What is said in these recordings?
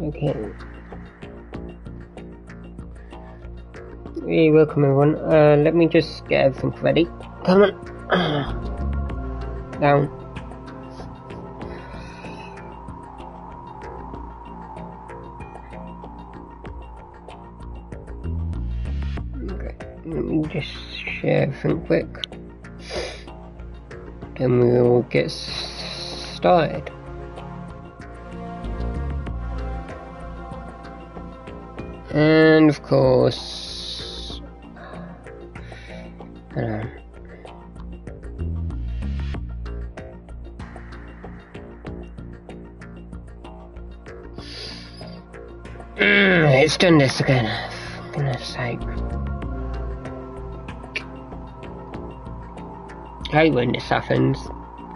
Okay. Hey, welcome everyone. Let me just get everything ready. Come on. Down. Okay. Let me just share everything quick. Then we will get started. And of course, it's done this again. For goodness sake. I hate when this happens.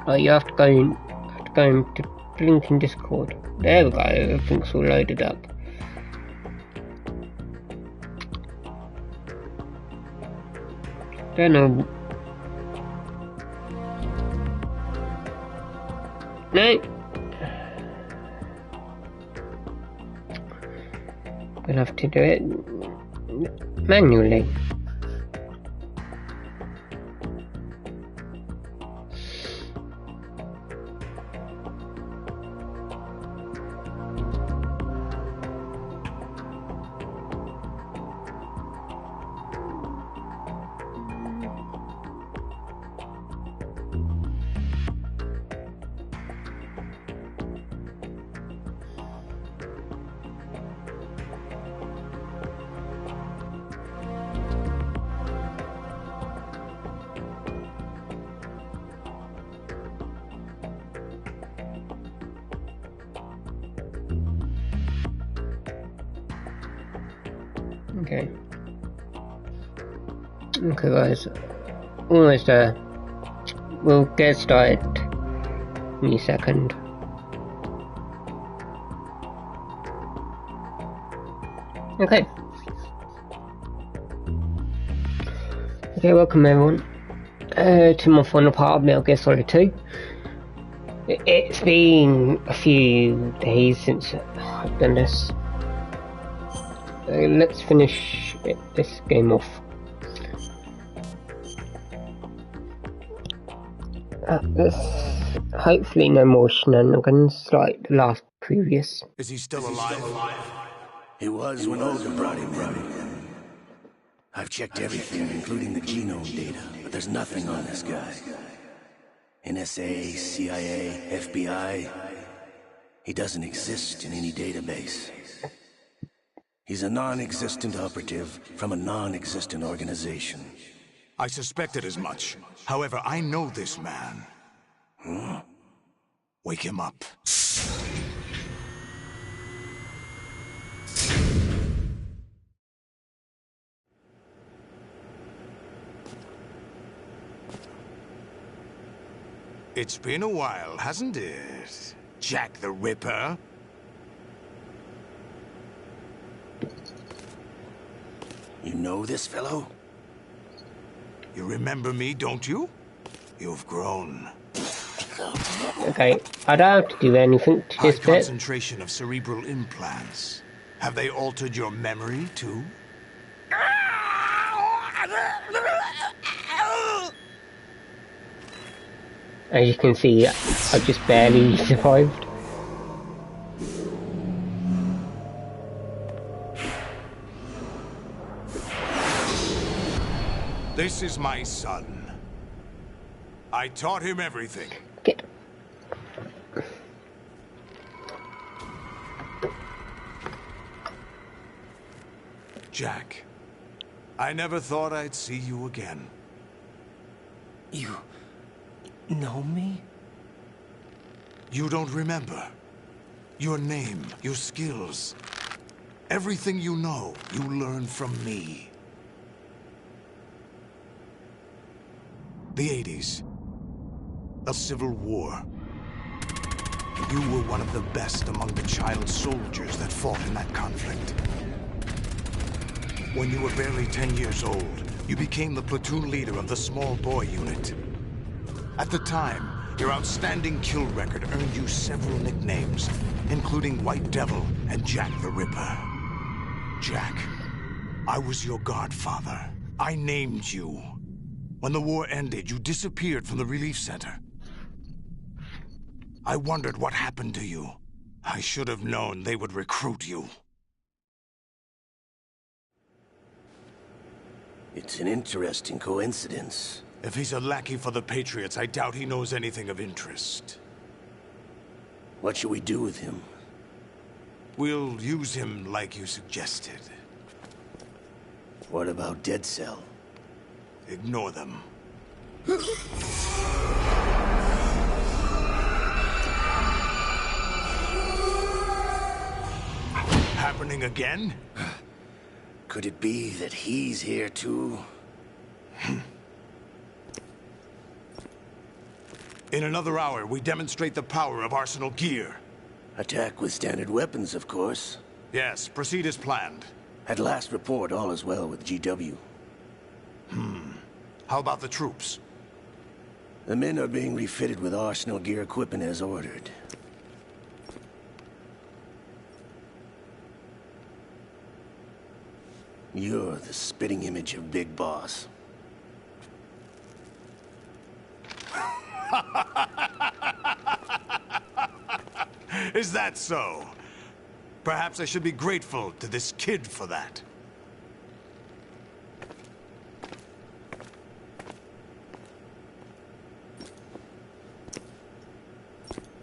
Like you have to go into blinking Discord. There we go, everything's all loaded up. Don't know. No. We'll have to do it manually. Okay. Okay guys, almost there. We'll get started in a second. Okay. Okay, welcome everyone to my final part of Metal Gear Solid 2. It's been a few days since I've done this. Let's finish this game off. There's hopefully no more shenanigans like the last previous. Is he still alive? He was when Olga brought him in. I've checked everything, including the genome data, but there's nothing on this guy. NSA, CIA, FBI. He doesn't exist in any database. He's a non-existent operative from a non-existent organization. I suspected as much. However, I know this man. Huh? Wake him up. It's been a while, hasn't it? Jack the Ripper? You know this fellow? You remember me, don't you? You've grown. Okay, I don't have to do anything to this High bit. concentration of cerebral implants. Have they altered your memory, too? As you can see, I just barely survived. This is my son. I taught him everything. Get. Jack, I never thought I'd see you again. You know me? You don't remember. Your name, your skills. Everything you know, you learned from me. The 80s. A civil war. You were one of the best among the child soldiers that fought in that conflict. When you were barely 10 years old, you became the platoon leader of the small boy unit. At the time, Your outstanding kill record earned you several nicknames, including White Devil and Jack the Ripper. Jack, I was your godfather. I named you. When the war ended, you disappeared from the relief center. I wondered what happened to you. I should have known they would recruit you. It's an interesting coincidence. If he's a lackey for the Patriots, I doubt he knows anything of interest. What should we do with him? We'll use him like you suggested. What about Dead Cell? Ignore them. Happening again? Could it be that he's here too? In another hour, we demonstrate the power of Arsenal gear. Attack with standard weapons, of course. Yes, proceed as planned. At last report, all is well with GW. How about the troops? The men are being refitted with Arsenal gear equipment as ordered. You're the spitting image of Big Boss. Is that so? Perhaps I should be grateful to this kid for that.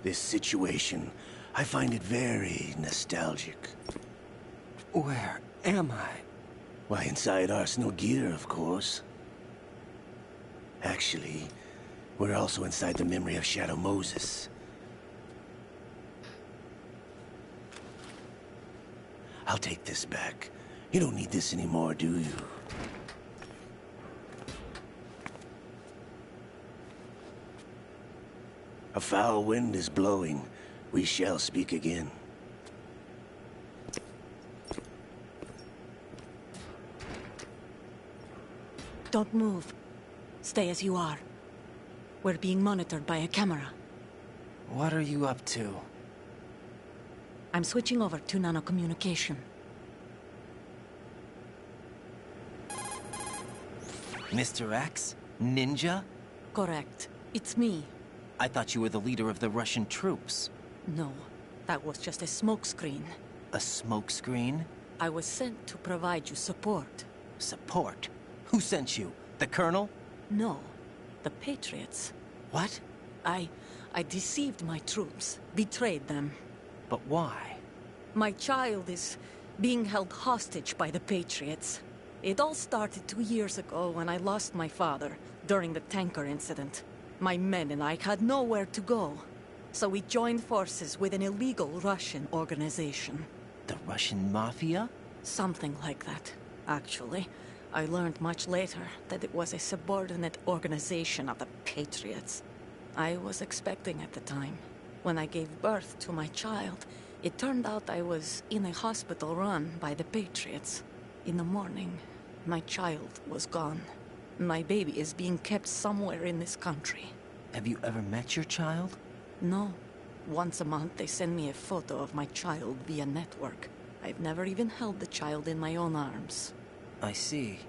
This situation, I find it very nostalgic. Where am I? Why, inside Arsenal gear, of course. Actually, we're also inside the memory of Shadow Moses. I'll take this back. You don't need this anymore, do you? A foul wind is blowing. We shall speak again. Don't move. Stay as you are. We're being monitored by a camera. What are you up to? I'm switching over to nanocommunication. Mr. X? Ninja? Correct. It's me. I thought you were the leader of the Russian troops. No, that was just a smokescreen. A smokescreen? I was sent to provide you support. Support? Who sent you? The Colonel? No, the Patriots. What? I deceived my troops, betrayed them. But why? My child is being held hostage by the Patriots. It all started 2 years ago when I lost my father during the tanker incident. My men and I had nowhere to go, so we joined forces with an illegal Russian organization. The Russian Mafia? Something like that, actually. I learned much later that it was a subordinate organization of the Patriots. I was expecting at the time. When I gave birth to my child, it turned out I was in a hospital run by the Patriots. In the morning, my child was gone. My baby is being kept somewhere in this country. Have you ever met your child? No. Once a month, they send me a photo of my child via network. I've never even held the child in my own arms. I see.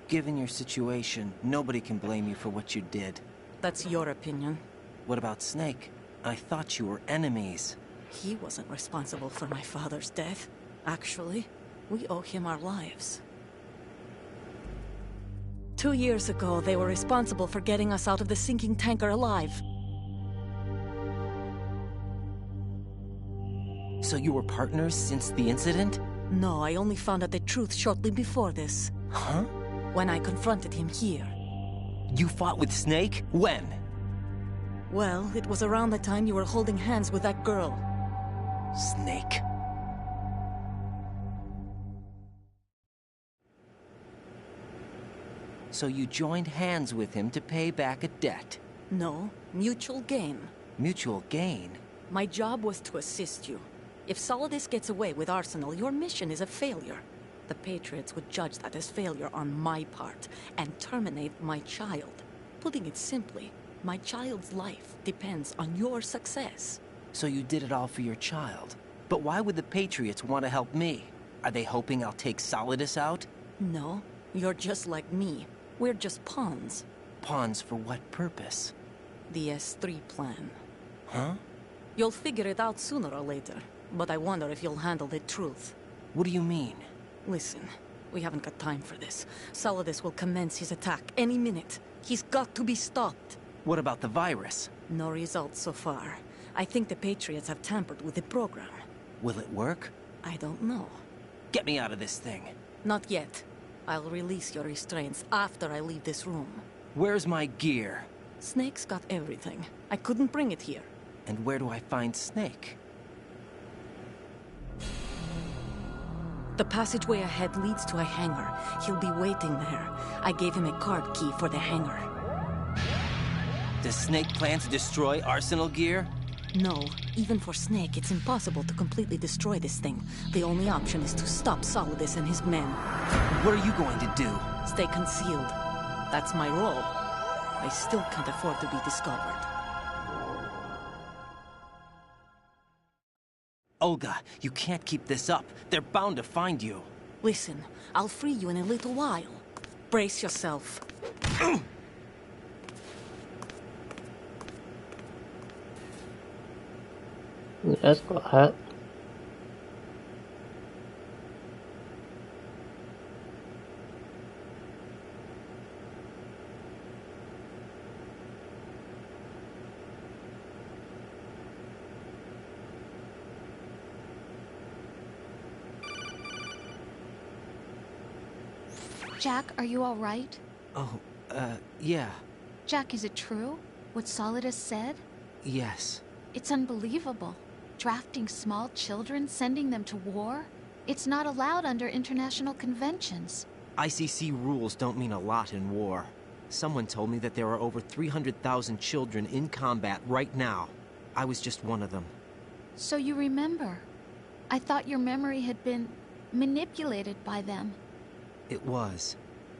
Given your situation, nobody can blame you for what you did. That's your opinion. What about Snake? I thought you were enemies. He wasn't responsible for my father's death. Actually, we owe him our lives. 2 years ago, they were responsible for getting us out of the sinking tanker alive. So you were partners since the incident? No, I only found out the truth shortly before this. Huh? When I confronted him here. You fought with Snake? When? Well, it was around the time you were holding hands with that girl. Snake. So you joined hands with him to pay back a debt? No, mutual gain. Mutual gain? My job was to assist you. If Solidus gets away with Arsenal, your mission is a failure. The Patriots would judge that as failure on my part, and terminate my child. Putting it simply, My child's life depends on your success. So you did it all for your child. But why would the Patriots want to help me? Are they hoping I'll take Solidus out? No, you're just like me. We're just pawns. Pawns for what purpose? The S3 plan. Huh? You'll figure it out sooner or later, but I wonder if you'll handle the truth. What do you mean? Listen, we haven't got time for this. Solidus will commence his attack any minute. He's got to be stopped. What about the virus? No results so far. I think the Patriots have tampered with the program. Will it work? I don't know. Get me out of this thing. Not yet. I'll release your restraints after I leave this room. Where's my gear? Snake's got everything. I couldn't bring it here. And where do I find Snake? The passageway ahead leads to a hangar. He'll be waiting there. I gave him a card key for the hangar. Does Snake plan to destroy Arsenal gear? No. Even for Snake, it's impossible to completely destroy this thing. The only option is to stop Solidus and his men. What are you going to do? Stay concealed. That's my role. I still can't afford to be discovered. Olga, you can't keep this up. They're bound to find you. Listen, I'll free you in a little while. Brace yourself. That's got hurt. Jack, are you all right? Oh, yeah. Jack, is it true? What Solidus said? Yes. It's unbelievable. Drafting small children, sending them to war? It's not allowed under international conventions. ICC rules don't mean a lot in war. Someone told me that there are over 300,000 children in combat right now. I was just one of them. So you remember. I thought your memory had been manipulated by them. It was.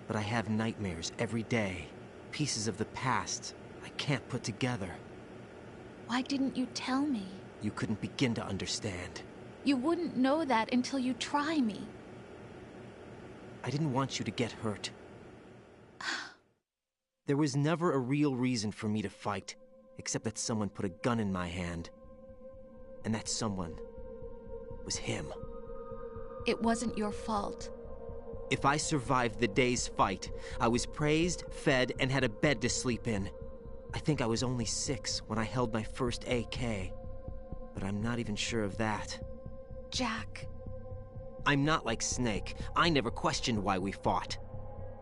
But I have nightmares every day. Pieces of the past I can't put together. Why didn't you tell me? You couldn't begin to understand. You wouldn't know that until you try me. I didn't want you to get hurt. There was never a real reason for me to fight, except that someone put a gun in my hand. And that someone was him. It wasn't your fault. If I survived the day's fight, I was praised, fed, and had a bed to sleep in. I think I was only 6 when I held my first AK. But I'm not even sure of that. Jack. I'm not like Snake. I never questioned why we fought.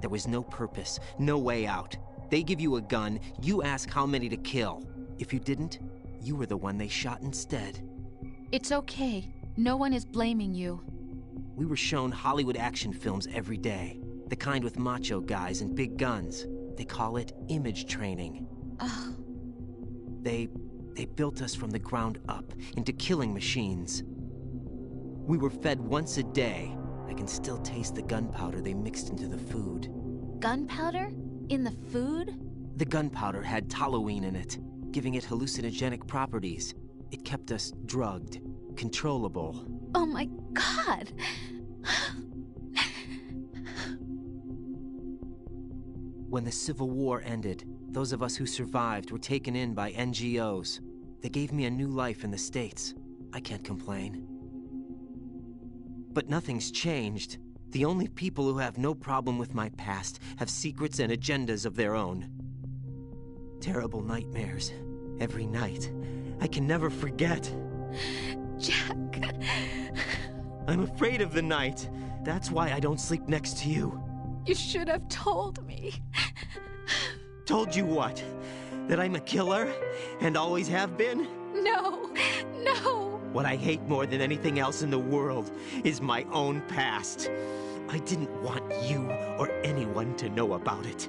There was no purpose, no way out. They give you a gun, you ask how many to kill. If you didn't, you were the one they shot instead. It's okay. No one is blaming you. We were shown Hollywood action films every day. The kind with macho guys and big guns. They call it image training. Ugh. They built us from the ground up into killing machines. We were fed once a day. I can still taste the gunpowder they mixed into the food. Gunpowder? In the food? The gunpowder had toluene in it, giving it hallucinogenic properties. It kept us drugged, controllable. Oh my God! When the Civil War ended, those of us who survived were taken in by NGOs. They gave me a new life in the States. I can't complain. But nothing's changed. The only people who have no problem with my past have secrets and agendas of their own. Terrible nightmares. Every night. I can never forget. Jack. I'm afraid of the night. That's why I don't sleep next to you. You should have told me. Told you what? That I'm a killer? And always have been? No, no. What I hate more than anything else in the world is my own past. I didn't want you or anyone to know about it.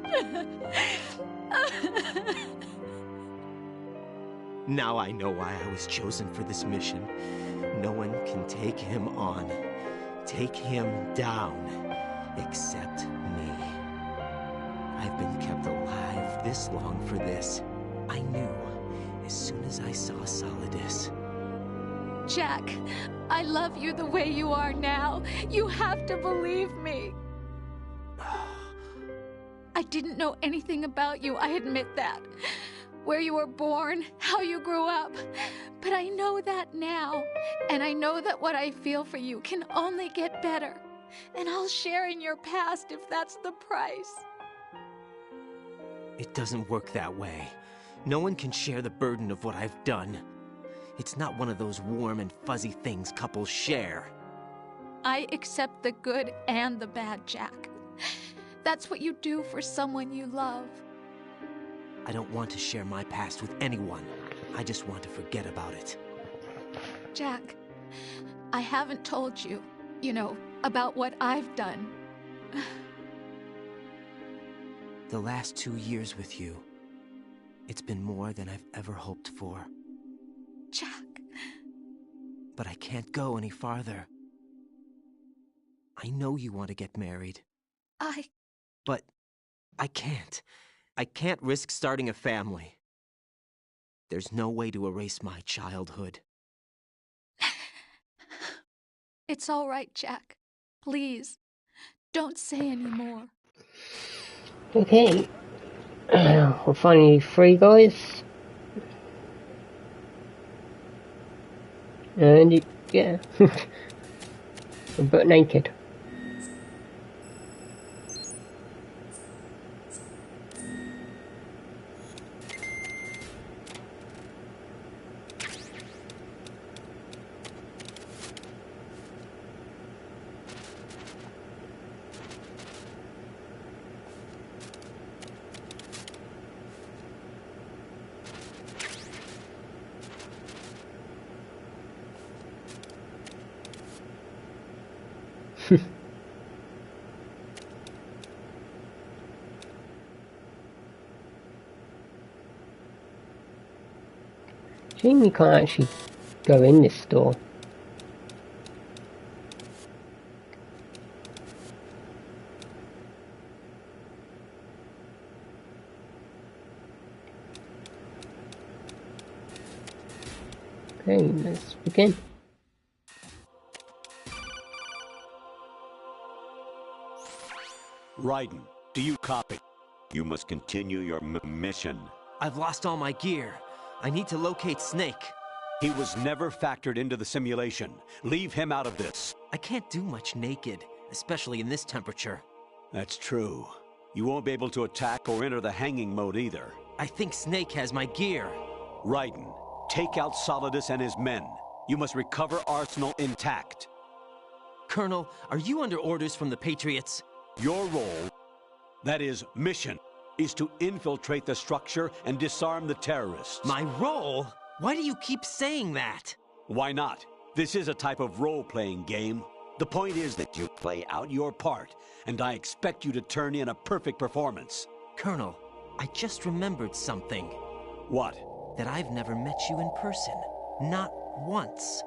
Now I know why I was chosen for this mission. No one can take him on, take him down, except me. I've been kept alive this long for this. I knew as soon as I saw Solidus. Jack, I love you the way you are now. You have to believe me. I didn't know anything about you, I admit that. Where you were born, how you grew up. But I know that now. And I know that what I feel for you can only get better. And I'll share in your past if that's the price. It doesn't work that way. No one can share the burden of what I've done. It's not one of those warm and fuzzy things couples share. I accept the good and the bad, Jack. That's what you do for someone you love. I don't want to share my past with anyone. I just want to forget about it. Jack, I haven't told you, about what I've done. The last 2 years with you, it's been more than I've ever hoped for. Jack. But I can't go any farther. I know you want to get married. But I can't. I can't risk starting a family. There's no way to erase my childhood. It's all right, Jack. Please, don't say any more. Okay. We're finally free, guys. And yeah. We're butt naked. Shame you can't actually go in this store. Okay, let's begin. Raiden, do you copy? You must continue your mission. I've lost all my gear. I need to locate Snake. He was never factored into the simulation. Leave him out of this. I can't do much naked, especially in this temperature. That's true. You won't be able to attack or enter the hanging mode either. I think Snake has my gear. Raiden, take out Solidus and his men. You must recover Arsenal intact. Colonel, are you under orders from the Patriots? Your role, that is, mission, is to infiltrate the structure and disarm the terrorists. My role? Why do you keep saying that? Why not? This is a type of role-playing game. The point is that you play out your part, and I expect you to turn in a perfect performance. Colonel, I just remembered something. What? That I've never met you in person. Not once.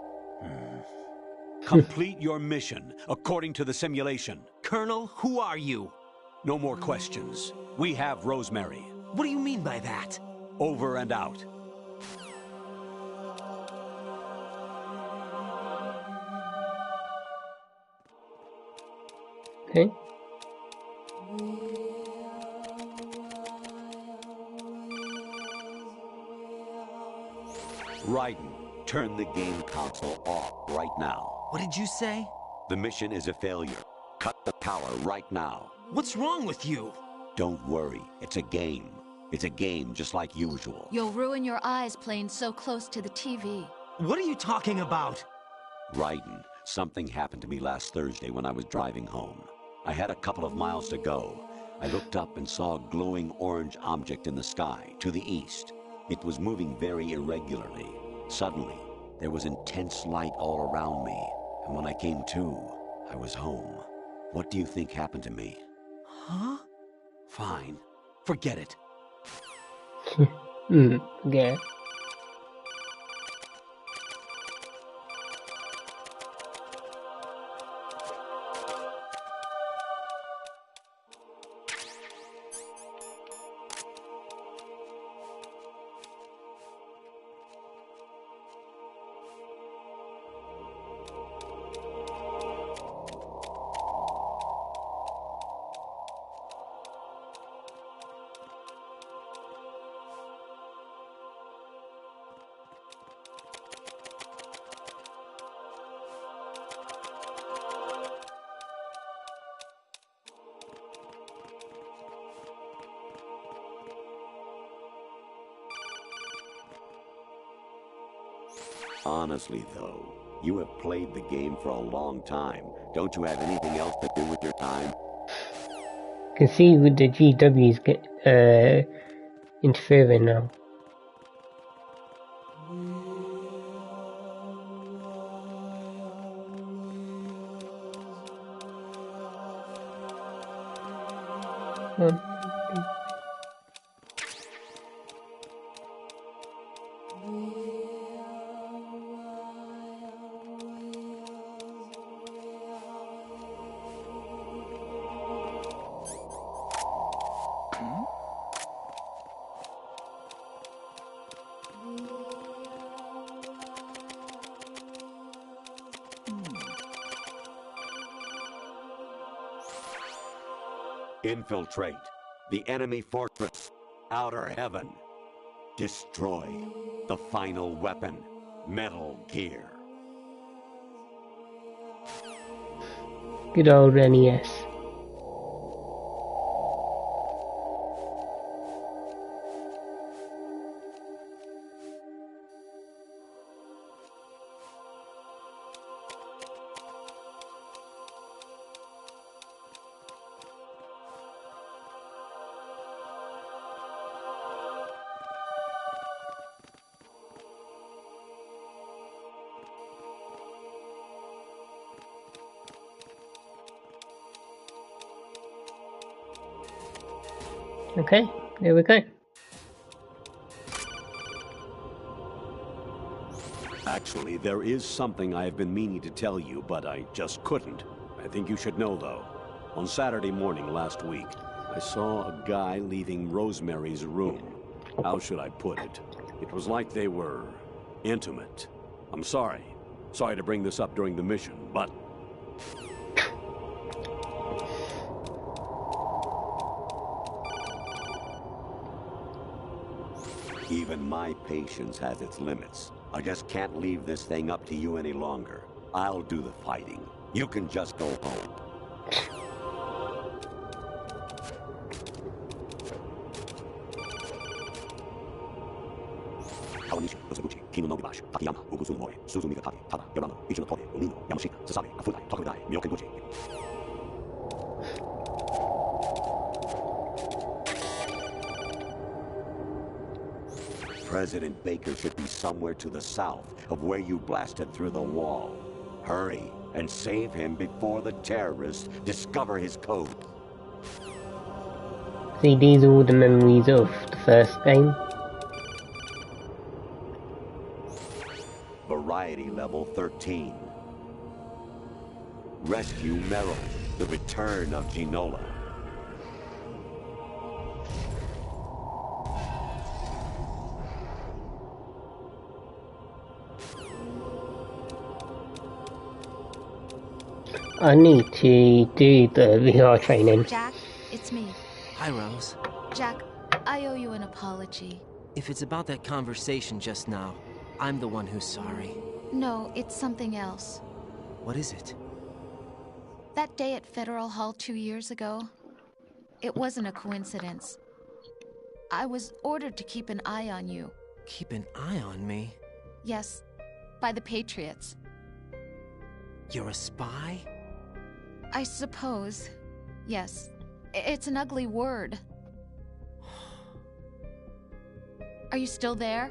Complete your mission, according to the simulation. Colonel, who are you? No more questions. We have Rosemary. What do you mean by that? Over and out. Okay. Raiden, turn the game console off right now. What did you say? The mission is a failure. Cut the power right now. What's wrong with you? Don't worry, it's a game. It's a game just like usual. You'll ruin your eyes playing so close to the TV. What are you talking about? Raiden, something happened to me last Thursday when I was driving home. I had a couple of miles to go. I looked up and saw a glowing orange object in the sky, to the east. It was moving very irregularly. Suddenly, there was intense light all around me, and when I came to, I was home. What do you think happened to me? Huh? Fine. Forget it. Yeah. Honestly, though, you have played the game for a long time. Don't you have anything else to do with your time? You can see with the GWs get interfering now. Infiltrate the enemy fortress, Outer Heaven. Destroy the final weapon, Metal Gear. Good old NES. Okay, there we go. Actually, there is something I have been meaning to tell you, but I just couldn't. I think you should know, though. On Saturday morning last week, I saw a guy leaving Rosemary's room. How should I put it? It was like they were intimate. I'm sorry. Sorry to bring this up during the mission, but... Even my patience has its limits. I just can't leave this thing up to you any longer. I'll do the fighting. You can just go home. President Baker should be somewhere to the south of where you blasted through the wall. Hurry and save him before the terrorists discover his code. See, these are all the memories of the first game. Variety level 13. Rescue Merrill, the return of Ginola. I need to do the VR training. Jack, it's me. Hi, Rose. Jack, I owe you an apology. If it's about that conversation just now, I'm the one who's sorry. No, it's something else. What is it? That day at Federal Hall 2 years ago, it wasn't a coincidence. I was ordered to keep an eye on you. Keep an eye on me? Yes, by the Patriots. You're a spy? I suppose. Yes. It's an ugly word. Are you still there?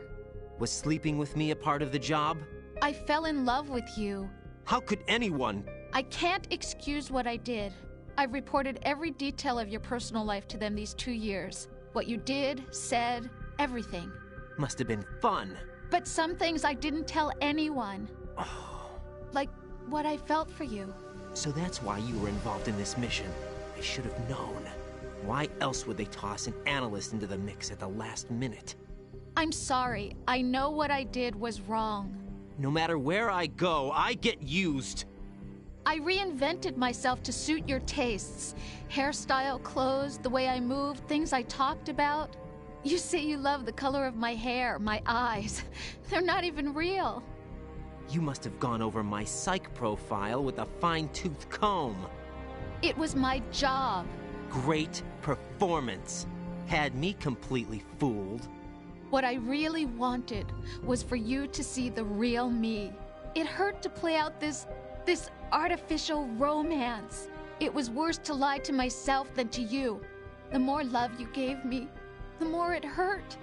Was sleeping with me a part of the job? I fell in love with you. How could anyone? I can't excuse what I did. I've reported every detail of your personal life to them these 2 years. What you did, said, everything. Must have been fun. But some things I didn't tell anyone. Like what I felt for you. So that's why you were involved in this mission. I should have known. Why else would they toss an analyst into the mix at the last minute? I'm sorry. I know what I did was wrong. No matter where I go, I get used. I reinvented myself to suit your tastes. Hairstyle, clothes, the way I moved, things I talked about. You say you love the color of my hair, my eyes. They're not even real. You must have gone over my psych profile with a fine-tooth comb. It was my job. Great performance. Had me completely fooled. What I really wanted was for you to see the real me. It hurt to play out this artificial romance. It was worse to lie to myself than to you. The more love you gave me, the more it hurt.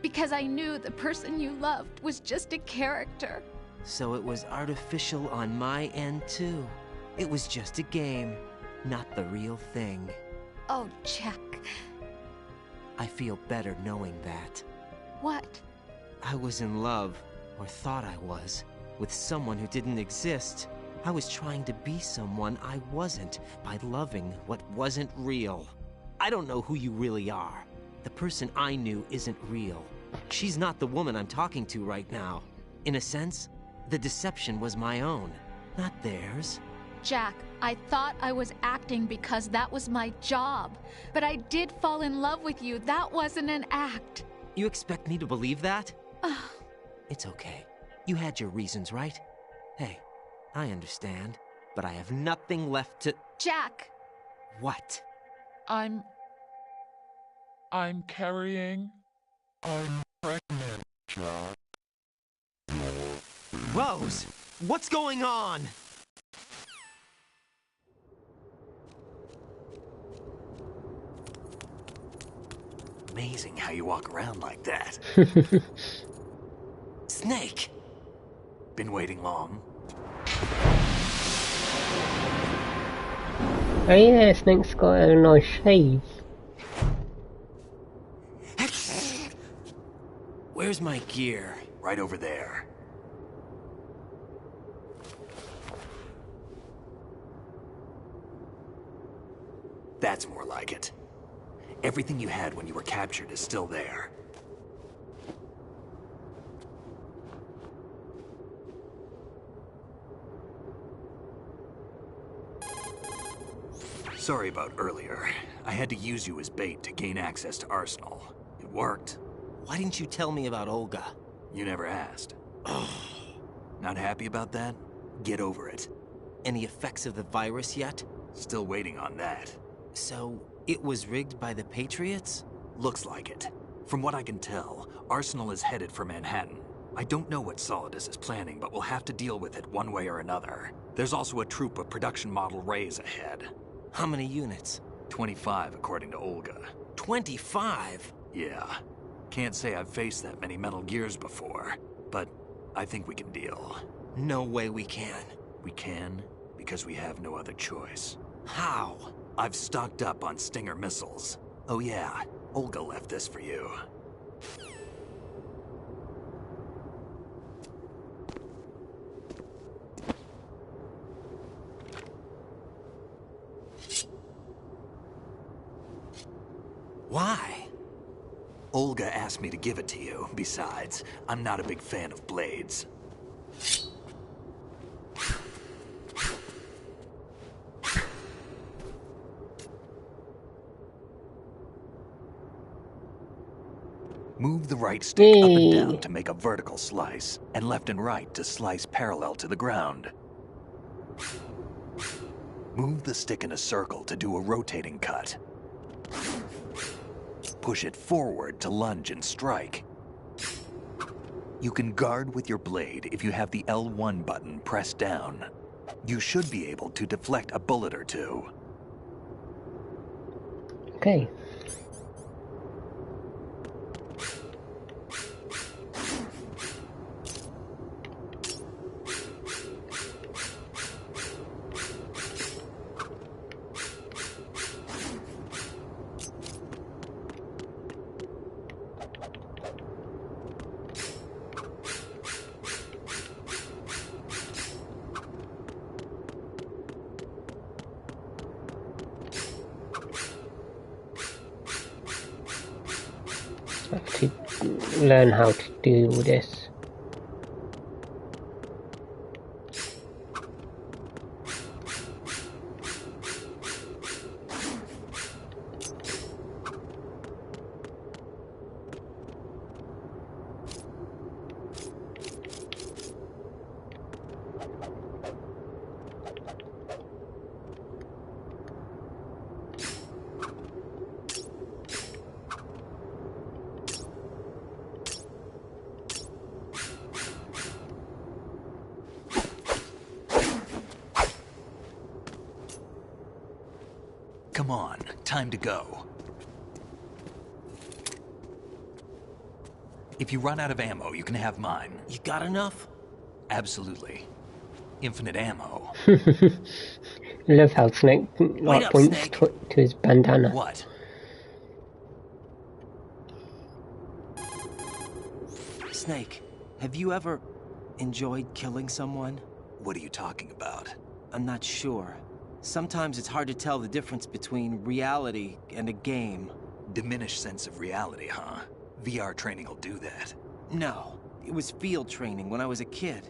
Because I knew the person you loved was just a character. So it was artificial on my end too. It was just a game, not the real thing. Oh, Jack. I feel better knowing that. What? I was in love, or thought I was, with someone who didn't exist. I was trying to be someone I wasn't by loving what wasn't real. I don't know who you really are. The person I knew isn't real. She's not the woman I'm talking to right now. In a sense, the deception was my own, not theirs. Jack, I thought I was acting because that was my job. But I did fall in love with you. That wasn't an act. You expect me to believe that? It's okay. You had your reasons, right? Hey, I understand, but I have nothing left to... Jack! What? I'm carrying... I'm pregnant, Jack. Rose! What's going on? Amazing how you walk around like that. Snake! Been waiting long? Oh yeah, Snake's got a nice shave. Where's my gear? Right over there. That's more like it. Everything you had when you were captured is still there. Sorry about earlier. I had to use you as bait to gain access to Arsenal. It worked. Why didn't you tell me about Olga? You never asked. Not happy about that? Get over it. Any effects of the virus yet? Still waiting on that. So, it was rigged by the Patriots? Looks like it. From what I can tell, Arsenal is headed for Manhattan. I don't know what Solidus is planning, but we'll have to deal with it one way or another. There's also a troop of production model Rays ahead. How many units? 25, according to Olga. 25? Yeah. Can't say I've faced that many Metal Gears before, but I think we can deal. No way we can. We can, because we have no other choice. How? I've stocked up on Stinger missiles. Oh yeah, Olga left this for you. Why? Olga asked me to give it to you. Besides, I'm not a big fan of blades. Move the right stick up and down to make a vertical slice, and left and right to slice parallel to the ground. Move the stick in a circle to do a rotating cut. Push it forward to lunge and strike. You can guard with your blade if you have the L1 button pressed down. You should be able to deflect a bullet or two. Okay. To learn how to do this. Come on, time to go. If you run out of ammo, you can have mine. You got enough? Absolutely. Infinite ammo. I love how Snake Wait up, points Snake. to his bandana. What? Snake, have you ever enjoyed killing someone? What are you talking about? I'm not sure. Sometimes it's hard to tell the difference between reality and a game. Diminished sense of reality, huh? VR training will do that. No, it was field training when I was a kid.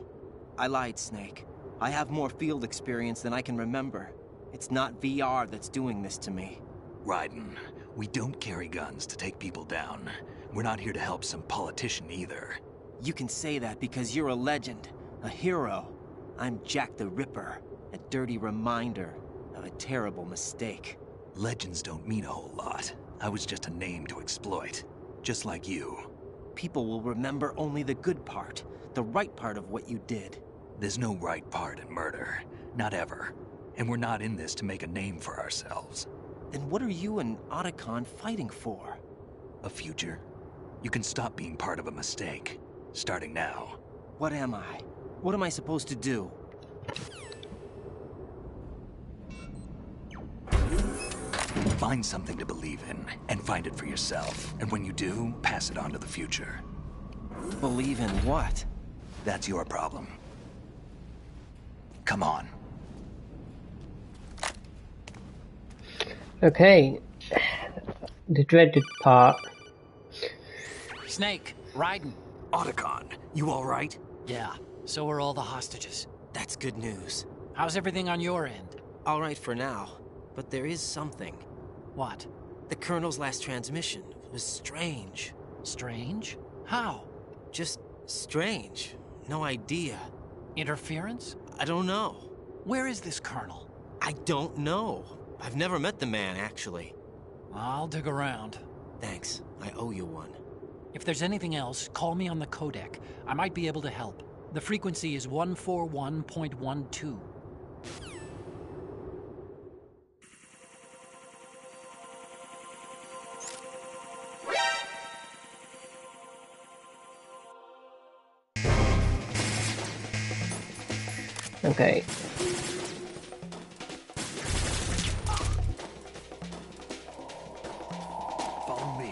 I lied, Snake. I have more field experience than I can remember. It's not VR that's doing this to me. Raiden, we don't carry guns to take people down. We're not here to help some politician either. You can say that because you're a legend, a hero. I'm Jack the Ripper, a dirty reminder of a terrible mistake. Legends don't mean a whole lot. I was just a name to exploit, just like you. People will remember only the good part, the right part of what you did. There's no right part in murder, not ever. And we're not in this to make a name for ourselves. Then what are you and Otacon fighting for? A future? You can stop being part of a mistake, starting now. What am I? What am I supposed to do? Find something to believe in, and find it for yourself. And when you do, pass it on to the future. Believe in what? That's your problem. Come on. Okay, the dreaded part. Snake, Raiden. Otacon, you all right? Yeah, so are all the hostages. That's good news. How's everything on your end? All right for now, but there is something. What? The Colonel's last transmission was strange. Strange? How? Just strange. No idea. Interference? I don't know. Where is this Colonel? I don't know. I've never met the man, actually. I'll dig around. Thanks. I owe you one. If there's anything else, call me on the codec. I might be able to help. The frequency is 141.12. Okay. Follow me.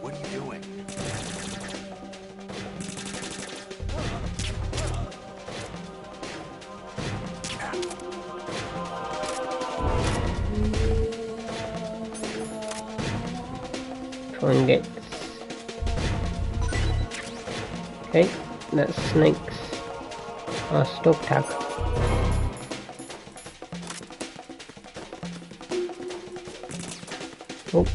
What are you doing? Try and get. Okay, that's Snake's stock tag. Oh.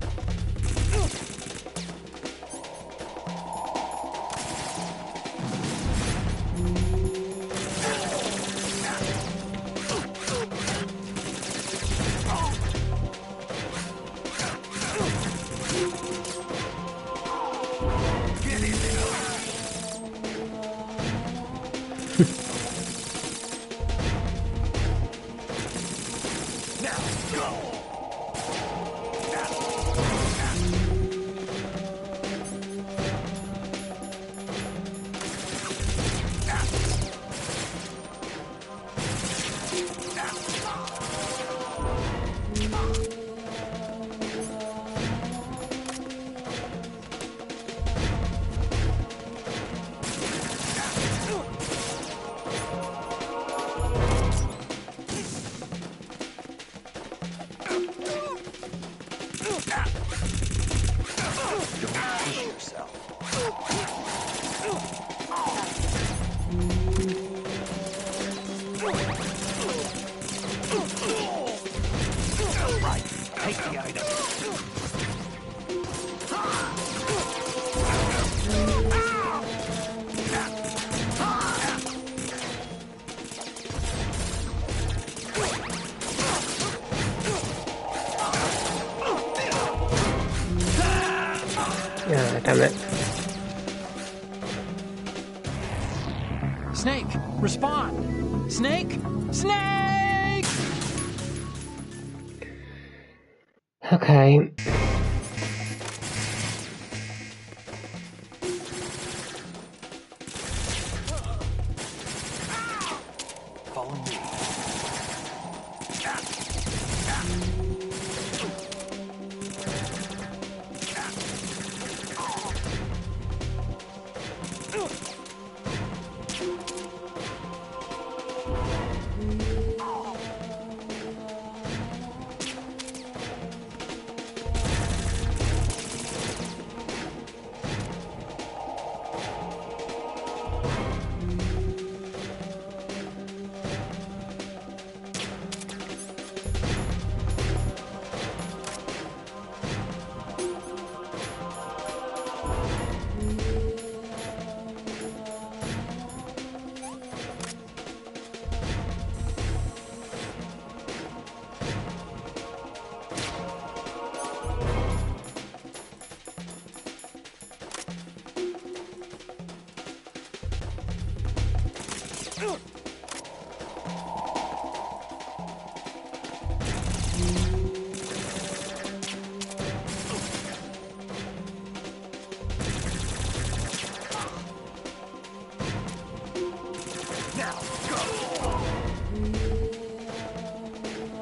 Damn it. Snake, respond! Snake! Snake! Okay. Follow me.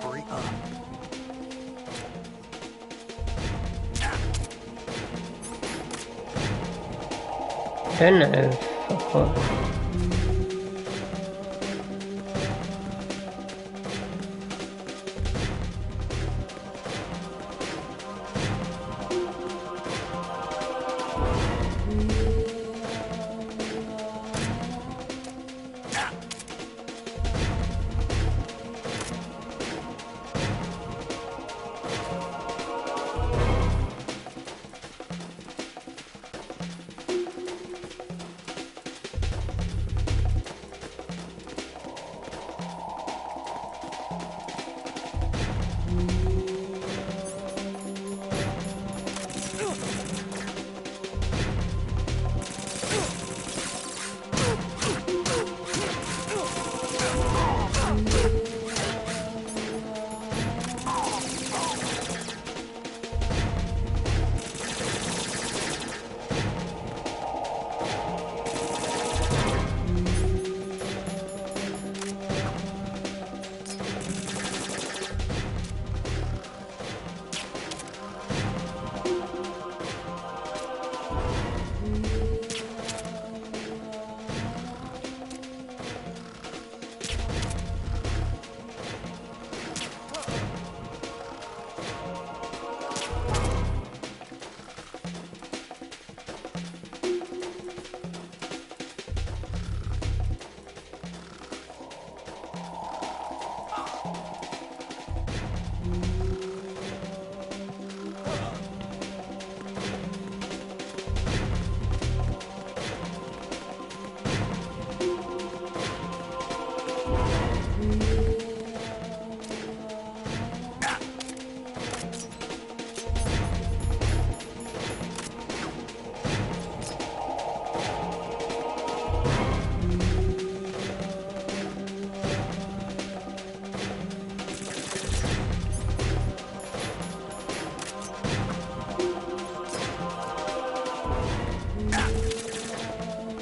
Hurry up. Don't know. Fuck what.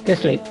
Go sleep.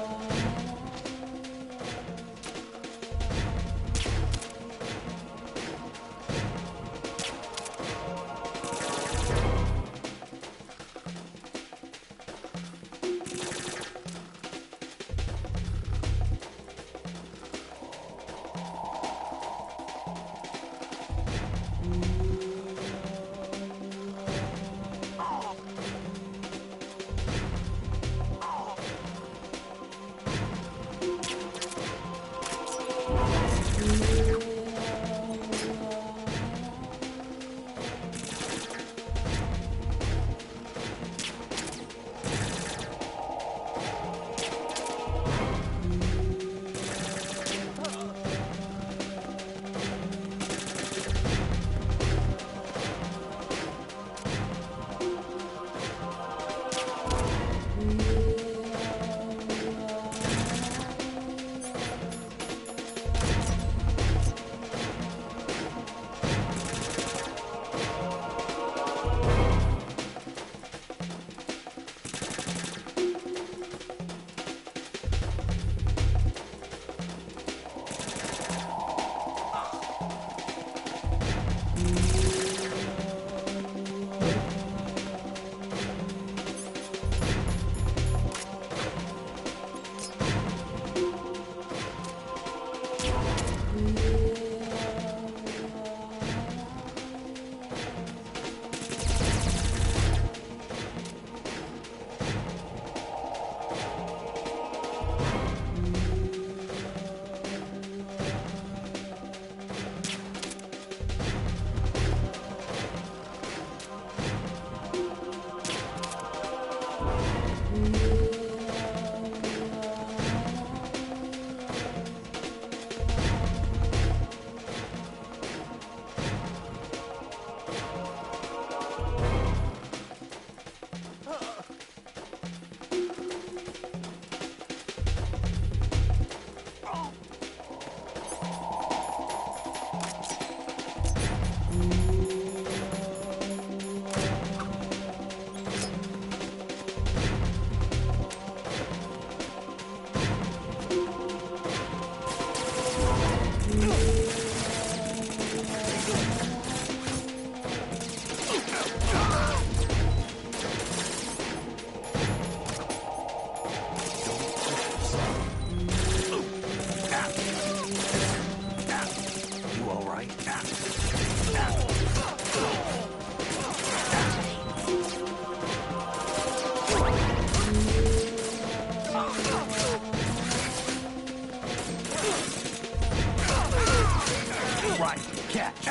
Right, catch.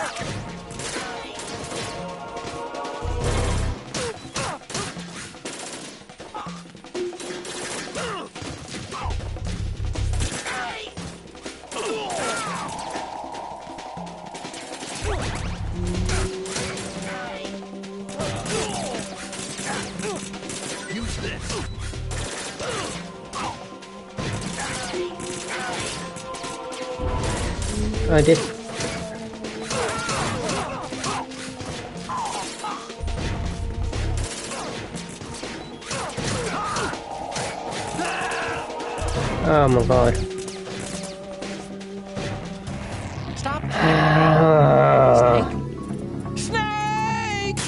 Use this. I just... Oh my god. Stop. Ah. Snake!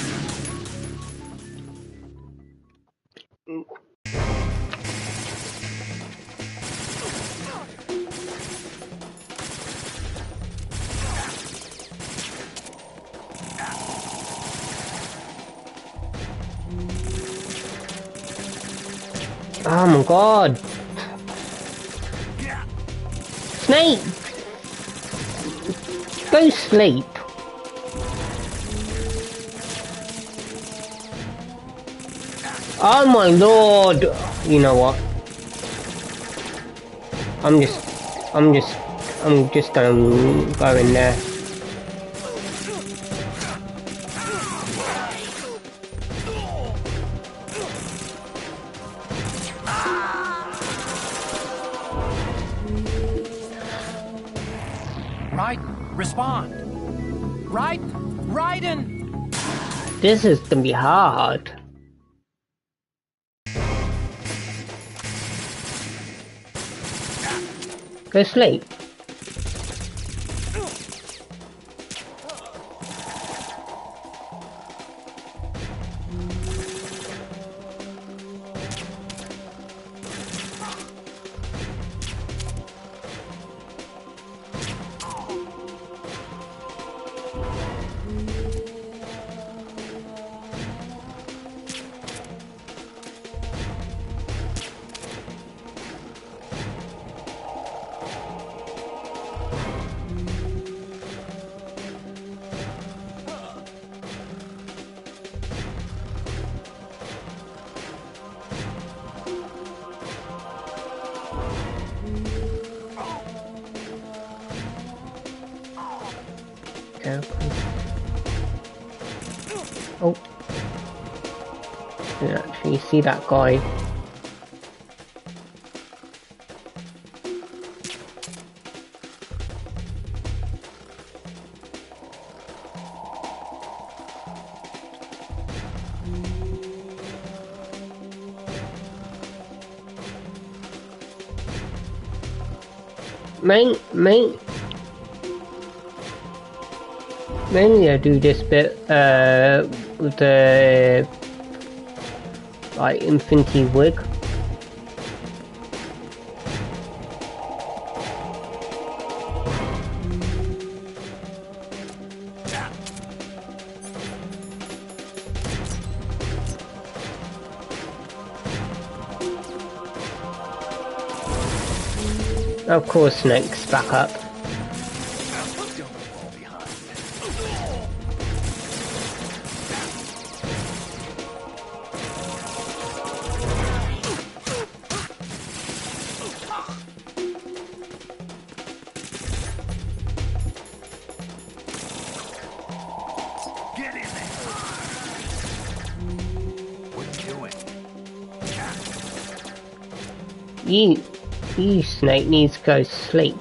Oh my god. Snake! Go sleep. Oh my lord. You know what? I'm just gonna go in there. Raiden, respond. Raiden! This is gonna be hard. Go sleep. Oh. You actually see that guy. Mainly I do this bit with the like infinity wig. Of course Snake's back up. You Snake needs to go sleep.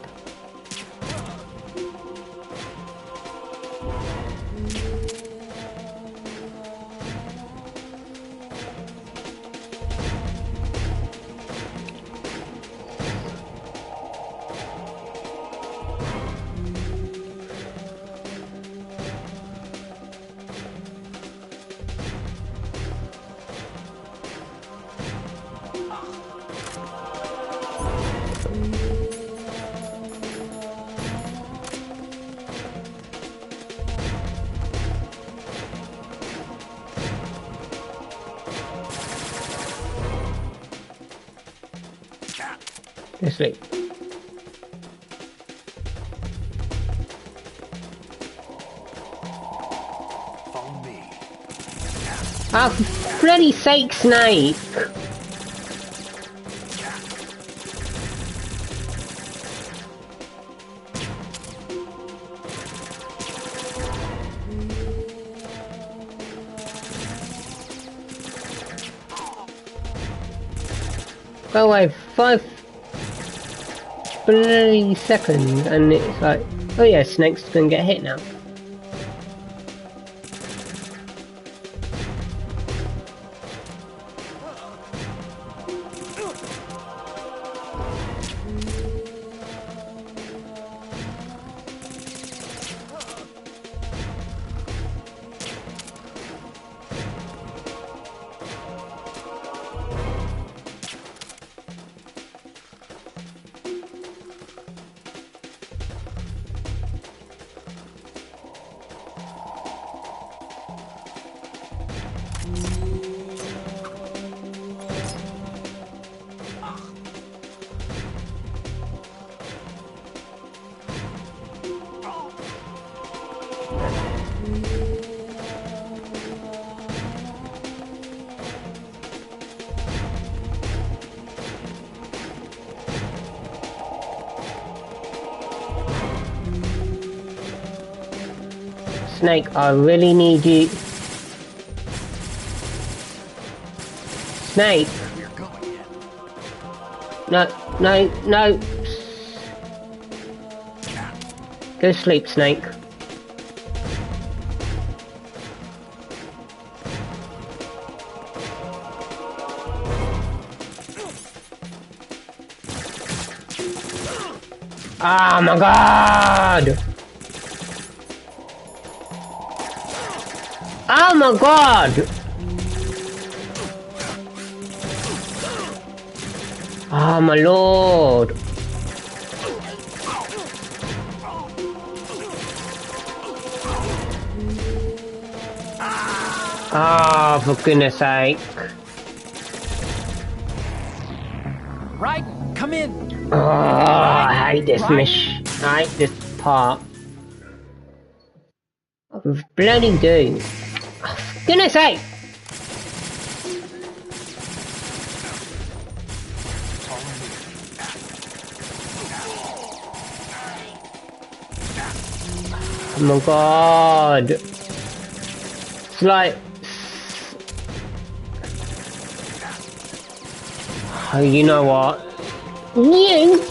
Go sleep. Follow me. Oh, for bloody sake, Snake! Go away, 5 bloody seconds, and it's like, oh yeah, Snake's gonna get hit now. Snake, I really need you. Snake! No, no, no! Go sleep, Snake. Oh my god! Oh my god! Oh my lord! Ah, oh, for goodness sake! Right, come in. Oh, I hate this mission. I hate this part. I bloody do. Oh, for goodness sake! Oh my god! It's like... Oh, you know what? You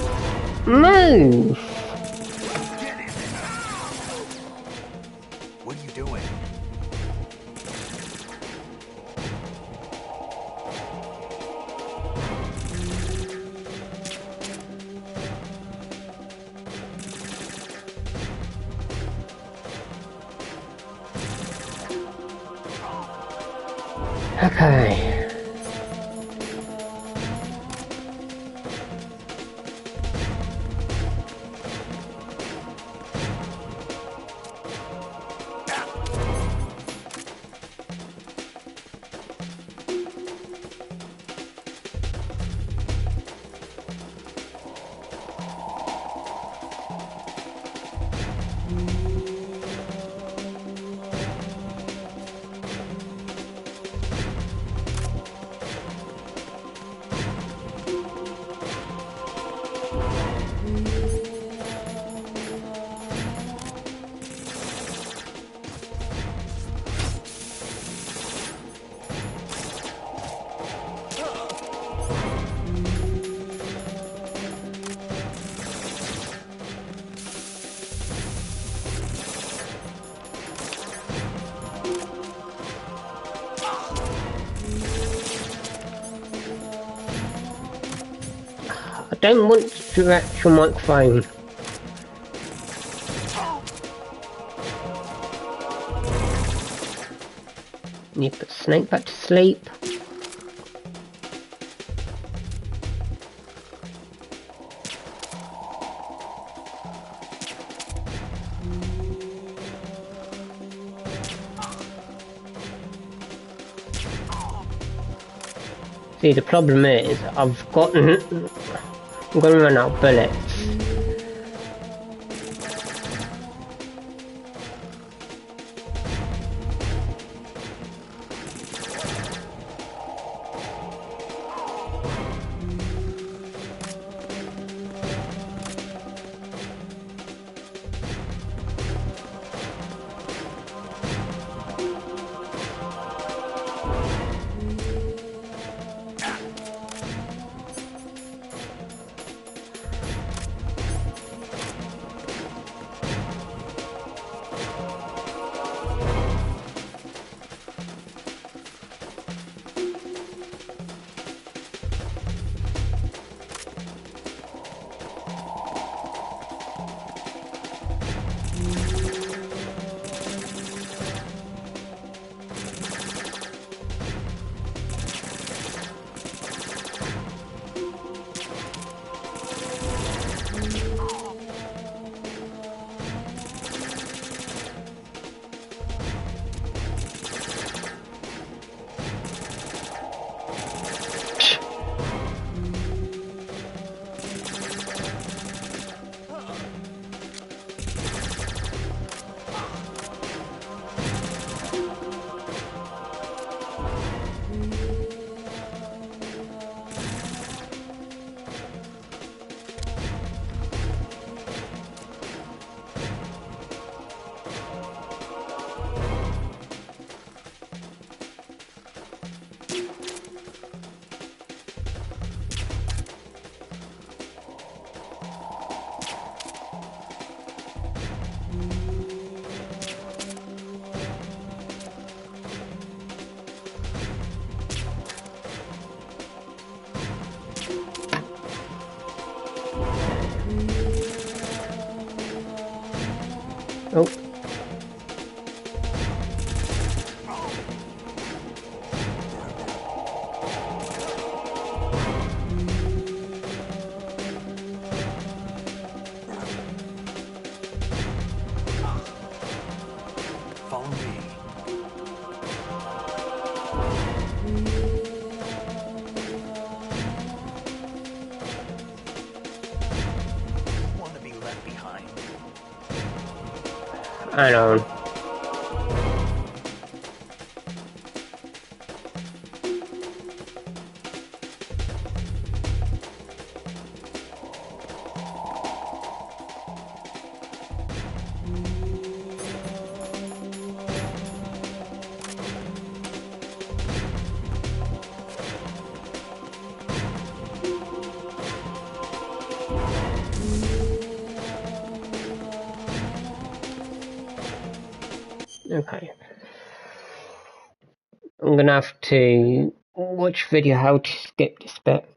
move! What are you doing? Okay. I don't want the actual microphone. You put Snake back to sleep. See, the problem is, I'm gonna run out of bullets. Oh. Follow me. You want to be left behind? I don't. Okay. I'm gonna have to watch video how to skip this bit.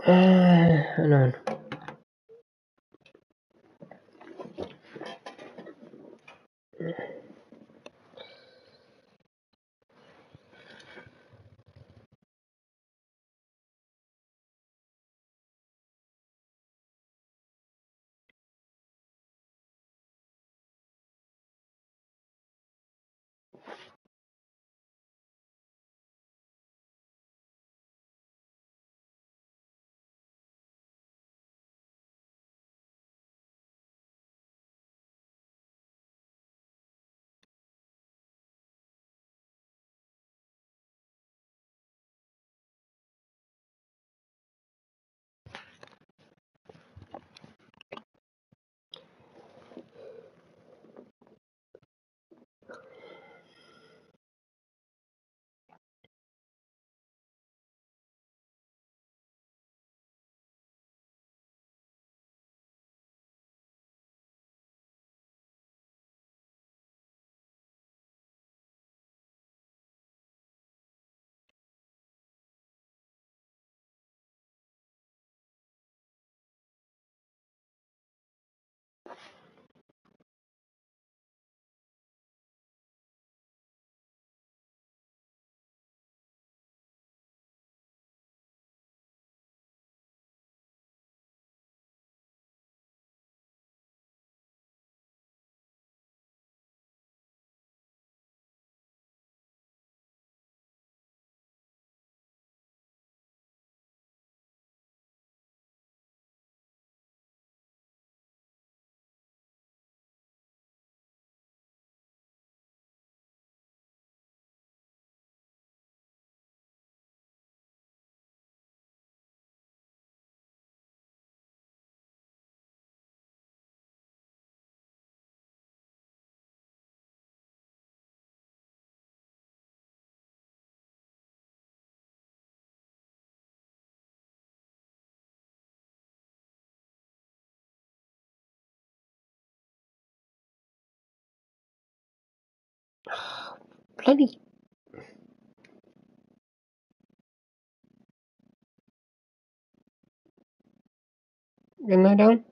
Hang on. Bloody. Am I down?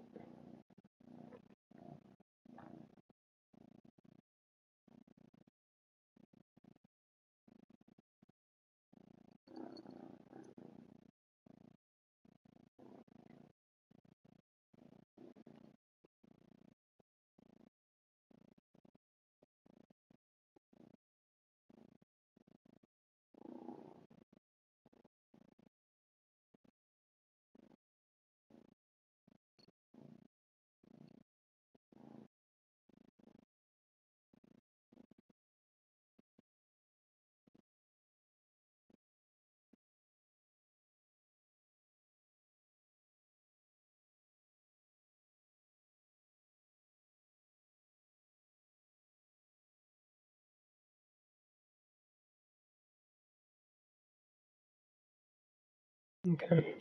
Okay.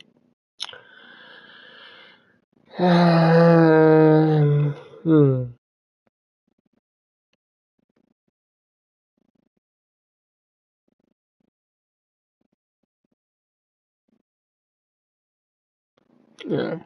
Hmm. Yeah.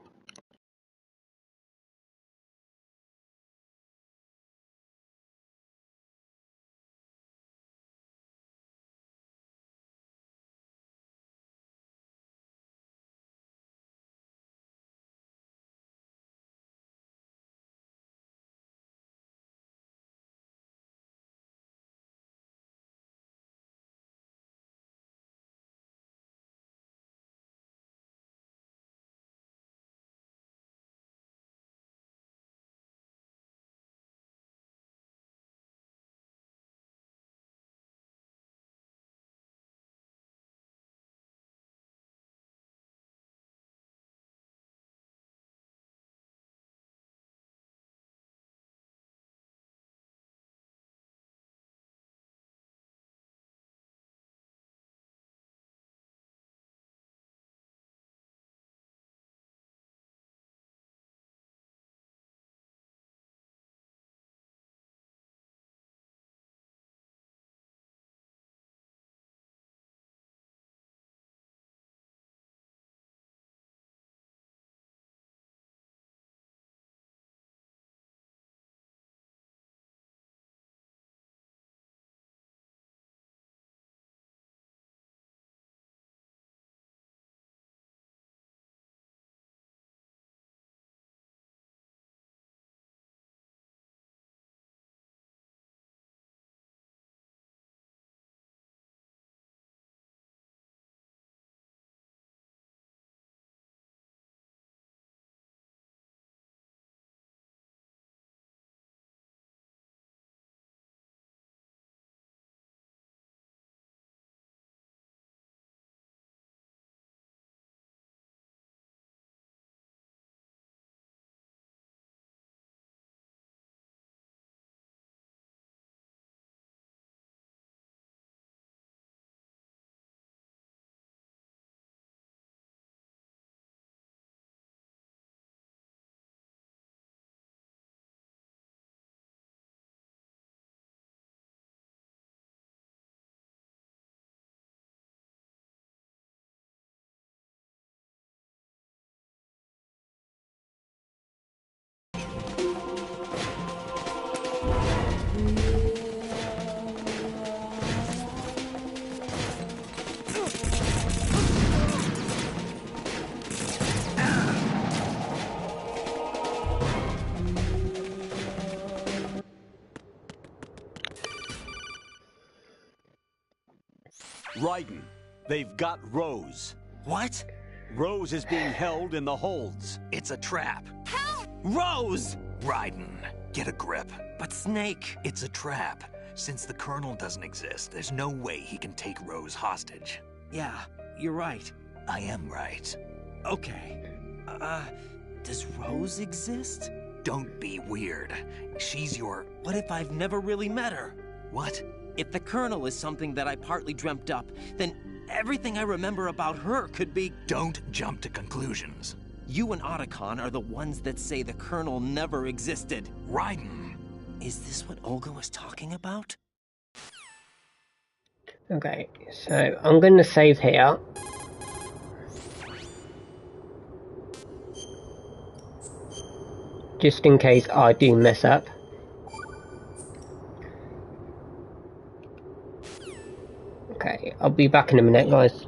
Raiden, they've got Rose. What? Rose is being held in the holds. It's a trap. Help! Rose! Raiden, get a grip. But Snake... It's a trap. Since the Colonel doesn't exist, there's no way he can take Rose hostage. Yeah, you're right. I am right. Okay. Does Rose exist? Don't be weird. She's your... What if I've never really met her? What? If the Colonel is something that I partly dreamt up, then everything I remember about her could be... Don't jump to conclusions. You and Otacon are the ones that say the Colonel never existed. Raiden! Is this what Olga was talking about? Okay, so I'm going to save here. Just in case I do mess up. Okay, I'll be back in a minute, guys.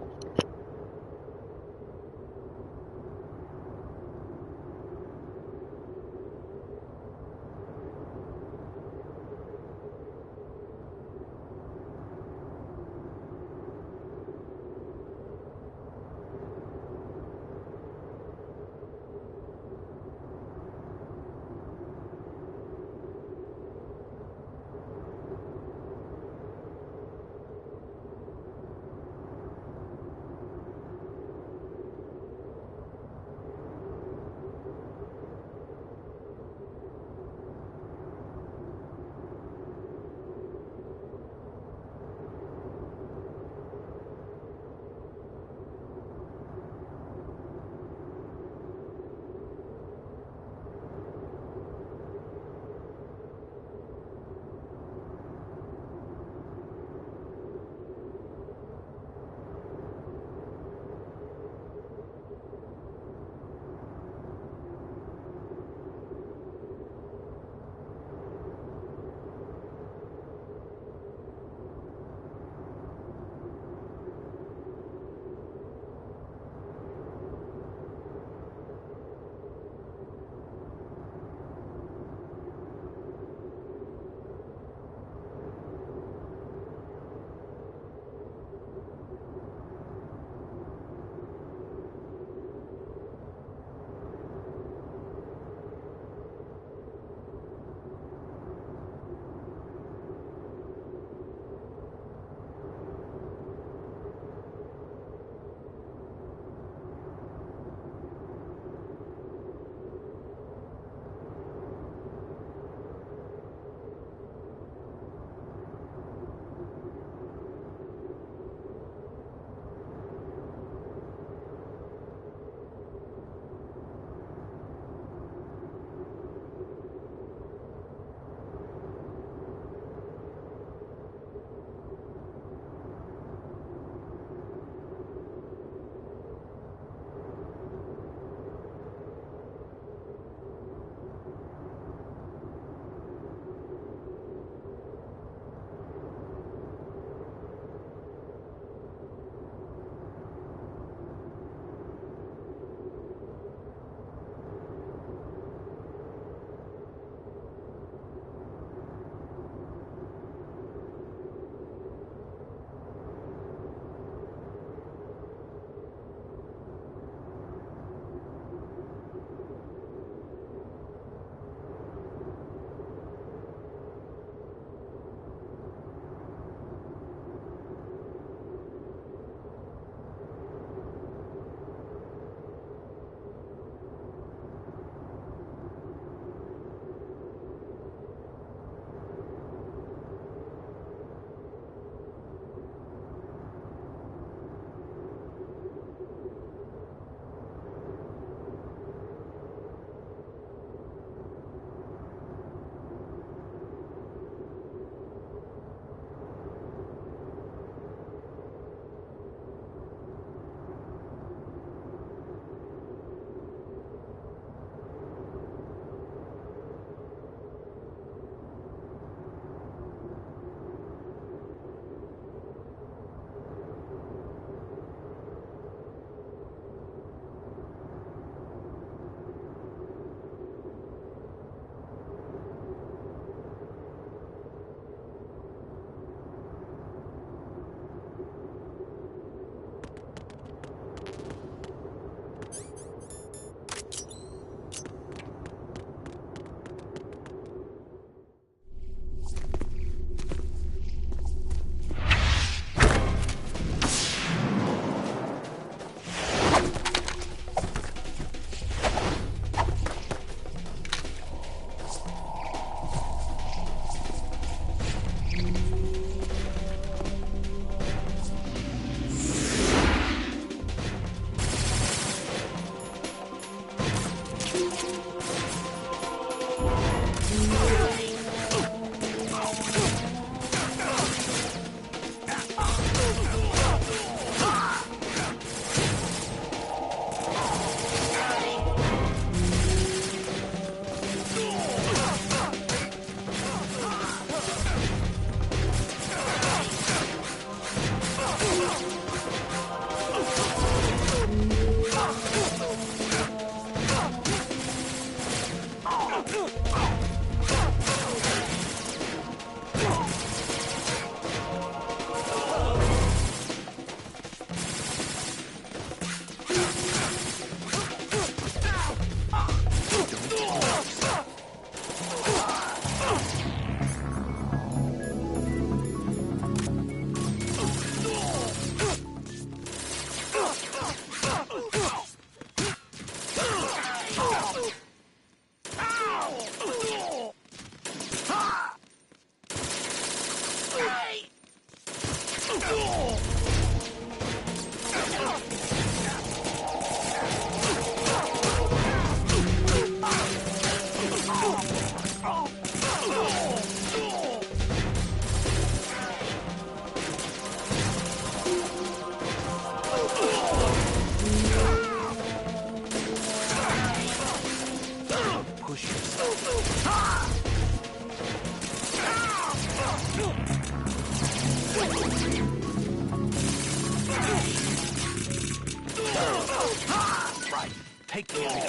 Right. Take the other.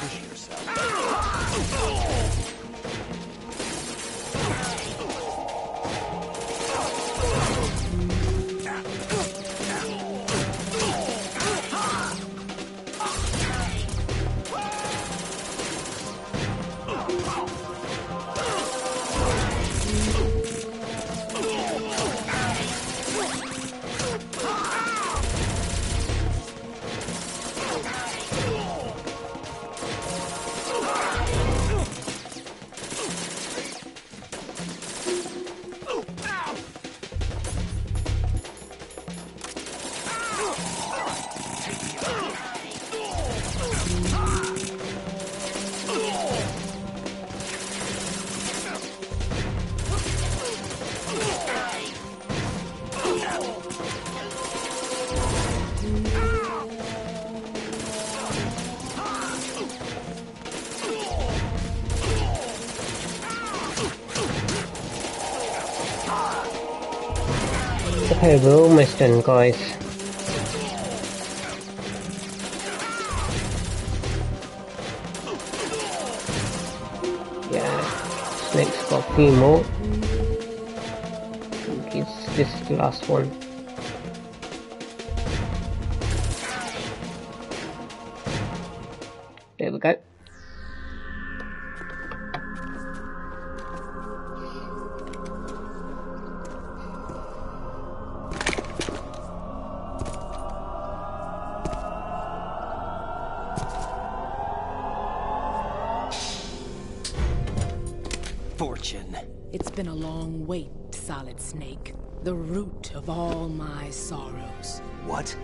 Push yourself. Okay, we're almost done, guys. Yeah, Snake's got a few more. I think this is the last one. There we go. Fortune. It's been a long wait, Solid Snake. The root of all my sorrows. What?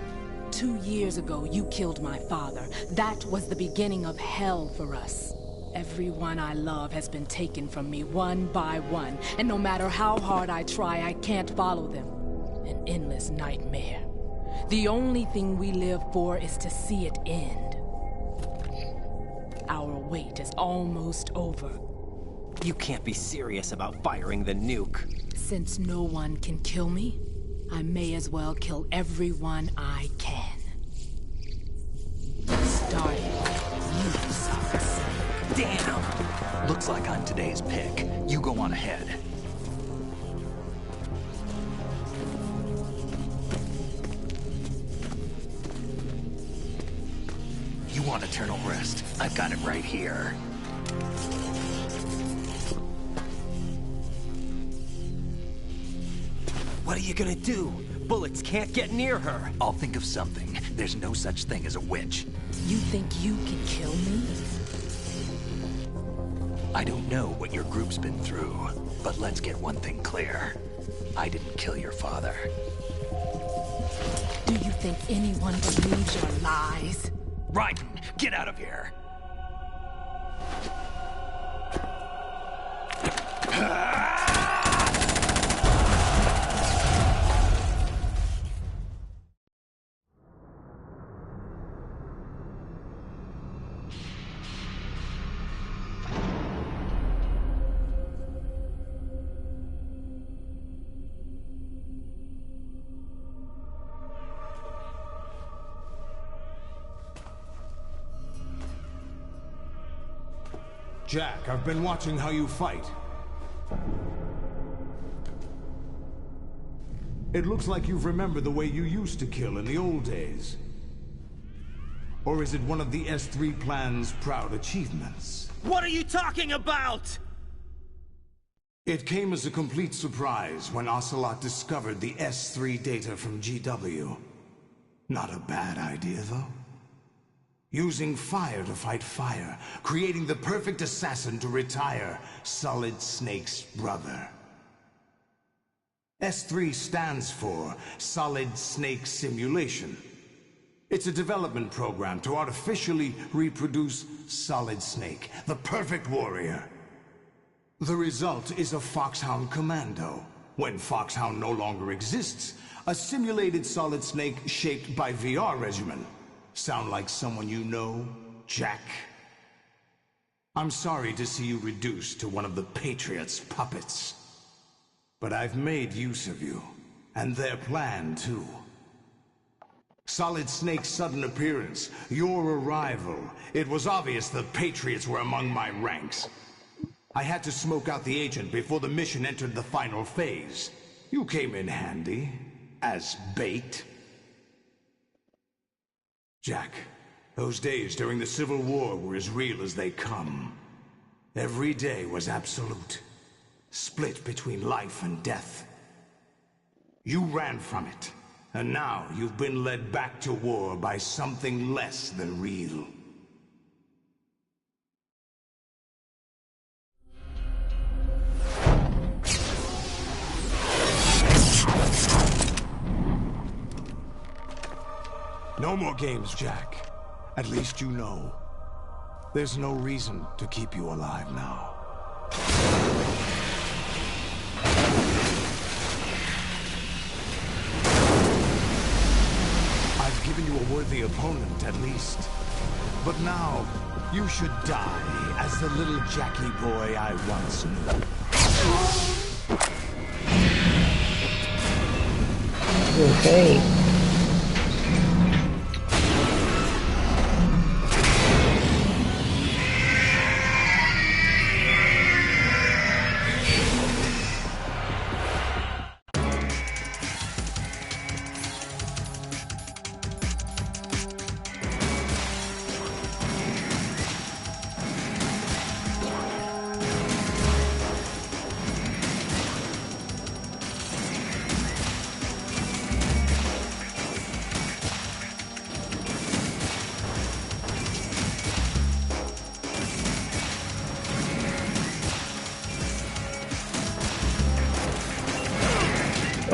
2 years ago, you killed my father. That was the beginning of hell for us. Everyone I love has been taken from me one by one, and no matter how hard I try, I can't follow them. An endless nightmare. The only thing we live for is to see it end. Our wait is almost over. You can't be serious about firing the nuke. Since no one can kill me, I may as well kill everyone I can. Starting with you, Solid Snake. Damn! Looks like I'm today's pick. You go on ahead. You want eternal rest? I've got it right here. What are you gonna do? Bullets can't get near her. I'll think of something. There's no such thing as a witch. You think you can kill me? I don't know what your group's been through, but let's get one thing clear. I didn't kill your father. Do you think anyone believes your lies? Raiden, get out of here! Jack, I've been watching how you fight. It looks like you've remembered the way you used to kill in the old days. Or is it one of the S3 plan's proud achievements? What are you talking about? It came as a complete surprise when Ocelot discovered the S3 data from GW. Not a bad idea, though. Using fire to fight fire, creating the perfect assassin to retire Solid Snake's brother. S3 stands for Solid Snake Simulation. It's a development program to artificially reproduce Solid Snake, the perfect warrior. The result is a Foxhound Commando. When Foxhound no longer exists, a simulated Solid Snake shaped by VR regimen. Sound like someone you know, Jack? I'm sorry to see you reduced to one of the Patriots' puppets. But I've made use of you, and their plan too. Solid Snake's sudden appearance, your arrival, it was obvious the Patriots were among my ranks. I had to smoke out the agent before the mission entered the final phase. You came in handy, as bait. Jack, those days during the Civil War were as real as they come. Every day was absolute, split between life and death. You ran from it, and now you've been led back to war by something less than real. No more games, Jack. At least you know. There's no reason to keep you alive now. I've given you a worthy opponent, at least. But now, you should die as the little Jackie boy I once knew. Okay.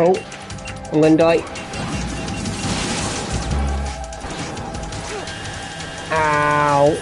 Oh, I'm gonna die. Ow.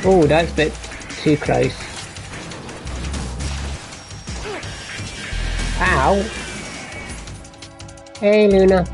Oh, that's a bit too close. Ow! Hey, Luna.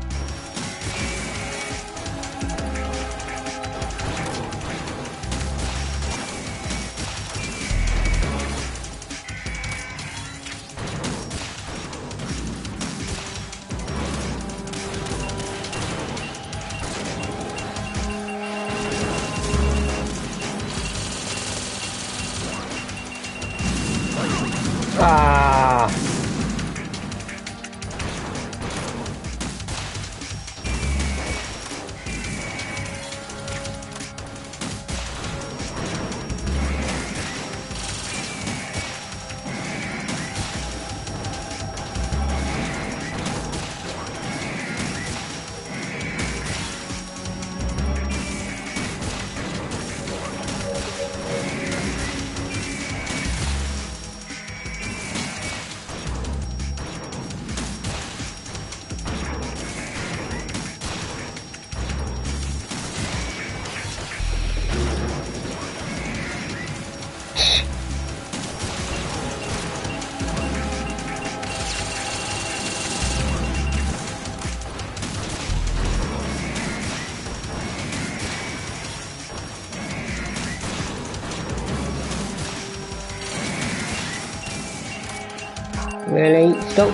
Really? Stop.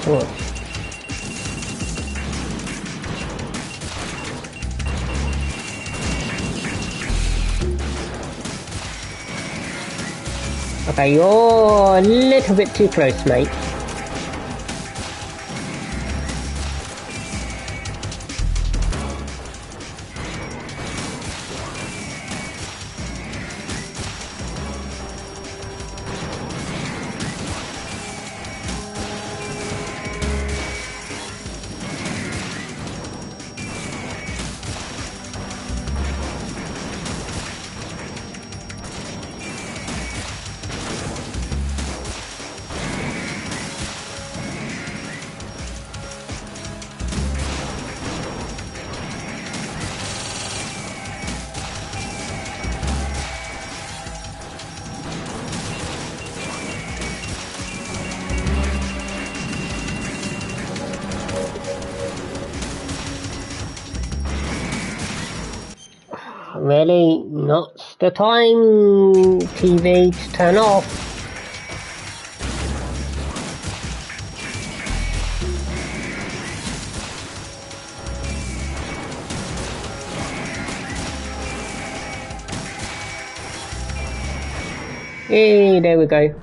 What? Okay, you're a little bit too close, mate. Really, not the time, TV, to turn off. Hey, there we go.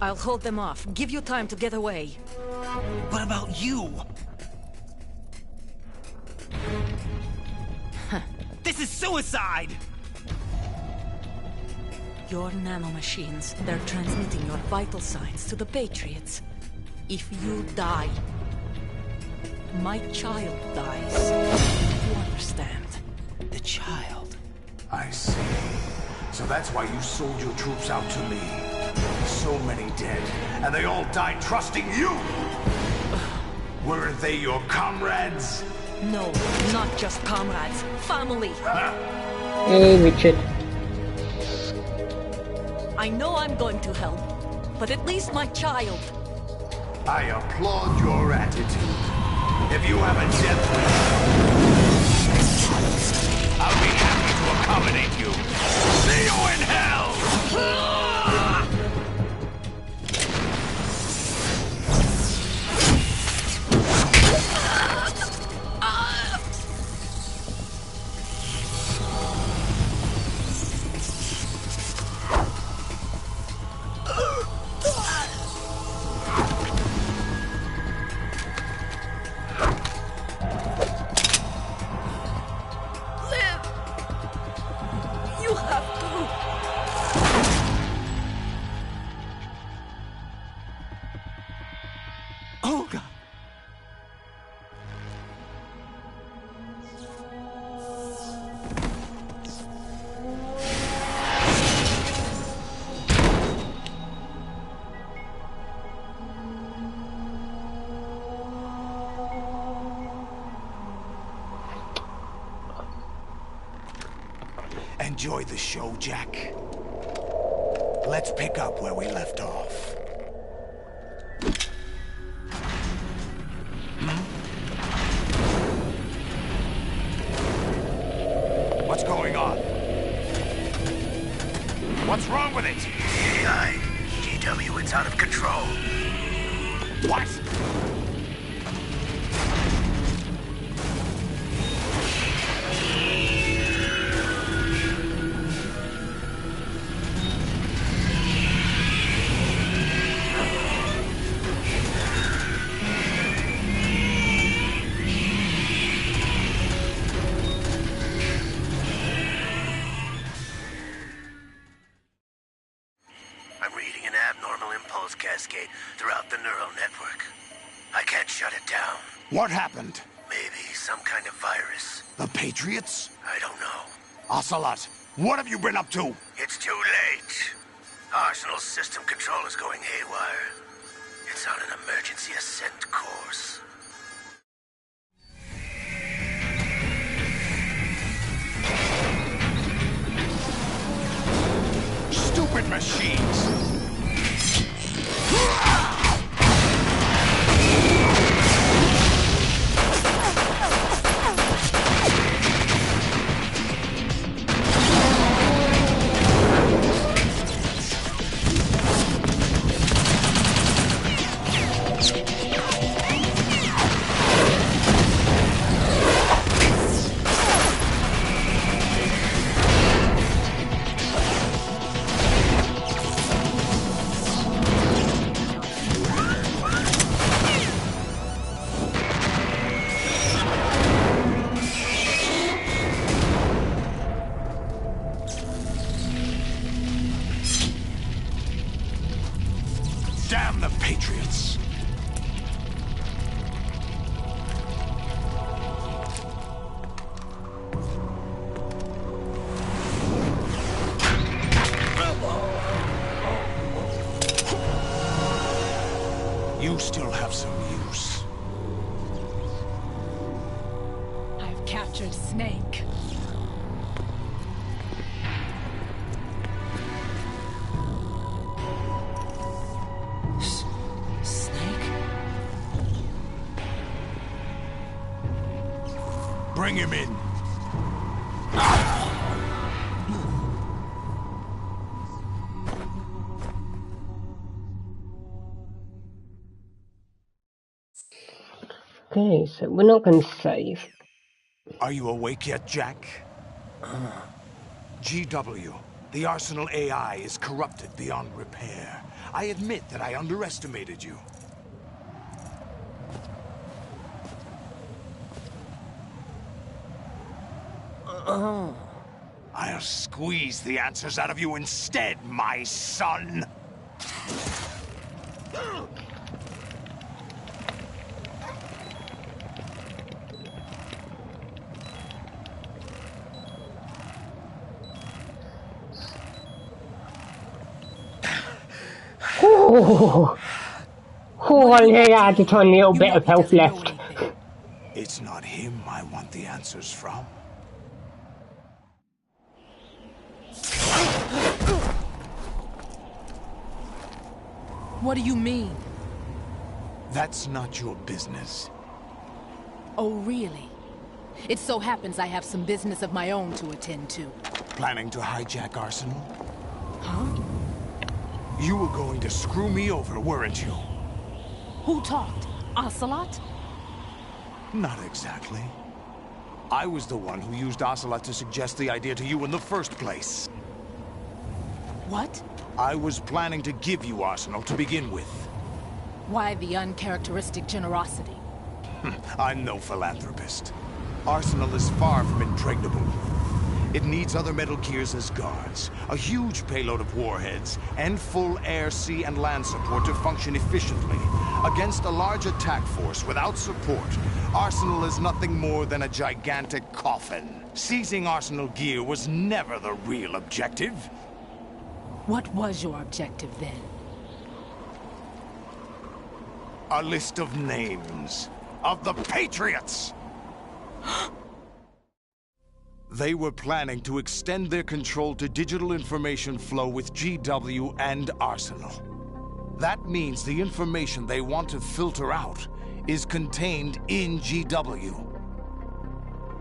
I'll hold them off. Give you time to get away. What about you? This is suicide! Your nanomachines, they're transmitting your vital signs to the Patriots. If you die, my child dies. You understand? The child. I see. So that's why you sold your troops out to me. So many dead, and they all died trusting you! Weren't they your comrades? No, not just comrades. Family! Hey, Richard. I know I'm going to hell, but at least my child. I applaud your attitude. If you have a death wish, I'll be happy to accommodate you. See you in hell! Enjoy the show, Jack. Let's pick up where we left off. What's going on? What's wrong with it? AI, GW, it's out of control. What? I'm reading an abnormal impulse cascade throughout the neural network. I can't shut it down. What happened? Maybe some kind of virus. The Patriots? I don't know. Ocelot, what have you been up to? It's too late. Arsenal's system control is going haywire. It's on an emergency ascent course. Stupid machines! Damn the Patriots! You still have some use. I've captured Snake. Snake? Bring him in. Okay, so we're not going to save. Are you awake yet, Jack? GW, the Arsenal AI is corrupted beyond repair. I admit that I underestimated you. I'll squeeze the answers out of you instead, my son! Oh, I only had a tiny little bit of health left. It's not him I want the answers from. What do you mean? That's not your business. Oh, really? It so happens I have some business of my own to attend to. Planning to hijack Arsenal? Huh? You were going to screw me over, weren't you? Who talked? Ocelot? Not exactly. I was the one who used Ocelot to suggest the idea to you in the first place. What? I was planning to give you Arsenal to begin with. Why the uncharacteristic generosity? I'm no philanthropist. Arsenal is far from impregnable. It needs other Metal Gears as guards, a huge payload of warheads, and full air, sea, and land support to function efficiently. Against a large attack force without support, Arsenal is nothing more than a gigantic coffin. Seizing Arsenal gear was never the real objective. What was your objective then? A list of names of the Patriots! They were planning to extend their control to digital information flow with GW and Arsenal. That means the information they want to filter out is contained in GW.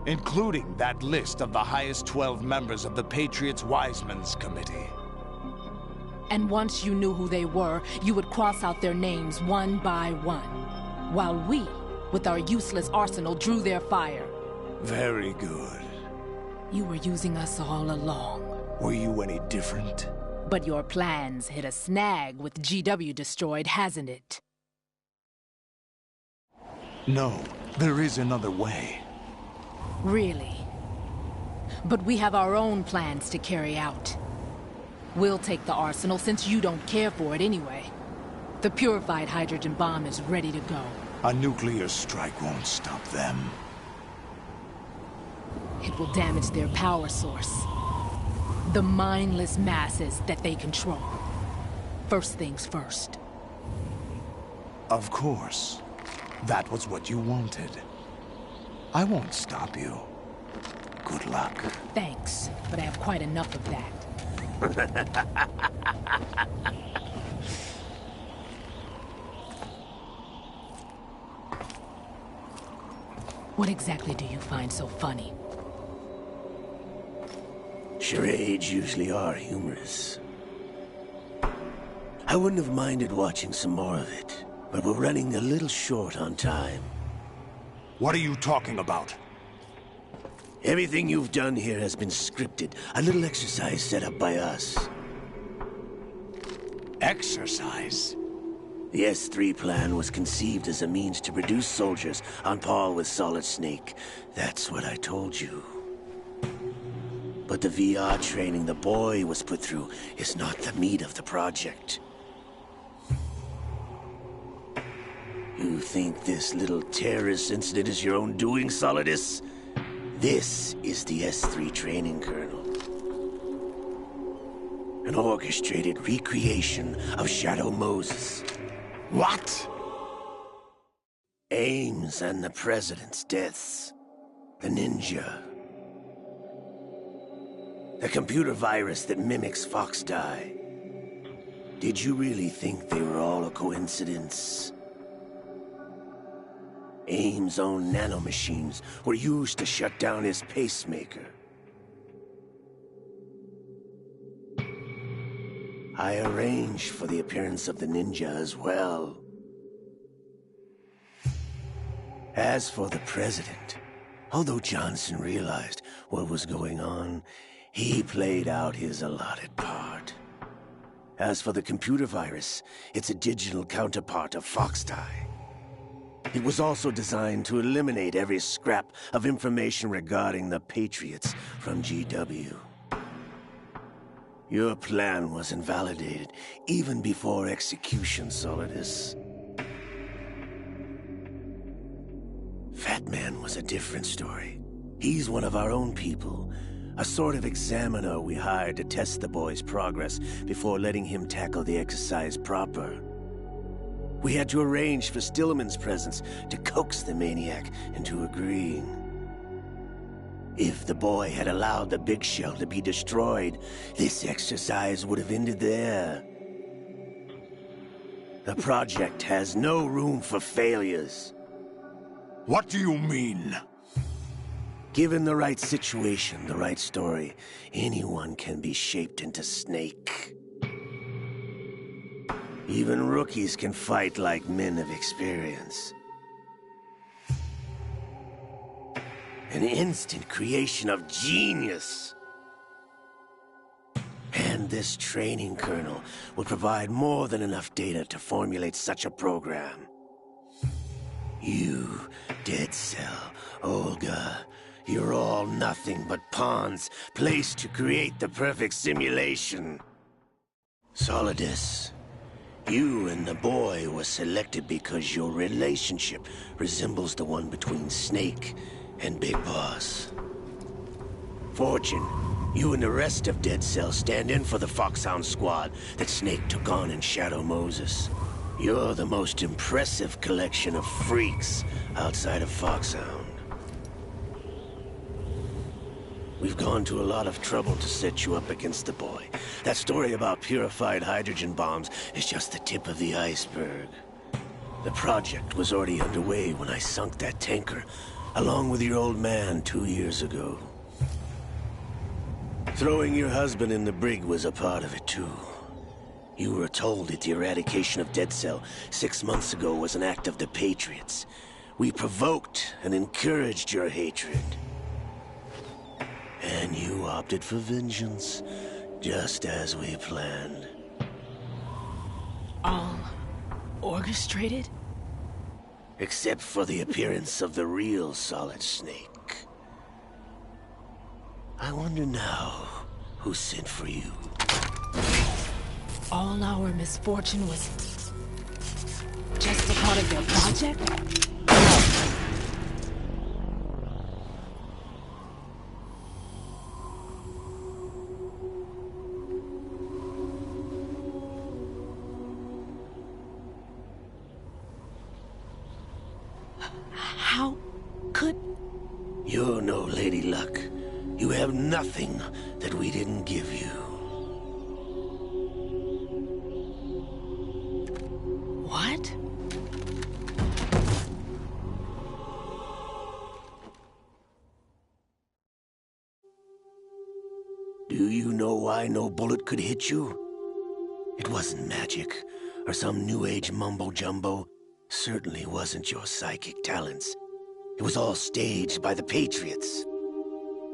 including that list of the highest 12 members of the Patriots' Wiseman's Committee. And once you knew who they were, you would cross out their names one by one, while we, with our useless arsenal, drew their fire. Very good. You were using us all along. Were you any different? But your plans hit a snag with GW destroyed, hasn't it? No, there is another way. Really? But we have our own plans to carry out. We'll take the arsenal since you don't care for it anyway. The purified hydrogen bomb is ready to go. A nuclear strike won't stop them. It will damage their power source. The mindless masses that they control. First things first. Of course. That was what you wanted. I won't stop you. Good luck. Thanks, but I have quite enough of that. What exactly do you find so funny? Charades usually are humorous. I wouldn't have minded watching some more of it, but we're running a little short on time. What are you talking about? Everything you've done here has been scripted. A little exercise set up by us. Exercise? The S3 plan was conceived as a means to produce soldiers on par with Solid Snake. That's what I told you. But the VR training the boy was put through is not the meat of the project. You think this little terrorist incident is your own doing, Solidus? This is the S3 training kernel. An orchestrated recreation of Shadow Moses. What? Ames and the President's deaths. The ninja. The computer virus that mimics Foxdie. Did you really think they were all a coincidence? Ames' own nanomachines were used to shut down his pacemaker. I arranged for the appearance of the ninja as well. As for the President, although Johnson realized what was going on, he played out his allotted part. As for the computer virus, it's a digital counterpart of Foxdie. It was also designed to eliminate every scrap of information regarding the Patriots from GW. Your plan was invalidated even before execution, Solidus. Fat Man was a different story. He's one of our own people, a sort of examiner we hired to test the boy's progress before letting him tackle the exercise proper. We had to arrange for Stillman's presence to coax the maniac into agreeing. If the boy had allowed the big shell to be destroyed, this exercise would have ended there. The project has no room for failures. What do you mean? Given the right situation, the right story, anyone can be shaped into Snake. Even rookies can fight like men of experience. An instant creation of genius. And this training kernel will provide more than enough data to formulate such a program. You, Dead Cell, Olga, you're all nothing but pawns placed to create the perfect simulation. Solidus, you and the boy were selected because your relationship resembles the one between Snake and Big Boss. Fortune, you and the rest of Dead Cell stand in for the Foxhound squad that Snake took on in Shadow Moses. You're the most impressive collection of freaks outside of Foxhound. We've gone to a lot of trouble to set you up against the boy. That story about purified hydrogen bombs is just the tip of the iceberg. The project was already underway when I sunk that tanker, along with your old man 2 years ago. Throwing your husband in the brig was a part of it, too. You were told that the eradication of Dead Cell 6 months ago was an act of the Patriots. We provoked and encouraged your hatred. And you opted for vengeance, just as we planned. All orchestrated? Except for the appearance of the real Solid Snake. I wonder now who sent for you. All our misfortune was just a part of their project? How could... You're no Lady Luck. You have nothing that we didn't give you. What? Do you know why no bullet could hit you? It wasn't magic, or some new age mumbo-jumbo. Certainly wasn't your psychic talents. It was all staged by the Patriots.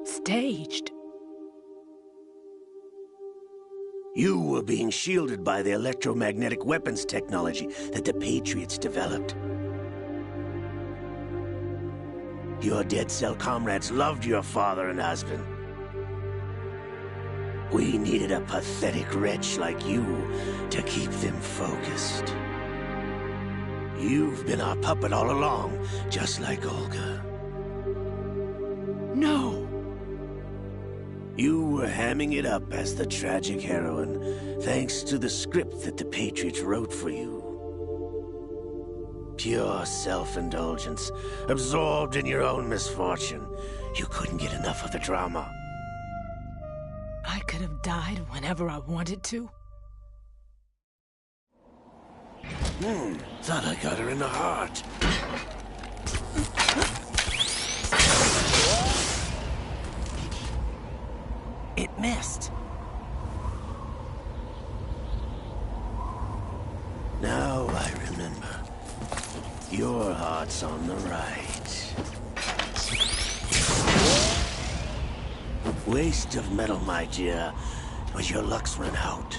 Staged? You were being shielded by the electromagnetic weapons technology that the Patriots developed. Your Dead Cell comrades loved your father and husband. We needed a pathetic wretch like you to keep them focused. You've been our puppet all along, just like Olga. No! You were hamming it up as the tragic heroine, thanks to the script that the Patriots wrote for you. Pure self-indulgence, absorbed in your own misfortune. You couldn't get enough of the drama. I could have died whenever I wanted to. Thought I got her in the heart. It missed. Now I remember. Your heart's on the right. Waste of metal, my dear, but your luck's run out.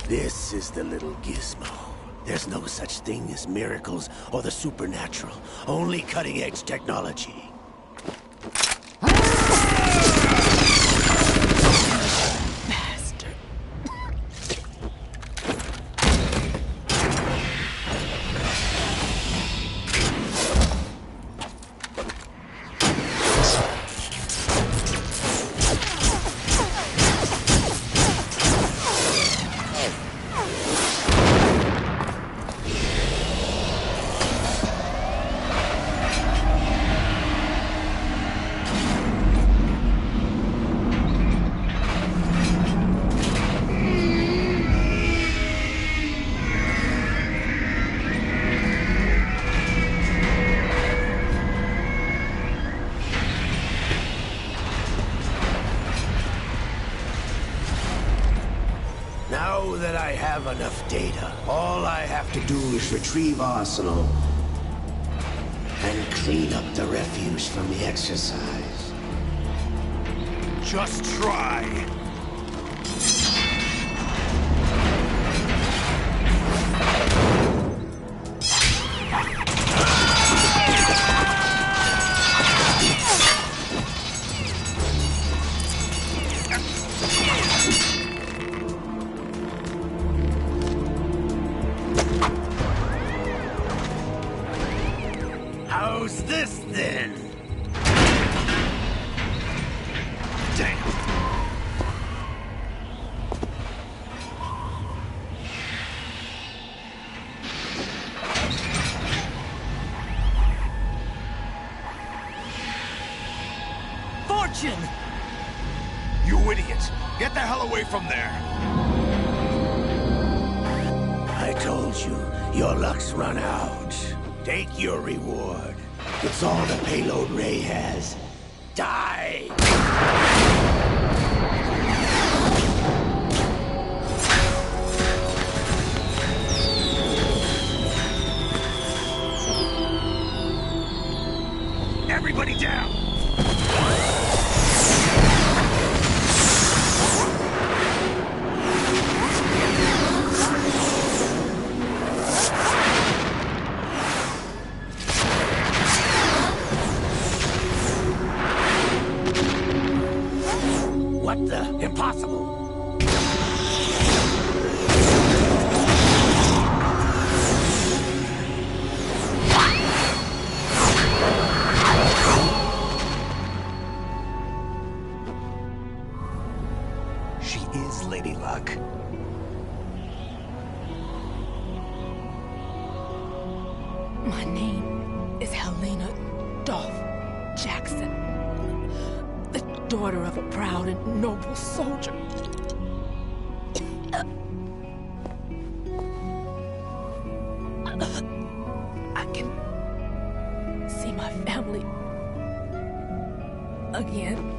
This is the little gizmo. There's no such thing as miracles or the supernatural. Only cutting-edge technology. Bastard. Now that I have enough data, all I have to do is retrieve Arsenal and clean up the refuse from the exercise. Just try. How's this then? Damn. Fortune! You idiot! Get the hell away from there! I told you, your luck's run out. Take your reward. It's all the payload Ray has. Die! Everybody down! What the? Impossible! She is Lady Luck. My name is Helena Dolph Jackson, the daughter of a proud and noble soldier. I can see my family again.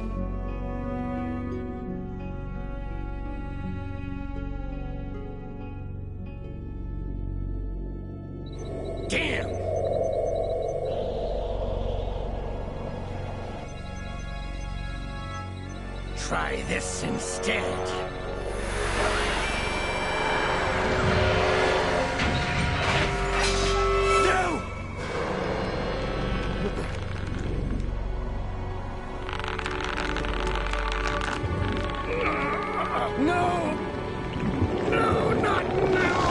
Damn! Try this instead. No! No! No, not now!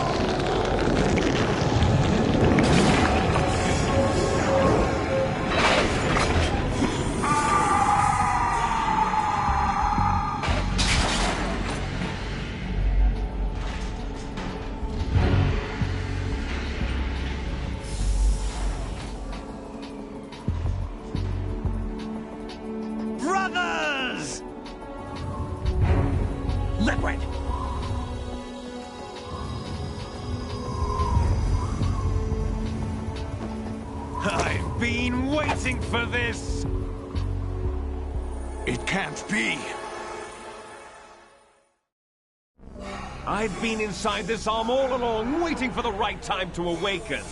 Brothers! Liquid! I've been waiting for this! It can't be! I've been inside this arm all along, waiting for the right time to awaken.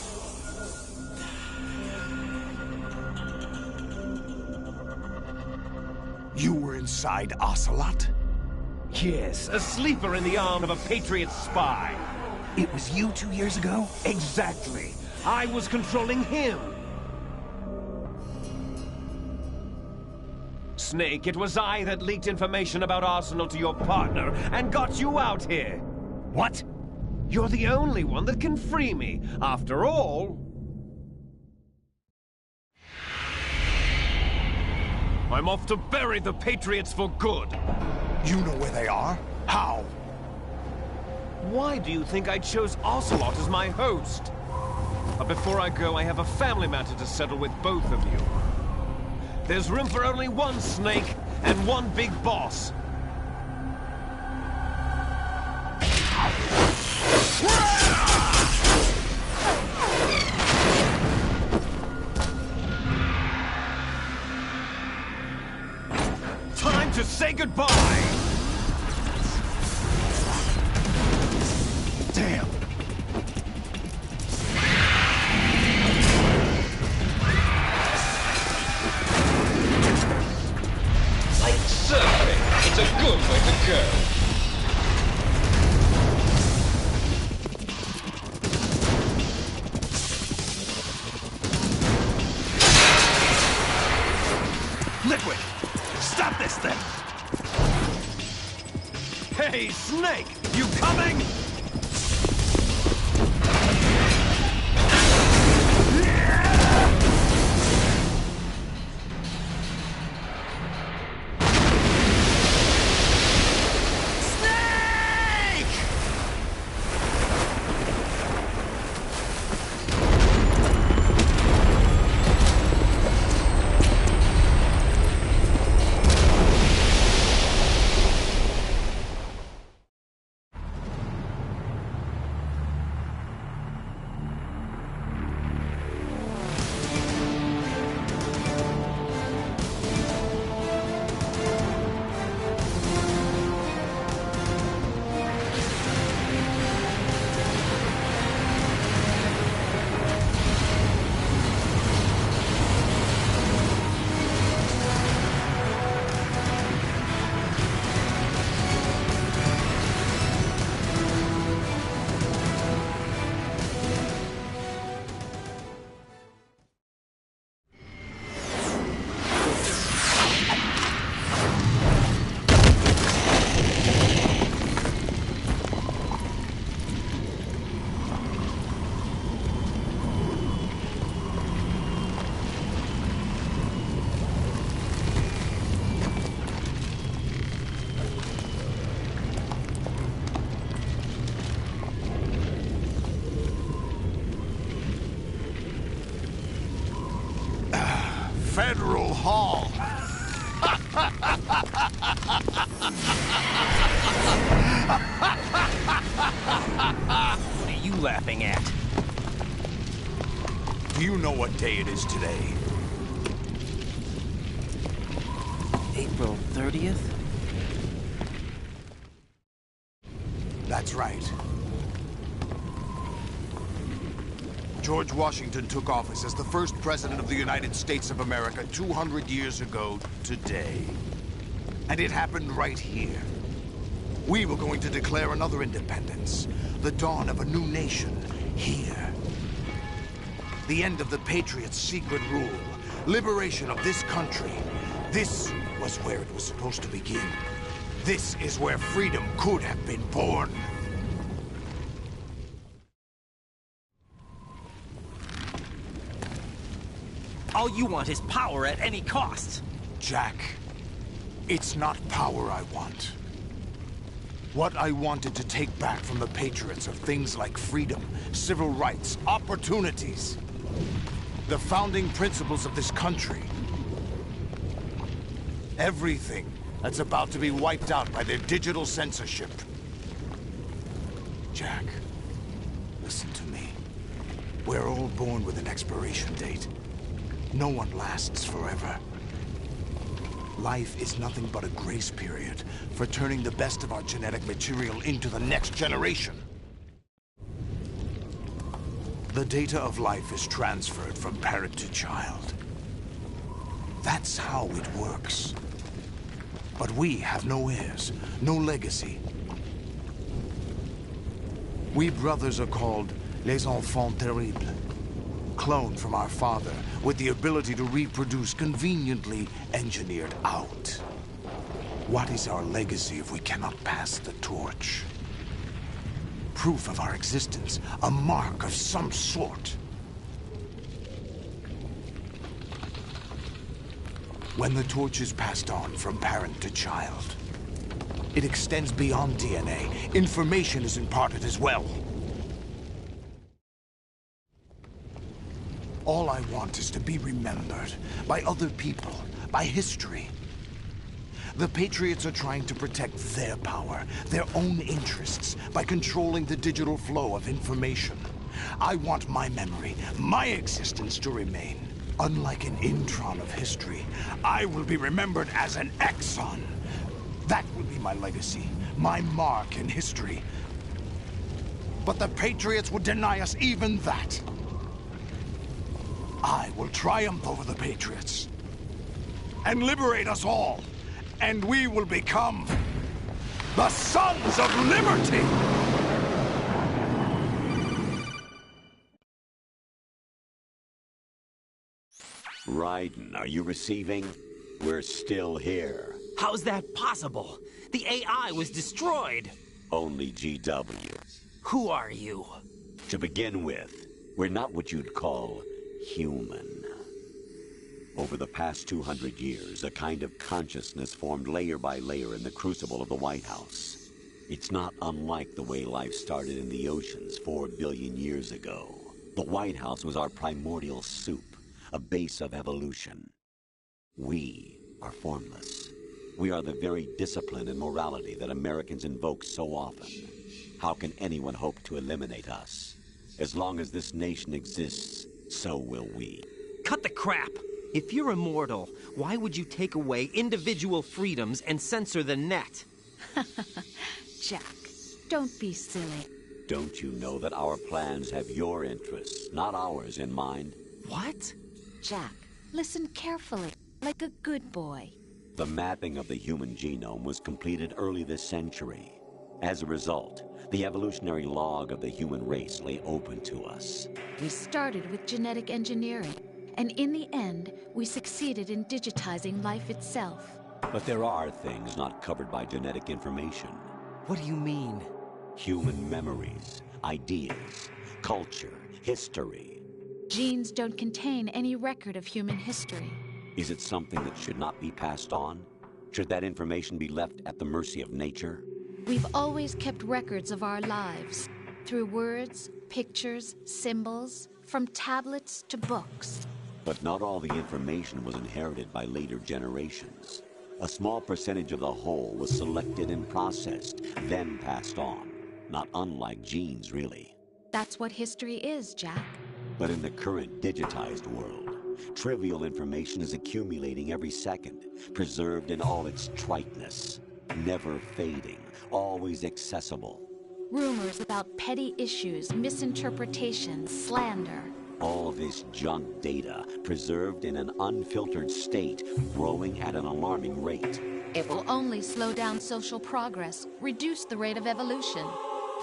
You were inside Ocelot? Yes, a sleeper in the arm of a Patriot spy. It was you 2 years ago? Exactly. I was controlling him. Snake, it was I that leaked information about Arsenal to your partner and got you out here. What? You're the only one that can free me. After all... I'm off to bury the Patriots for good. You know where they are? How? Why do you think I chose Ocelot as my host? But before I go, I have a family matter to settle with both of you. There's room for only one Snake and one big boss. Time to say goodbye! Damn. Like surfing, it's a good way to go. Liquid! Stop this thing! Hey, Snake! You coming? Federal Hall. What are you laughing at? Do you know what day it is today? April 30th? That's right. George Washington took office as the first president of the United States of America 200 years ago today. And it happened right here. We were going to declare another independence, the dawn of a new nation, here. The end of the Patriots' secret rule, liberation of this country. This was where it was supposed to begin. This is where freedom could have been born. All you want is power at any cost. Jack, it's not power I want. What I wanted to take back from the Patriots are things like freedom, civil rights, opportunities. The founding principles of this country. Everything that's about to be wiped out by their digital censorship. Jack, listen to me. We're all born with an expiration date. No one lasts forever. Life is nothing but a grace period for turning the best of our genetic material into the next generation. The data of life is transferred from parent to child. That's how it works. But we have no heirs, no legacy. We brothers are called les enfants terribles. Cloned from our father, with the ability to reproduce conveniently engineered out. What is our legacy if we cannot pass the torch? Proof of our existence, a mark of some sort. When the torch is passed on from parent to child, it extends beyond DNA. Information is imparted as well. All I want is to be remembered by other people, by history. The Patriots are trying to protect their power, their own interests, by controlling the digital flow of information. I want my memory, my existence to remain. Unlike an intron of history, I will be remembered as an exon. That will be my legacy, my mark in history. But the Patriots would deny us even that. I will triumph over the Patriots and liberate us all, and we will become the Sons of Liberty! Raiden, are you receiving? We're still here. How's that possible? The AI was destroyed. Only GW. Who are you? To begin with, we're not what you'd call human. Over the past 200 years, a kind of consciousness formed layer by layer in the crucible of the White House. It's not unlike the way life started in the oceans 4 billion years ago. The White House was our primordial soup, a base of evolution. We are formless. We are the very discipline and morality that Americans invoke so often. How can anyone hope to eliminate us? As long as this nation exists, so will we. Cut the crap! If you're immortal, why would you take away individual freedoms and censor the net? Jack, don't be silly. Don't you know that our plans have your interests, not ours, in mind? What? Jack, listen carefully, like a good boy. The mapping of the human genome was completed early this century. As a result, the evolutionary log of the human race lay open to us. We started with genetic engineering, and in the end, we succeeded in digitizing life itself. But there are things not covered by genetic information. What do you mean? Human memories, ideas, culture, history. Genes don't contain any record of human history. Is it something that should not be passed on? Should that information be left at the mercy of nature? We've always kept records of our lives, through words, pictures, symbols, from tablets to books. But not all the information was inherited by later generations. A small percentage of the whole was selected and processed, then passed on. Not unlike genes, really. That's what history is, Jack. But in the current digitized world, trivial information is accumulating every second, preserved in all its triteness, never fading, always accessible. Rumors about petty issues, misinterpretations, slander. All this junk data, preserved in an unfiltered state, growing at an alarming rate. It will only slow down social progress, reduce the rate of evolution.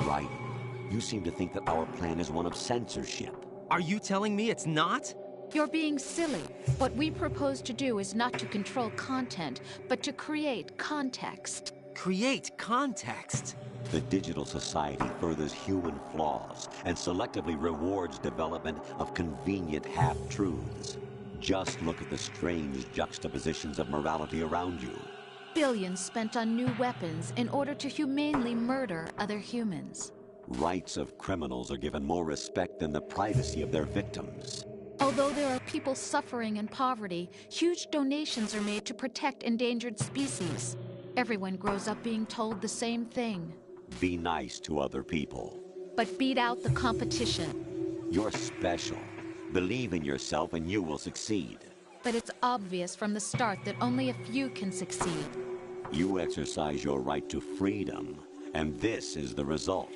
Right. You seem to think that our plan is one of censorship. Are you telling me it's not? You're being silly. What we propose to do is not to control content, but to create context. Create context? The digital society furthers human flaws and selectively rewards development of convenient half-truths. Just look at the strange juxtapositions of morality around you. Billions spent on new weapons in order to humanely murder other humans. Rights of criminals are given more respect than the privacy of their victims. Although there are people suffering in poverty, huge donations are made to protect endangered species. Everyone grows up being told the same thing. Be nice to other people. But beat out the competition. You're special. Believe in yourself and you will succeed. But it's obvious from the start that only a few can succeed. You exercise your right to freedom, and this is the result.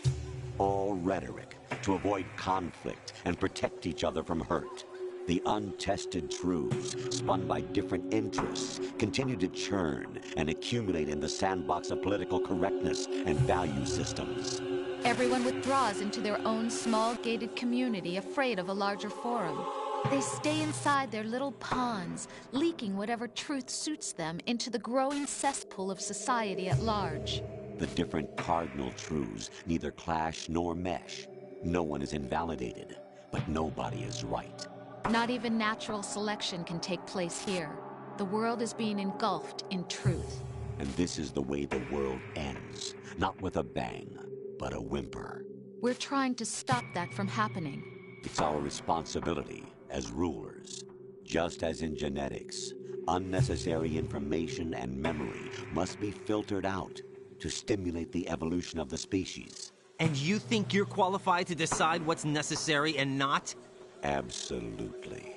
All rhetoric to avoid conflict and protect each other from hurt. The untested truths, spun by different interests, continue to churn and accumulate in the sandbox of political correctness and value systems. Everyone withdraws into their own small gated community, afraid of a larger forum. They stay inside their little ponds, leaking whatever truth suits them into the growing cesspool of society at large. The different cardinal truths neither clash nor mesh. No one is invalidated, but nobody is right. Not even natural selection can take place here. The world is being engulfed in truth. And this is the way the world ends. Not with a bang, but a whimper. We're trying to stop that from happening. It's our responsibility as rulers. Just as in genetics, unnecessary information and memory must be filtered out to stimulate the evolution of the species. And you think you're qualified to decide what's necessary and not? Absolutely.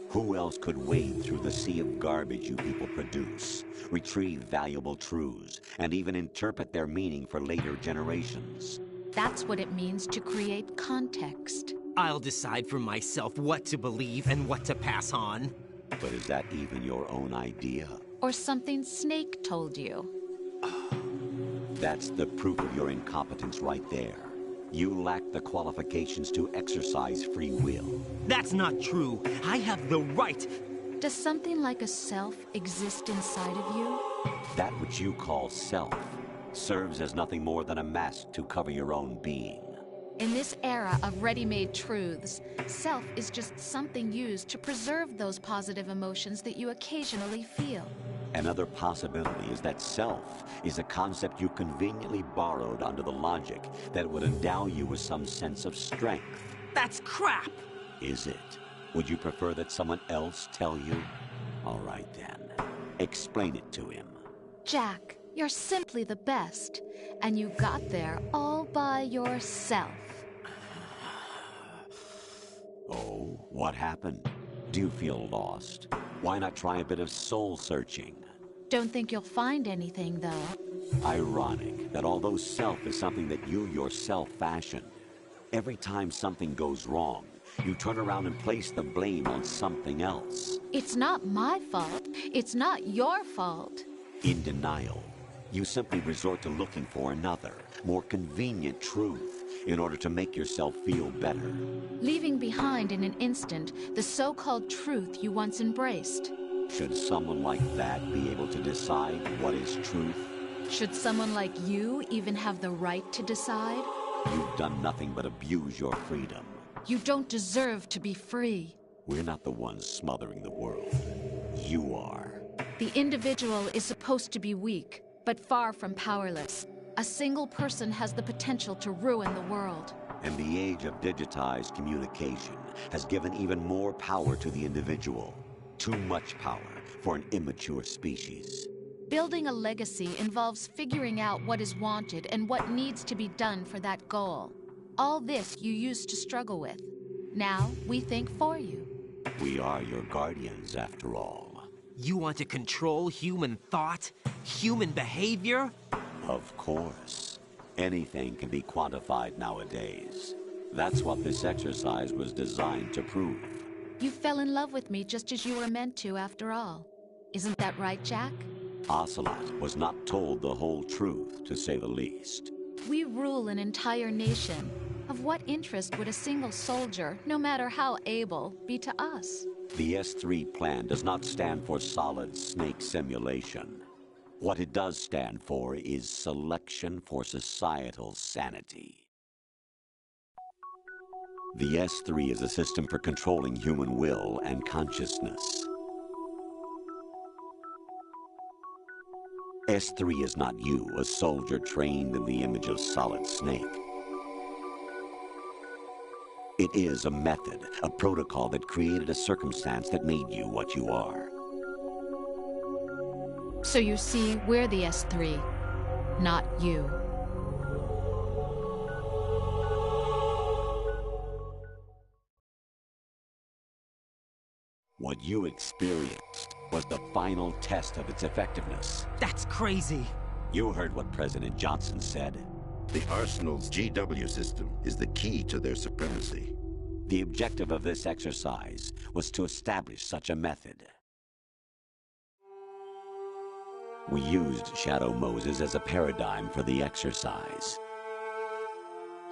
Who else could wade through the sea of garbage you people produce, retrieve valuable truths, and even interpret their meaning for later generations? That's what it means to create context. I'll decide for myself what to believe and what to pass on. But is that even your own idea? Or something Snake told you? That's the proof of your incompetence right there. You lack the qualifications to exercise free will. That's not true. I have the right. Does something like a self exist inside of you? That which you call self serves as nothing more than a mask to cover your own being. In this era of ready-made truths, self is just something used to preserve those positive emotions that you occasionally feel. Another possibility is that self is a concept you conveniently borrowed under the logic that would endow you with some sense of strength. That's crap! Is it? Would you prefer that someone else tell you? All right then. Explain it to him. Jack, you're simply the best, and you got there all by yourself. Oh, what happened? Do you feel lost? Why not try a bit of soul-searching? Don't think you'll find anything, though. Ironic that although self is something that you yourself fashioned, every time something goes wrong, you turn around and place the blame on something else. It's not my fault. It's not your fault. In denial, you simply resort to looking for another, more convenient truth in order to make yourself feel better. Leaving behind in an instant the so-called truth you once embraced. Should someone like that be able to decide what is truth? Should someone like you even have the right to decide? You've done nothing but abuse your freedom. You don't deserve to be free. We're not the ones smothering the world. You are. The individual is supposed to be weak, but far from powerless. A single person has the potential to ruin the world. And the age of digitized communication has given even more power to the individual. Too much power for an immature species. Building a legacy involves figuring out what is wanted and what needs to be done for that goal. All this you used to struggle with. Now we think for you. We are your guardians, after all. You want to control human thought? Human behavior? Of course. Anything can be quantified nowadays. That's what this exercise was designed to prove. You fell in love with me just as you were meant to, after all. Isn't that right, Jack? Ocelot was not told the whole truth, to say the least. We rule an entire nation. Of what interest would a single soldier, no matter how able, be to us? The S3 plan does not stand for solid snake simulation. What it does stand for is selection for societal sanity. The S3 is a system for controlling human will and consciousness. S3 is not you, a soldier trained in the image of Solid Snake. It is a method, a protocol that created a circumstance that made you what you are. So you see, we're the S3, not you. What you experienced was the final test of its effectiveness. That's crazy. You heard what President Johnson said. The Arsenal's GW system is the key to their supremacy. The objective of this exercise was to establish such a method. We used Shadow Moses as a paradigm for the exercise.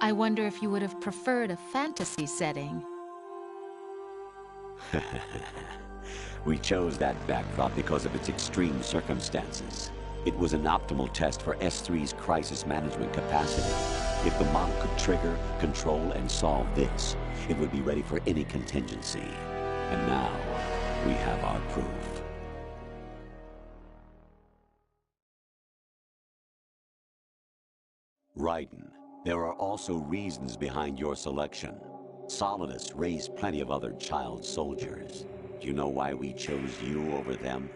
I wonder if you would have preferred a fantasy setting. We chose that backdrop because of its extreme circumstances. It was an optimal test for S3's crisis management capacity. If the model could trigger, control, and solve this, it would be ready for any contingency. And now, we have our proof. Raiden, there are also reasons behind your selection. Solidus raised plenty of other child soldiers. Do you know why we chose you over them?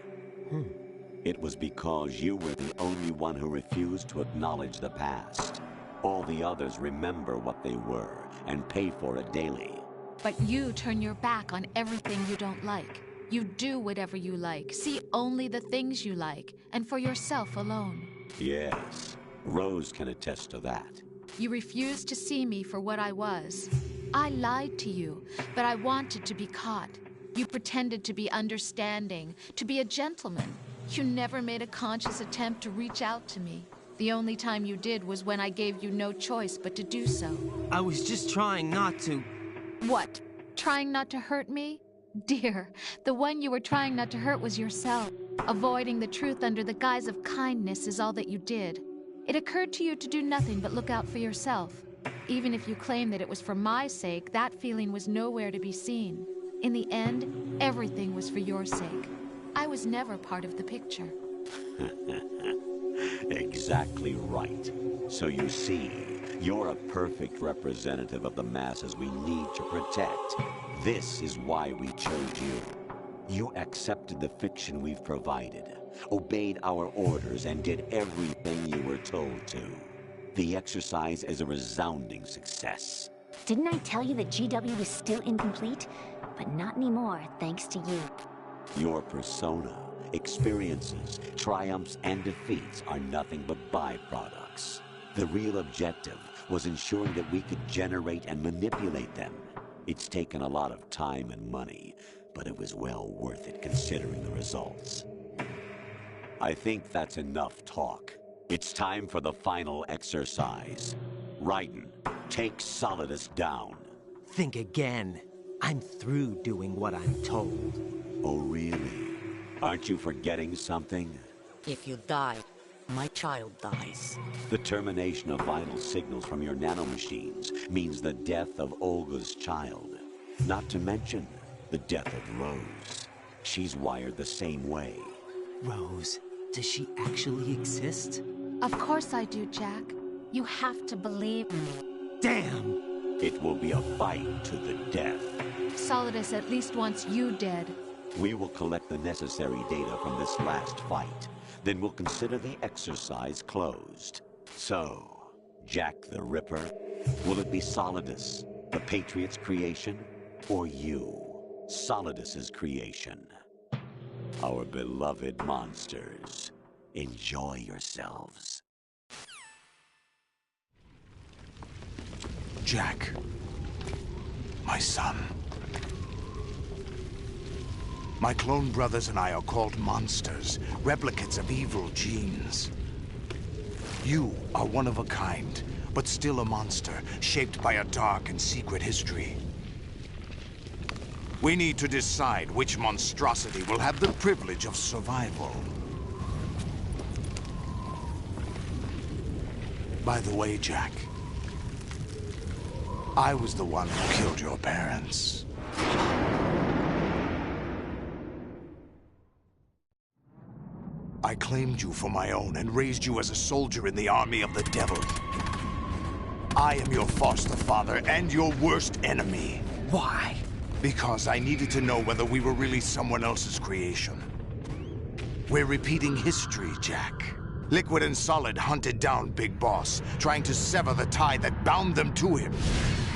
It was because you were the only one who refused to acknowledge the past. All the others remember what they were and pay for it daily. But you turn your back on everything you don't like. You do whatever you like, see only the things you like, and for yourself alone. Yes, Rose can attest to that. You refused to see me for what I was. I lied to you, but I wanted to be caught. You pretended to be understanding, to be a gentleman. You never made a conscious attempt to reach out to me. The only time you did was when I gave you no choice but to do so. I was just trying not to... What? Trying not to hurt me? Dear, the one you were trying not to hurt was yourself. Avoiding the truth under the guise of kindness is all that you did. It occurred to you to do nothing but look out for yourself. Even if you claim that it was for my sake, that feeling was nowhere to be seen. In the end, everything was for your sake. I was never part of the picture. Exactly right. So you see, you're a perfect representative of the masses we need to protect. This is why we chose you. You accepted the fiction we've provided, obeyed our orders, and did everything you were told to. The exercise is a resounding success. Didn't I tell you that GW was still incomplete? But not anymore, thanks to you. Your persona, experiences, triumphs, and defeats are nothing but byproducts. The real objective was ensuring that we could generate and manipulate them. It's taken a lot of time and money, but it was well worth it considering the results. I think that's enough talk. It's time for the final exercise. Raiden, take Solidus down. Think again. I'm through doing what I'm told. Oh, really? Aren't you forgetting something? If you die, my child dies. The termination of vital signals from your nanomachines means the death of Olga's child. Not to mention the death of Rose. She's wired the same way. Rose, does she actually exist? Of course I do, Jack. You have to believe me. Damn! It will be a fight to the death. Solidus at least wants you dead. We will collect the necessary data from this last fight. Then we'll consider the exercise closed. So, Jack the Ripper, will it be Solidus, the Patriot's creation, or you, Solidus's creation? Our beloved monsters, enjoy yourselves. Jack, my son. My clone brothers and I are called monsters, replicates of evil genes. You are one of a kind, but still a monster, shaped by a dark and secret history. We need to decide which monstrosity will have the privilege of survival. By the way, Jack, I was the one who killed your parents. I claimed you for my own and raised you as a soldier in the army of the devil. I am your foster father and your worst enemy. Why? Because I needed to know whether we were really someone else's creation. We're repeating history, Jack. Liquid and Solid hunted down Big Boss, trying to sever the tie that bound them to him.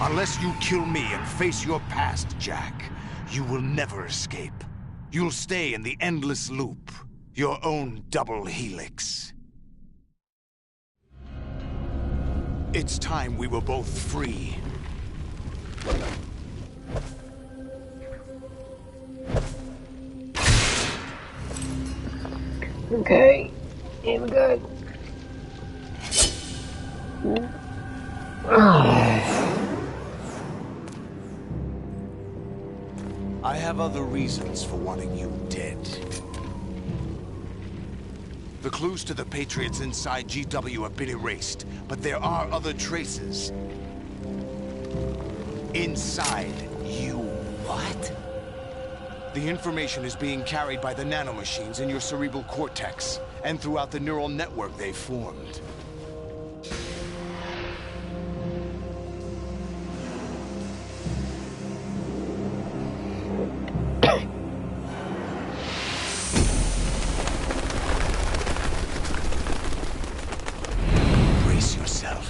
Unless you kill me and face your past, Jack, you will never escape. You'll stay in the endless loop, your own double helix. It's time we were both free. Okay, here we go. I have other reasons for wanting you dead. The clues to the Patriots inside GW have been erased, but there are other traces. Inside you. What? The information is being carried by the nanomachines in your cerebral cortex, and throughout the neural network they formed. Brace yourself.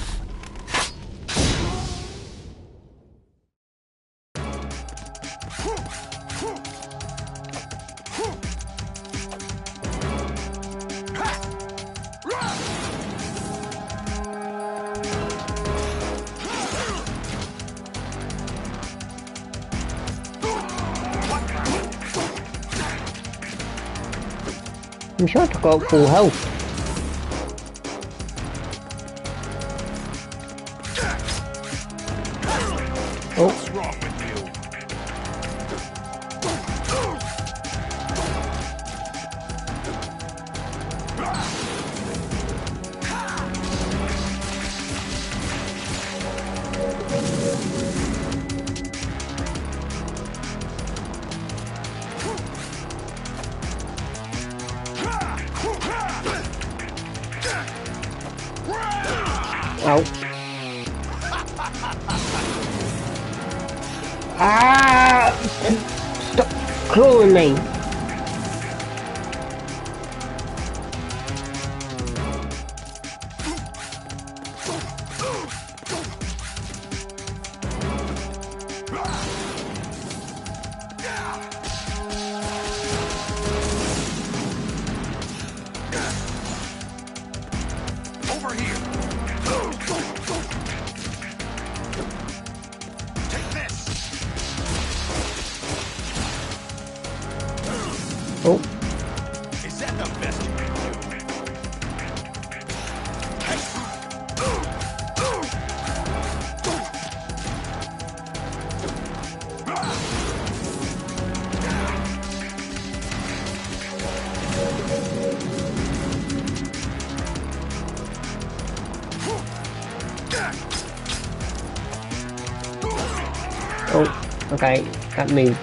I'm sure to go full health. What's wrong with you? Ow. Ah! Stop clawing me. Over here. Take this. Oh. Is that the best you can do? Oh, okay, that moved.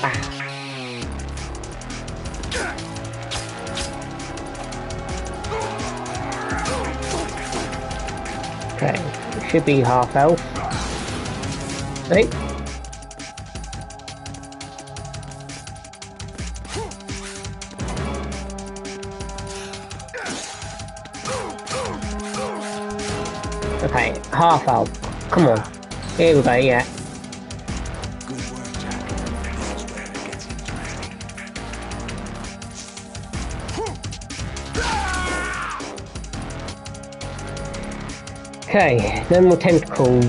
Ah. Okay, should be half health. Right? Okay, half health. Come on. Here we go, yeah. Okay, no more tentacles.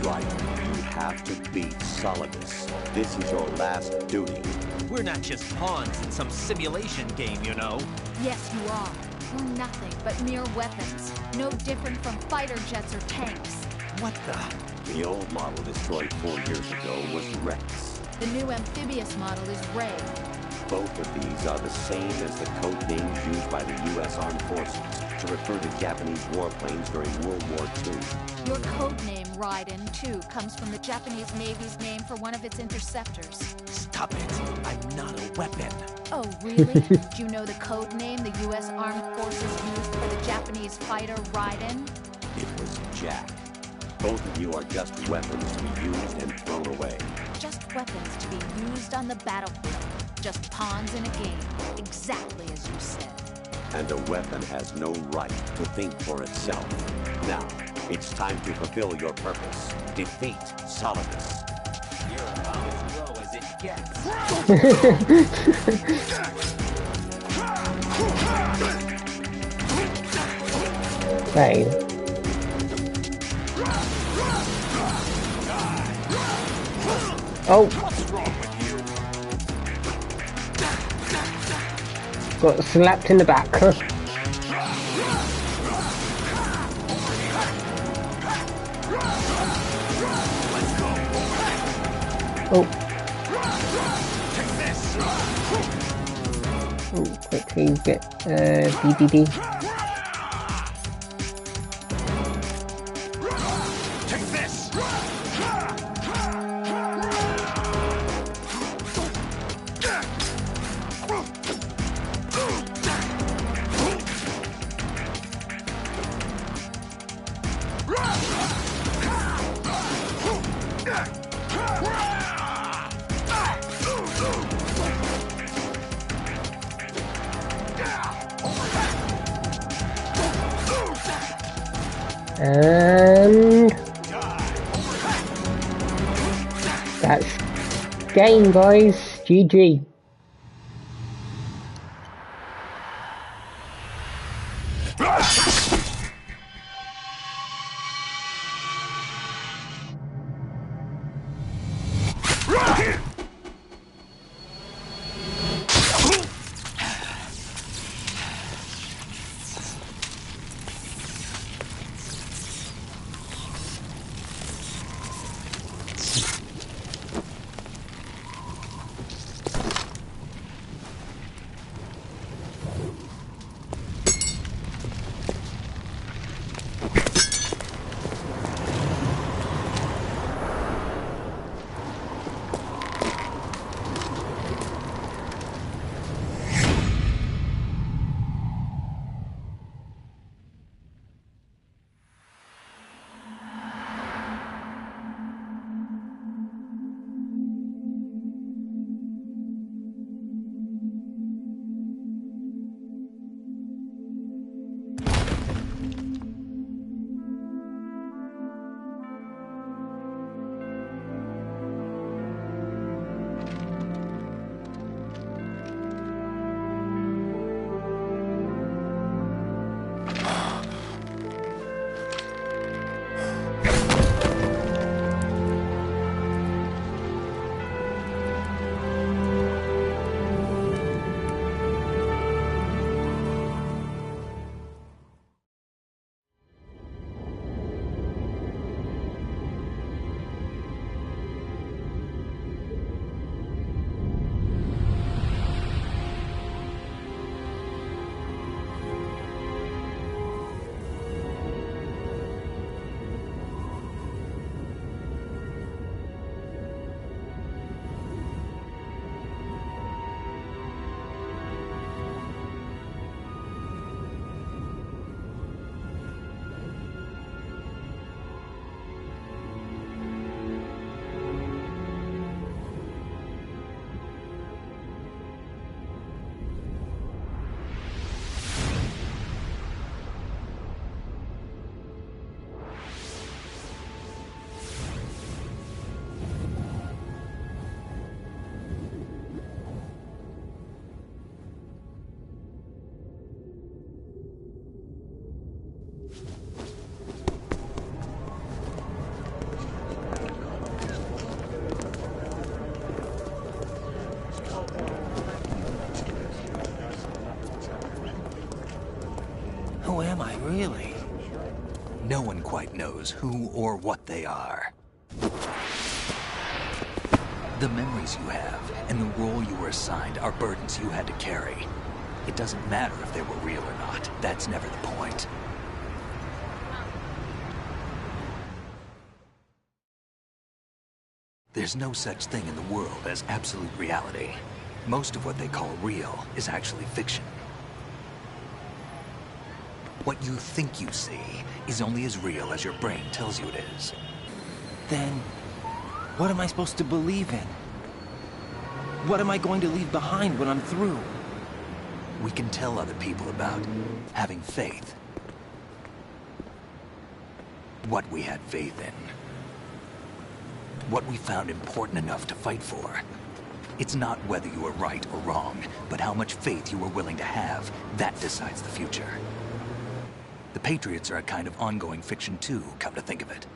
Right, you have to beat Solidus. This is your last duty. We're not just pawns in some simulation game, you know. Yes, you are. We're nothing but mere weapons. No different from fighter jets or tanks. What the? The old model destroyed 4 years ago was Rex. The new amphibious model is Ray. Both of these are the same as the code names used by the U.S. Armed Forces to refer to Japanese warplanes during World War II. Your code name, Raiden, too, comes from the Japanese Navy's name for one of its interceptors. Stop it. I'm not a weapon. Oh, really? Do you know the code name the U.S. Armed Forces used for the Japanese fighter Raiden? It was Jack. Both of you are just weapons to be used and thrown away. Just weapons to be used on the battlefield. Just pawns in a game. Exactly as you said. And a weapon has no right to think for itself. Now, it's time to fulfill your purpose. Defeat Solidus. You're about as low as it gets. Okay. Oh! Got slapped in the back. Oh. Oh, quickly get BBB. And that's game, guys. GG. quite knows who or what they are. The memories you have and the role you were assigned are burdens you had to carry. It doesn't matter if they were real or not. That's never the point. There's no such thing in the world as absolute reality. Most of what they call real is actually fiction. What you think you see is only as real as your brain tells you it is. Then, what am I supposed to believe in? What am I going to leave behind when I'm through? We can tell other people about having faith. What we had faith in. What we found important enough to fight for. It's not whether you are right or wrong, but how much faith you are willing to have. That decides the future. The Patriots are a kind of ongoing fiction too, come to think of it.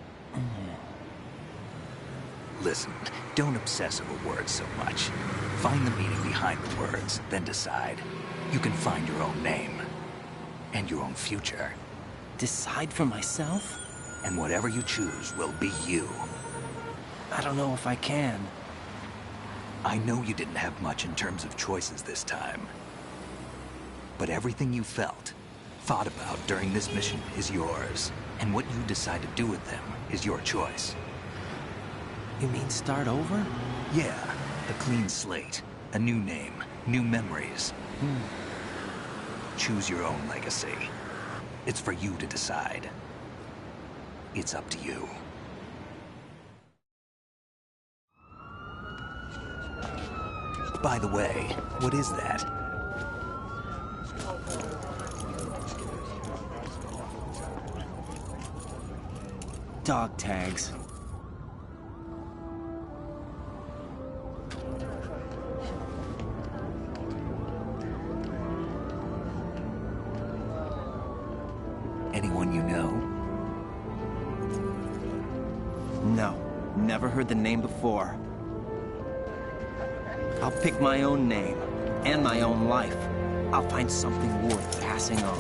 Listen, don't obsess over words so much. Find the meaning behind the words, then decide. You can find your own name. And your own future. Decide for myself? And whatever you choose will be you. I don't know if I can. I know you didn't have much in terms of choices this time. But everything you felt, thought about during this mission is yours. And what you decide to do with them is your choice. You mean start over? Yeah, a clean slate, a new name, new memories. Choose your own legacy. It's for you to decide. It's up to you. By the way, what is that? Dog tags. Anyone you know? No, never heard the name before. I'll pick my own name, and my own life. I'll find something worth passing on.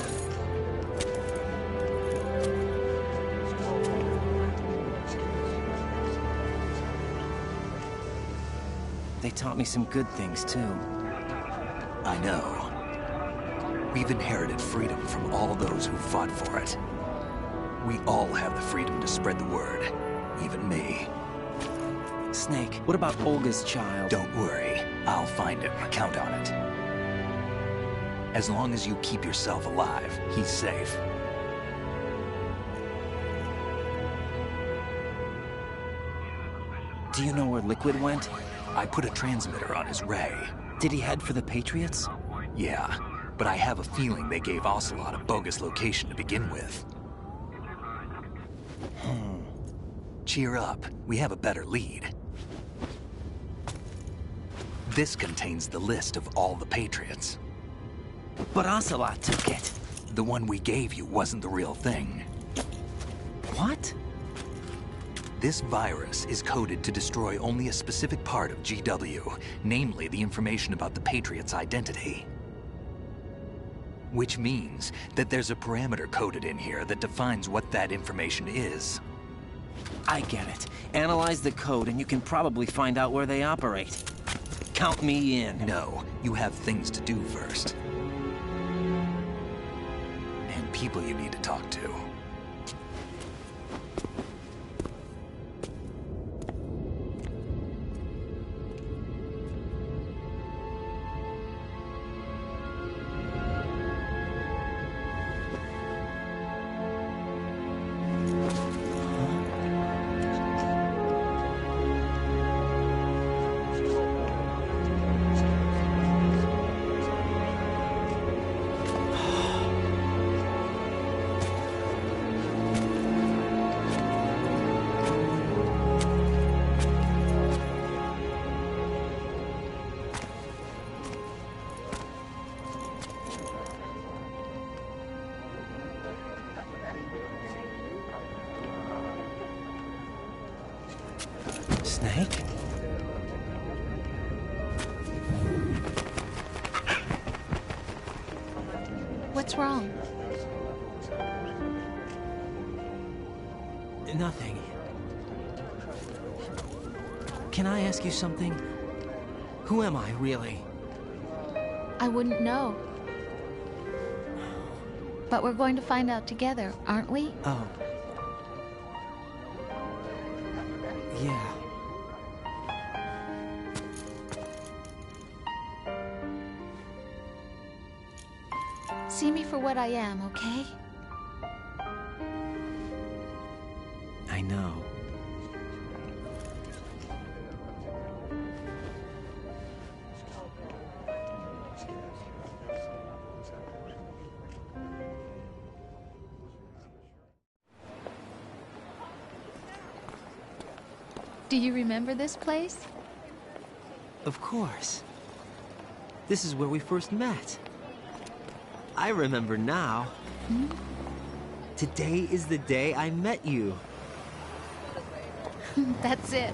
They taught me some good things, too. I know. We've inherited freedom from all those who fought for it. We all have the freedom to spread the word, even me. Snake, what about Olga's child? Don't worry, I'll find him. Count on it. As long as you keep yourself alive, he's safe. Do you know where Liquid went? I put a transmitter on his ray. Did he head for the Patriots? Yeah, but I have a feeling they gave Ocelot a bogus location to begin with. Cheer up, we have a better lead. This contains the list of all the Patriots. But Ocelot took it. The one we gave you wasn't the real thing. What? This virus is coded to destroy only a specific part of GW, namely the information about the Patriots' identity. Which means that there's a parameter coded in here that defines what that information is. I get it. Analyze the code and you can probably find out where they operate. Count me in. No, you have things to do first. And people you need to talk to. Snake? What's wrong? Nothing. Can I ask you something? Who am I, really? I wouldn't know. But we're going to find out together, aren't we? Oh. Yeah. See me for what I am, okay? I know. Do you remember this place? Of course. This is where we first met. I remember now. Hmm? Today is the day I met you. That's it.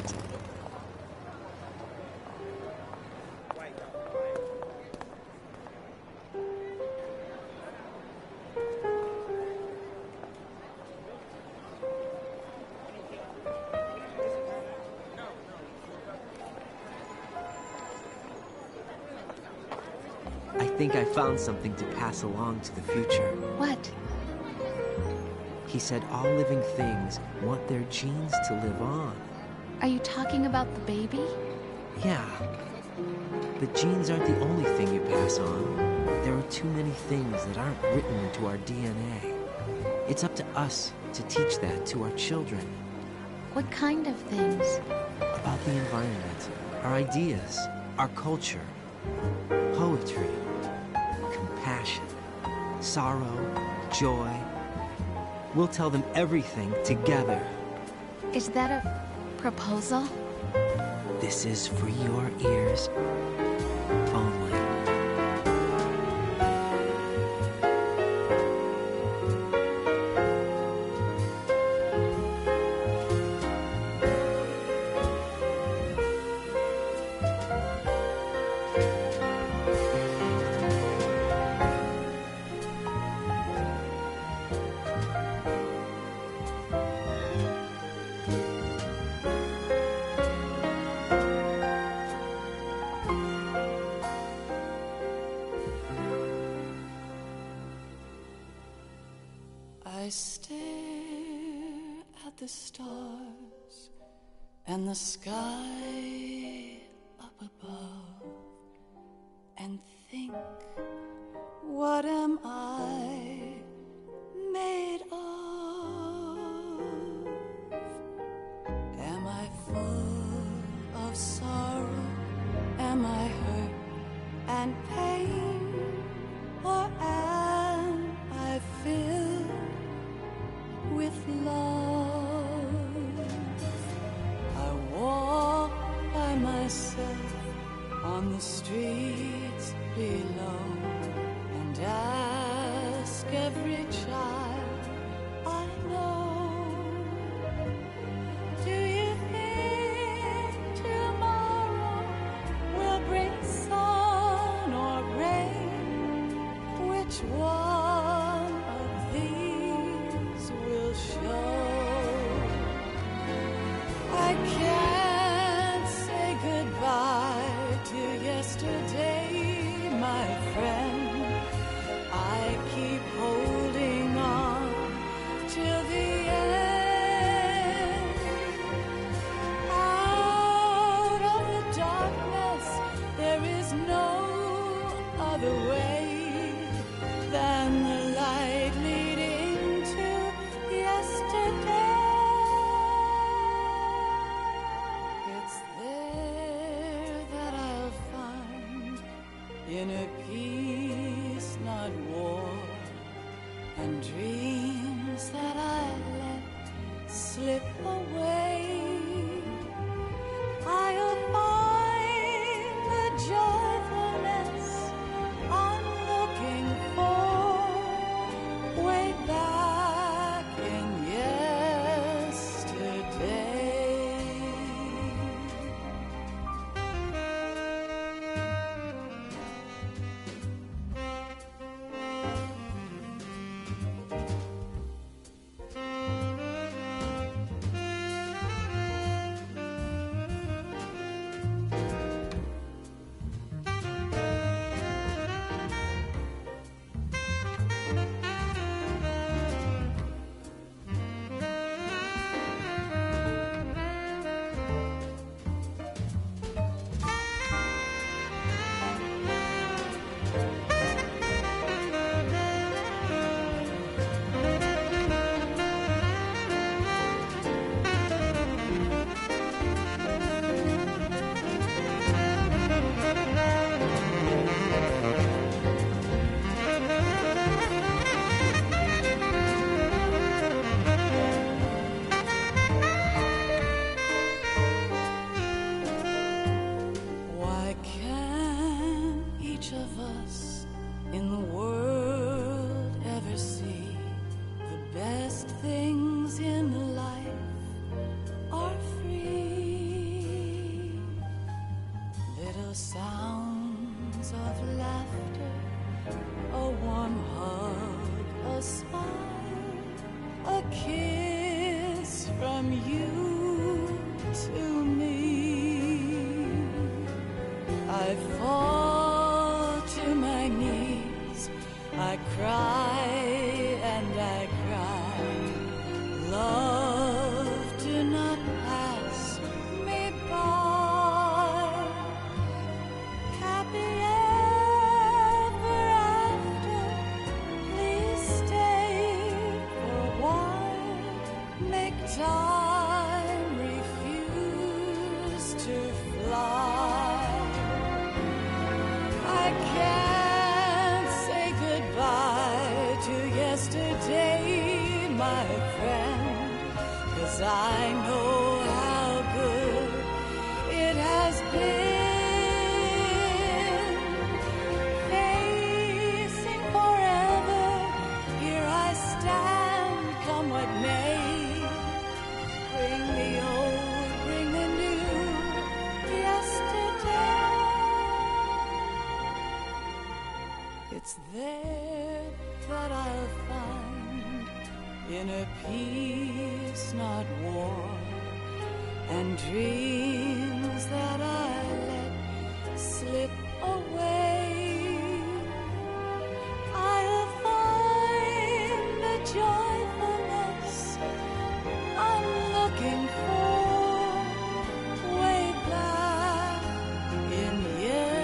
I think I found something to pass along to the future. What? He said all living things want their genes to live on. Are you talking about the baby? Yeah. But genes aren't the only thing you pass on. There are too many things that aren't written into our DNA. It's up to us to teach that to our children. What kind of things? About the environment, our ideas, our culture, poetry, compassion, sorrow, joy. We'll tell them everything together. Is that a proposal? This is for your ears only. I stare at the stars and the sky up above and think, what am I made of? Am I full of sorrow? Am I hurt and pain? Or am I filled with love? I walk by myself on the streets below and ask every child I know, do you think tomorrow will bring sun or rain? Which one of these will show? I can't say goodbye to yesterday, my friend. I keep holding on till the end. Out of the darkness, there is no other way than the light leading to yesterday. It's there that I'll find inner peace, not war, and dreams that I let slip away. I'll find the joyfulness I'm looking for way back in yesterday. from you to me. I fall to my knees, I cry and I cry. Love, do not pass me by. Happy ever after, please stay for a while. Make time refuse to fly. I can't say goodbye to yesterday, my friend, 'cause I know how good it has been. Facing forever, here I stand, come what may. Bring the old, bring the new, yesterday. It's there that I'll find inner peace, not war, and dreams that I let slip away. I'll find the joyfulness I'm looking for way back in yesterday.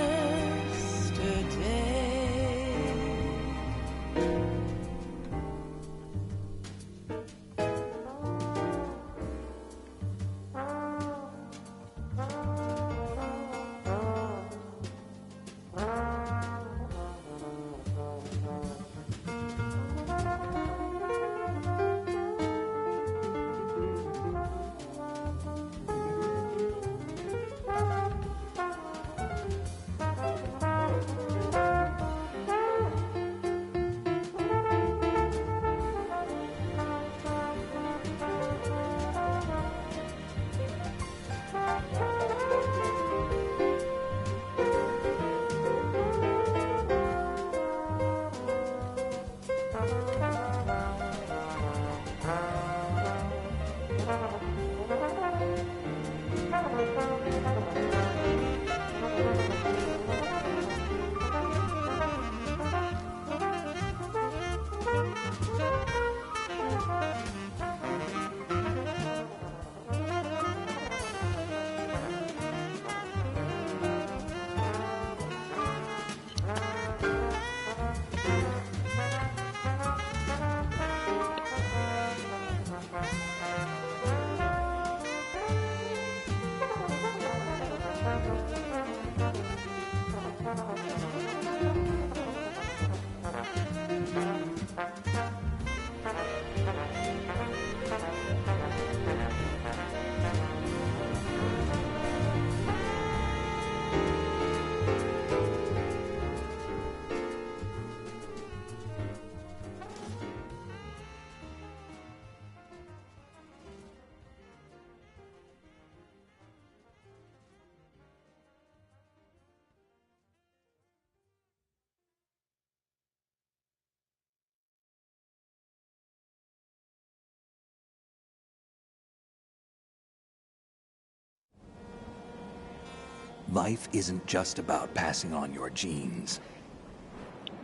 Life isn't just about passing on your genes.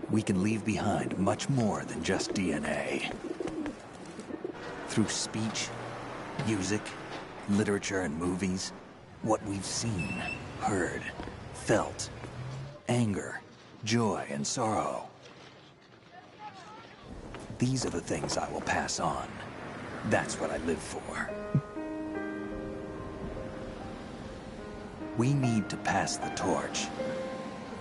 We can leave behind much more than just DNA. Through speech, music, literature, and movies, what we've seen, heard, felt, anger, joy, and sorrow. These are the things I will pass on. That's what I live for. We need to pass the torch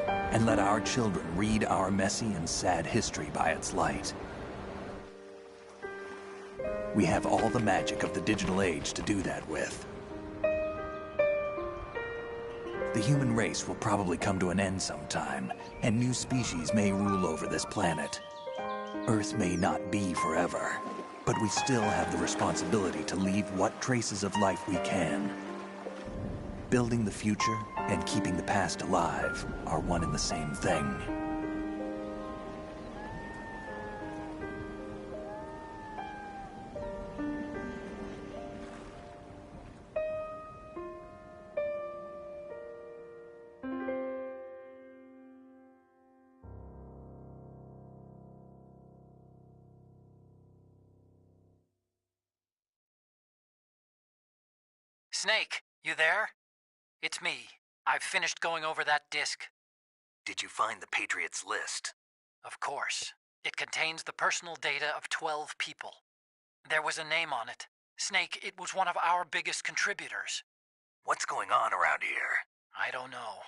and let our children read our messy and sad history by its light. We have all the magic of the digital age to do that with. The human race will probably come to an end sometime, and new species may rule over this planet. Earth may not be forever, but we still have the responsibility to leave what traces of life we can. Building the future and keeping the past alive are one and the same thing. Snake, you there? It's me. I've finished going over that disk. Did you find the Patriots list? Of course. It contains the personal data of 12 people. There was a name on it. Snake, it was one of our biggest contributors. What's going on around here? I don't know.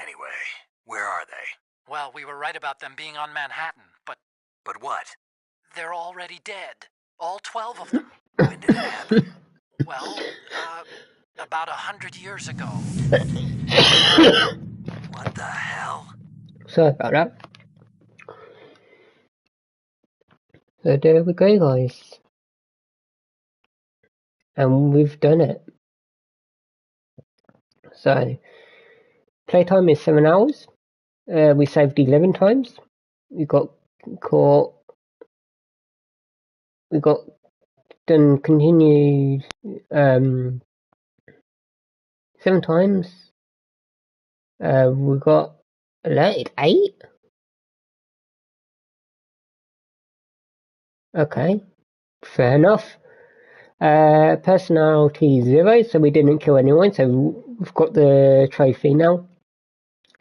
Anyway, where are they? Well, we were right about them being on Manhattan, but... But what? They're already dead. All 12 of them. When did it happen? Well, about 100 years ago. What the hell? Sorry about that. So there we go, guys. And we've done it. So, playtime is 7 hours. We saved 11 times. We got caught. We got done continued 7 times. We got alerted 8. Okay, fair enough. Personality 0, so we didn't kill anyone, so we've got the trophy now.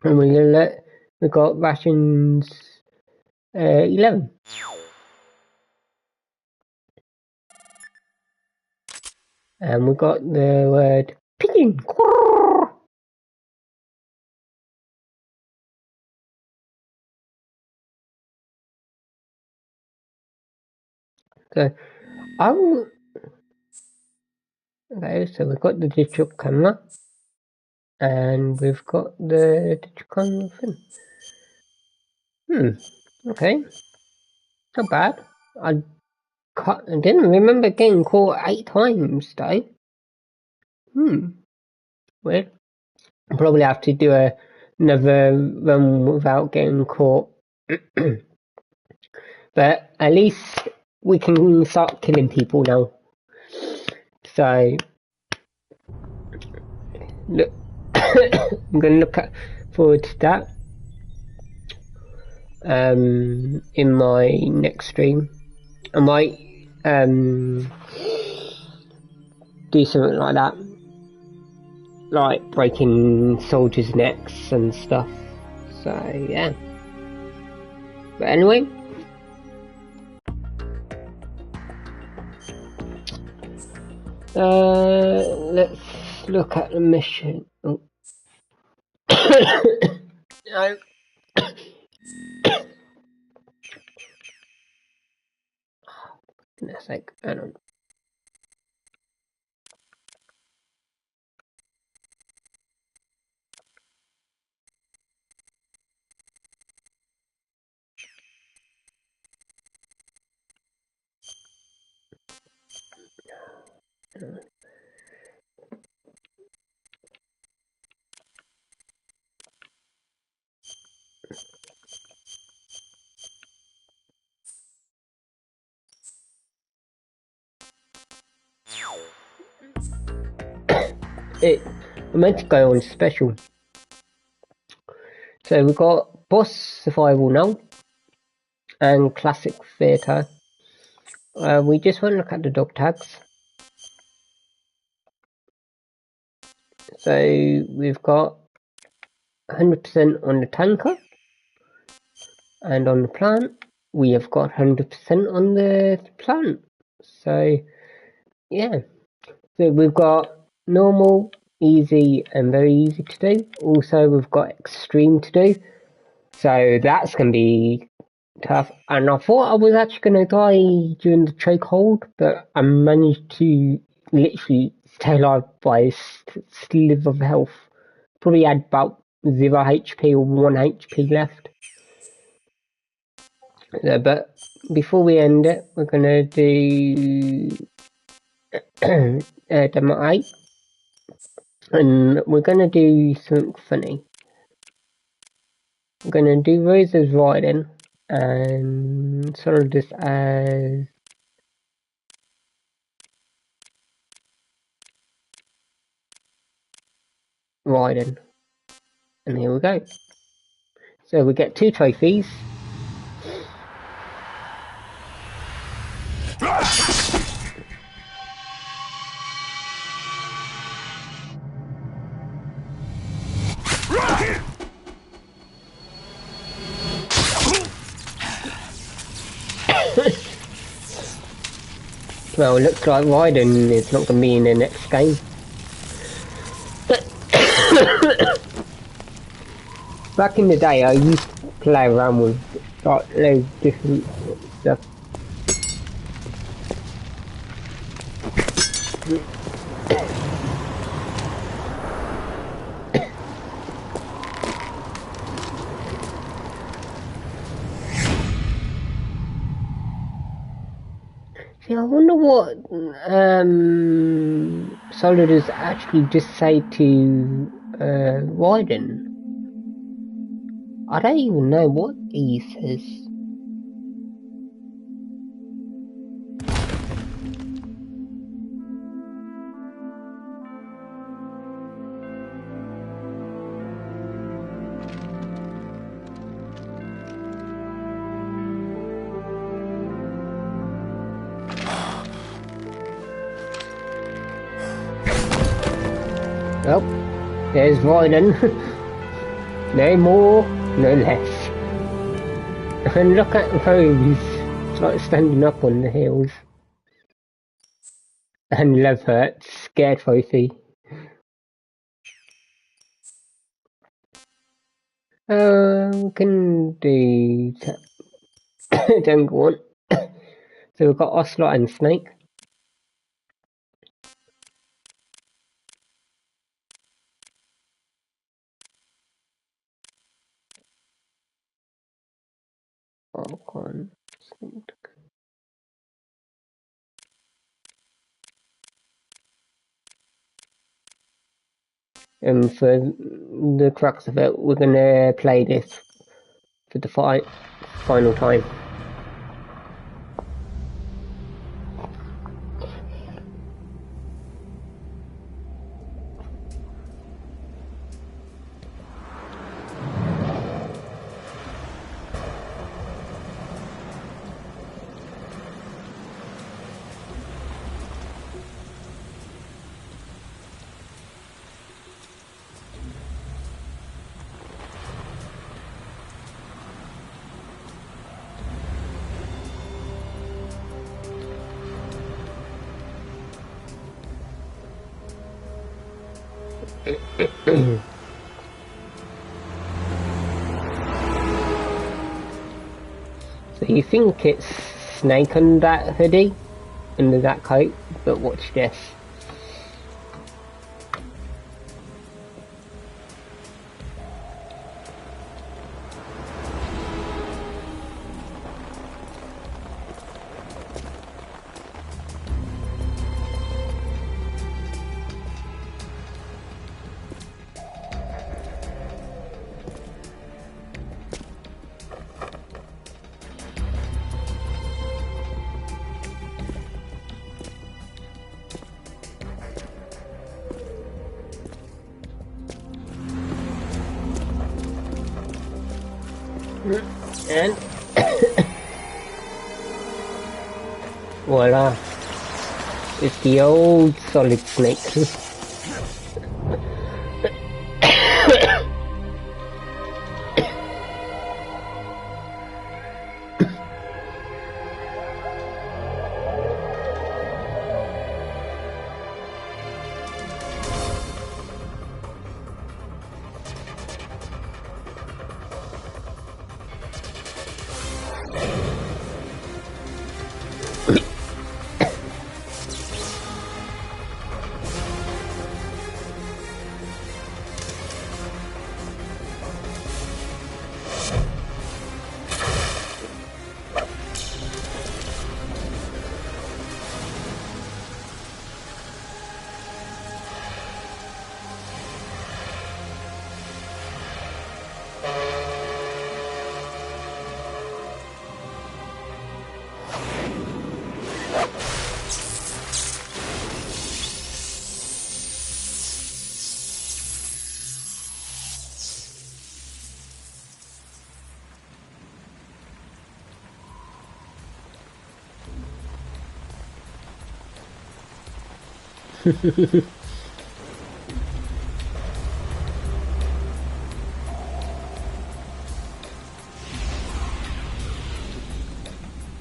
And we got rations 11. And we got the word pigeon. So, okay, so we've got the digital camera. And we've got the digital camera thing. Okay. Not bad. I didn't remember getting caught 8 times, though. Weird. I'll probably have to do another run without getting caught. But at least we can start killing people now. So, look, I'm going to look forward to that in my next stream. I might do something like that, like breaking soldiers' necks and stuff. So yeah. But anyway, let's look at the mission. Oh. No. Goodness sake, hang on. I meant to go on special. So we've got boss survival now and classic theatre. We just want to look at the dog tags. So we've got 100% on the tanker, and on the plant we have got 100% on the plant. So yeah, so we've got normal, easy and very easy to do. Also we've got extreme to do, so that's going to be tough. And I thought I was actually going to die during the chokehold, but I managed to literally stay alive by a sliver of health. Probably had about 0 HP or 1 HP left. But before we end it, we're going to do Demo 8. And we're going to do something funny. We're going to do Rose as riding and Solidus as riding. And here we go. So we get 2 trophies. Well, it looks like Raiden is not going to be in the next game. Back in the day, I used to play around with like loads of different stuff. See, I wonder what Solidus actually just say to Raiden. I don't even know what he says. Well, there's Raiden. No more, no less. And look at those. It's like standing up on the hills. And love hurts. Scare trophy. We can do don't go on. So we've got Ocelot and Snake. Popcorn. And for the crux of it, we're gonna play this for the final time. So you think it's Snake under that hoodie, under that coat, but watch this. And voila, it's the old Solid Snake.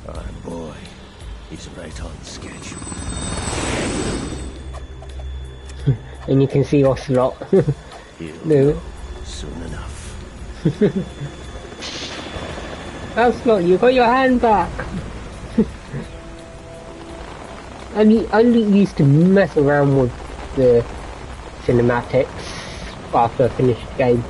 Oh boy, he's right on schedule. And you can see Ocelot. No. Soon enough. Ocelot, you got your hand back! I used to mess around with the cinematics after I finished the game.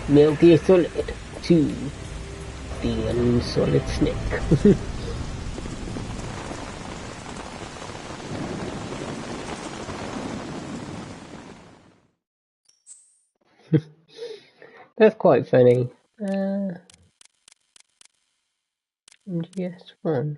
Metal Gear Solid 2. The Solid Snake. That's quite funny. GS1.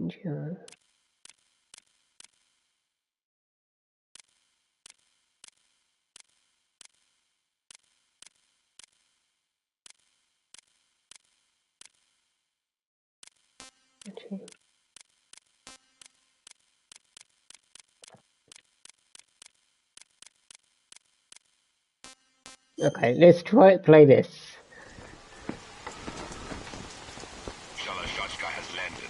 Yeah. Okay, let's try to play this. Shalashashka has landed.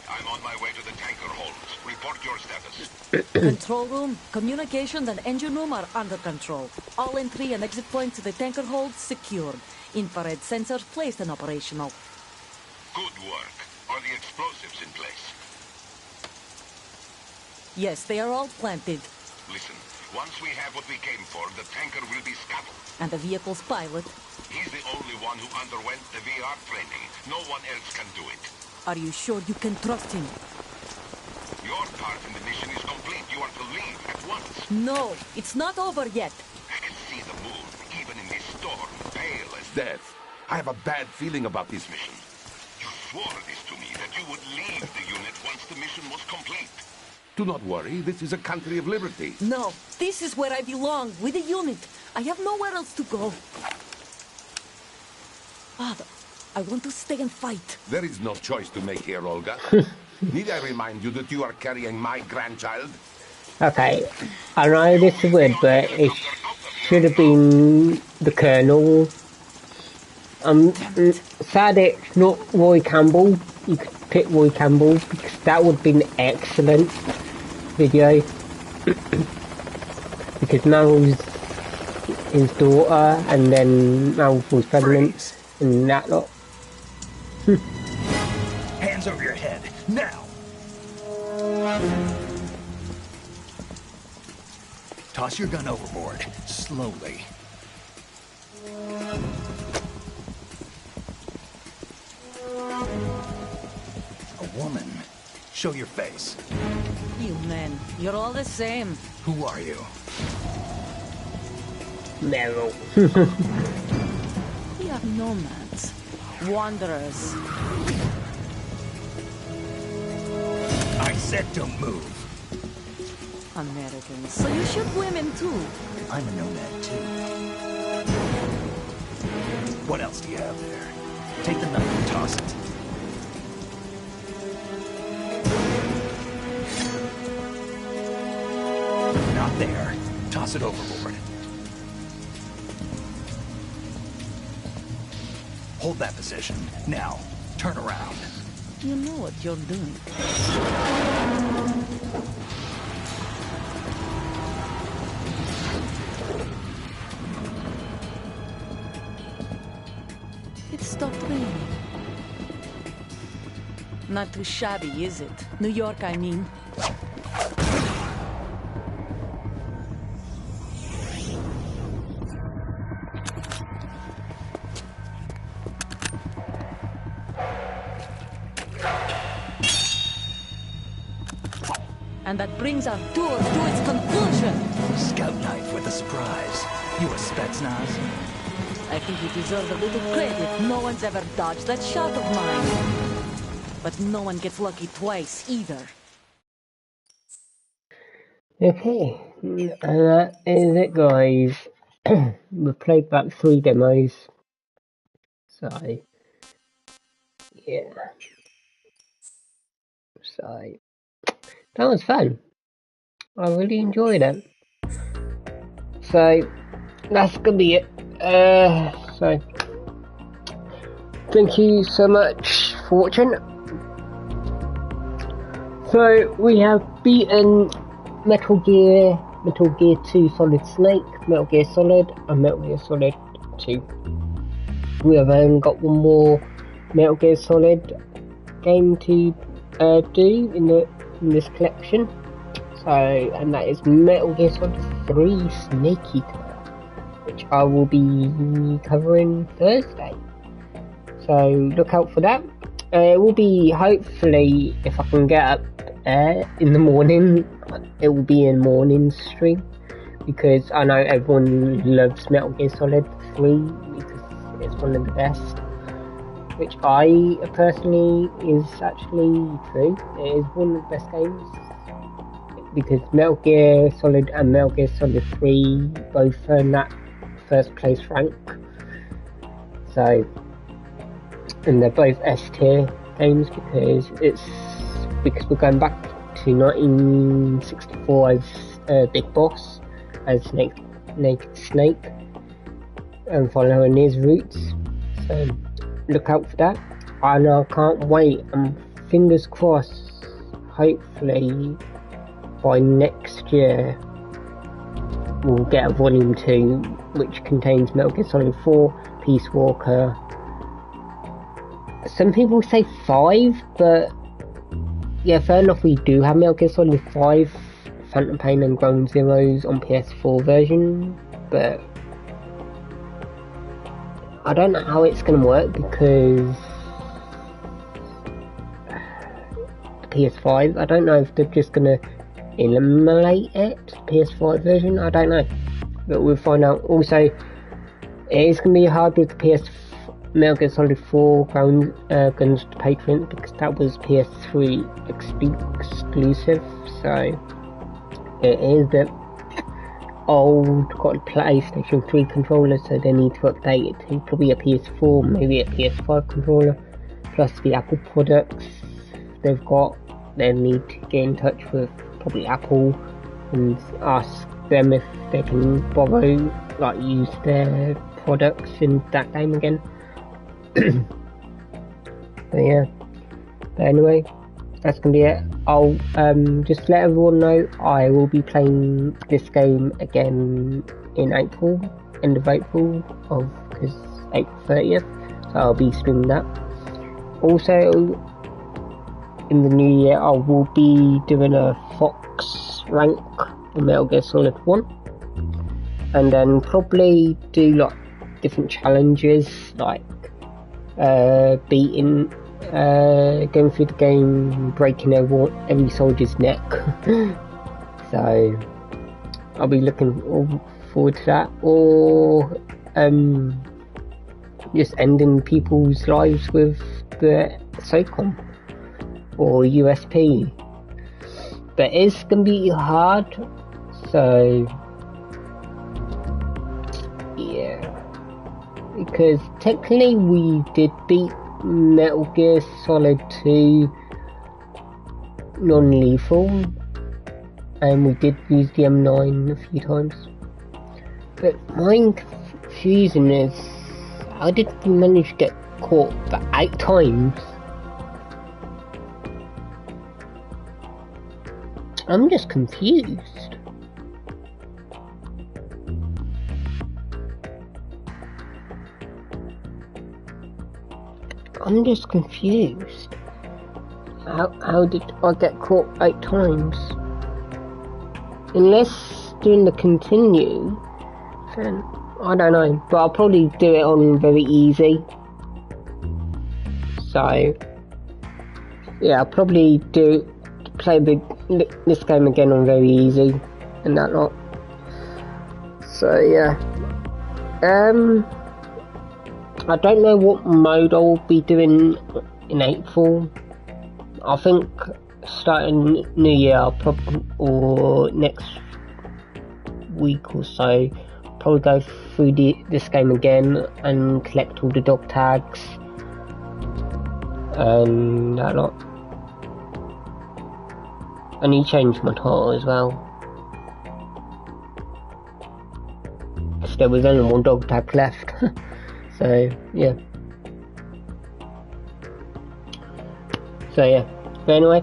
I'm on my way to the tanker holds. Report your status. Control room, communications and engine room are under control. All entry and exit points to the tanker hold secured. Infrared sensors placed and operational. Good work. Are the explosives in place? Yes, they are all planted. Listen, once we have what we came for, the tanker will be scuttled. And the vehicle's pilot? He's the only one who underwent the VR training. No one else can do it. Are you sure you can trust him? Your part in the mission is complete. You are to leave at once. No, it's not over yet. I can see the moon, even in this storm, pale as death. I have a bad feeling about this mission. You swore this to me, that you would leave the unit once the mission was complete. Do not worry, this is a country of liberty. No, this is where I belong, with the unit. I have nowhere else to go. Father, I want to stay and fight. There is no choice to make here, Olga. Need I remind you that you are carrying my grandchild? Okay, I know this is weird, but it should have been the Colonel. Sad it's not Roy Campbell. You could pick Roy Campbell, because that would have been an excellent video. Because Mal's his daughter, and then Mal was pregnant, and that lot. Hands over your head, now! Toss your gun overboard, slowly. A woman. Show your face. You men, you're all the same. Who are you? Meryl. We are nomads. Wanderers. I said don't move. Americans, so you shoot women too. I'm a nomad too. What else do you have there? Take the knife and toss it. Not there. Toss it overboard. Hold that position. Now, turn around. You know what you're doing. It stopped raining. Not too shabby, is it? New York, I mean. And that brings our tour to its conclusion. Scout knife with a surprise. You a Spetsnaz? I think you deserve a little credit. No one's ever dodged that shot of mine. But no one gets lucky twice, either. Okay, and that is it, guys. We've played about 3 demos, so yeah, so that was fun. I really enjoyed it. So that's gonna be it. So thank you so much for watching. So we have beaten Metal Gear 2 Solid Snake, Metal Gear Solid, and Metal Gear Solid 2. We have then got one more Metal Gear Solid game to do in this collection. So, and that is Metal Gear Solid 3 Snake Eater, which I will be covering Thursday. So look out for that. It will be, hopefully, if I can get up in the morning, it will be a morning stream, because I know everyone loves Metal Gear Solid 3 because it's one of the best, which I personally is actually true. It is one of the best games, because Metal Gear Solid and Metal Gear Solid 3 both earned that first place rank. So, and they're both S tier games because we're going back to 1964 as Big Boss, as Snake, and following his roots. So look out for that, and I can't wait. Fingers crossed. Hopefully by next year we'll get a Volume 2, which contains Metal Gear Solid 4, Peace Walker. Some people say 5, but yeah, fair enough, we do have Metal Gear Solid 5, Phantom Pain and Ground Zeroes on PS4 version, but I don't know how it's going to work, because PS5, I don't know if they're just going to eliminate it, PS5 version, I don't know, but we'll find out. Also, it is going to be hard with the Metal Gear Solid 4 Guns to Patriots, because that was PS3 exclusive, so it is a bit old, got a PlayStation 3 controller, so they need to update it to probably a PS4, maybe a PS5 controller, plus the Apple products they've got. They need to get in touch with probably Apple and ask them if they can borrow, like, use their products in that game again. But yeah, but anyway, that's gonna be it. I'll just let everyone know I will be playing this game again in April, end of April, because April 30th, so I'll be streaming that. Also, in the new year, I will be doing a Fox rank in Metal Gear Solid 1, and then probably do like different challenges, like beating, going through the game, breaking every soldier's neck. So I'll be looking forward to that, or just ending people's lives with the SOCOM or USP. But it's gonna be hard, so yeah, because technically we did beat Metal Gear Solid 2 non-lethal, and we did use the M9 a few times. But my confusion is, how did we manage to get caught for 8 times? I'm just confused. I'm just confused. How did I get caught 8 times? Unless doing the continue, then I don't know. But I'll probably do it on very easy. So yeah, I'll probably play this game again on very easy and that lot. So yeah, I don't know what mode I'll be doing in April. I think starting New Year, or next week or so, probably go through this game again and collect all the dog tags and that lot. I need to change my title as well, because there was only one dog tag left. So yeah. But anyway,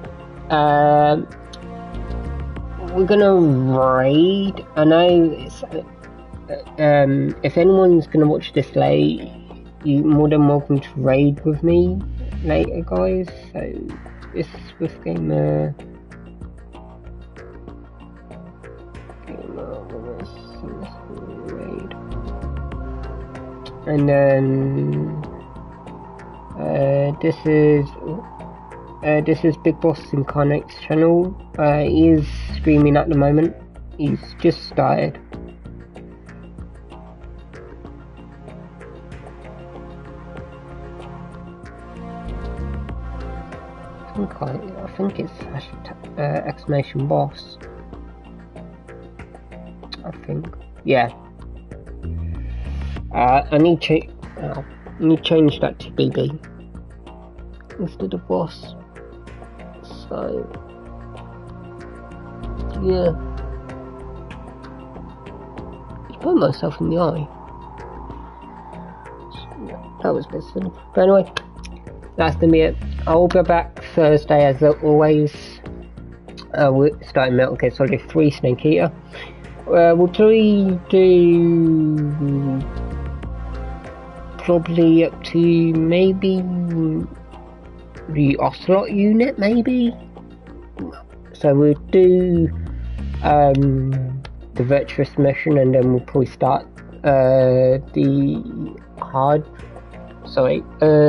we're gonna raid. I know it's, if anyone's gonna watch this late, you're more than welcome to raid with me later, guys. So this with gamer raid, and then this is Big Boss Incarnate's channel. He is streaming at the moment. He's just started. I think it's exclamation boss. I think, yeah. I need to change that to BB instead of boss. So yeah, I put myself in the eye. That was a bit silly. But anyway, that's gonna be it. I'll be back Thursday as always. We're starting Metal Gear Solid 3 Snake Eater. We'll probably do up to maybe the Ocelot unit, maybe. So we'll do the Virtuous mission, and then we'll probably start the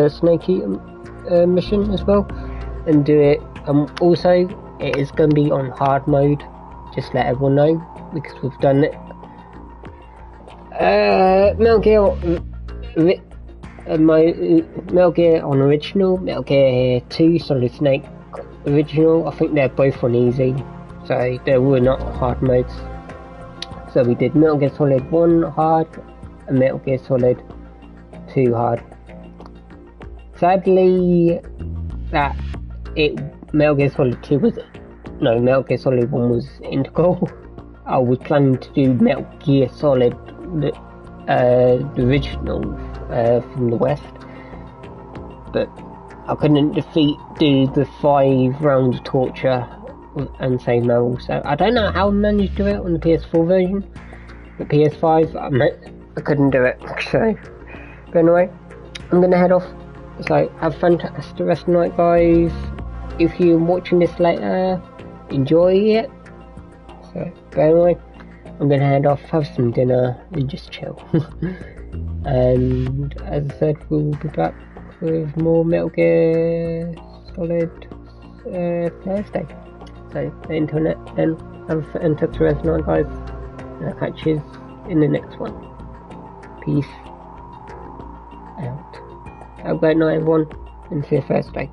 Snake Eater mission as well, and do it. Also, it is going to be on hard mode. Just let everyone know, because we've done it. Metal Gear on original, Metal Gear 2 Solid Snake original, I think they're both on easy, so they were not hard modes. So we did Metal Gear Solid 1 hard and Metal Gear Solid 2 hard. Sadly, Metal Gear Solid 2 Metal Gear Solid 1 was integral. I was planning to do Metal Gear Solid, the original, from the West, but I couldn't do the 5 rounds of torture and save metal, so I don't know how I managed to do it on the PS4 version. The PS5, I couldn't do it, so. But anyway, I'm gonna head off, so have a fantastic rest of the night, guys. If you're watching this later, enjoy it. So, but anyway, I'm gonna head off, have some dinner, and just chill. And as I said, we'll be back with more Metal Gear Solid Thursday. So until then, have a fantastic rest of the night, guys, and I'll catch you in the next one. Peace out. Have a great night, everyone, and see you Thursday.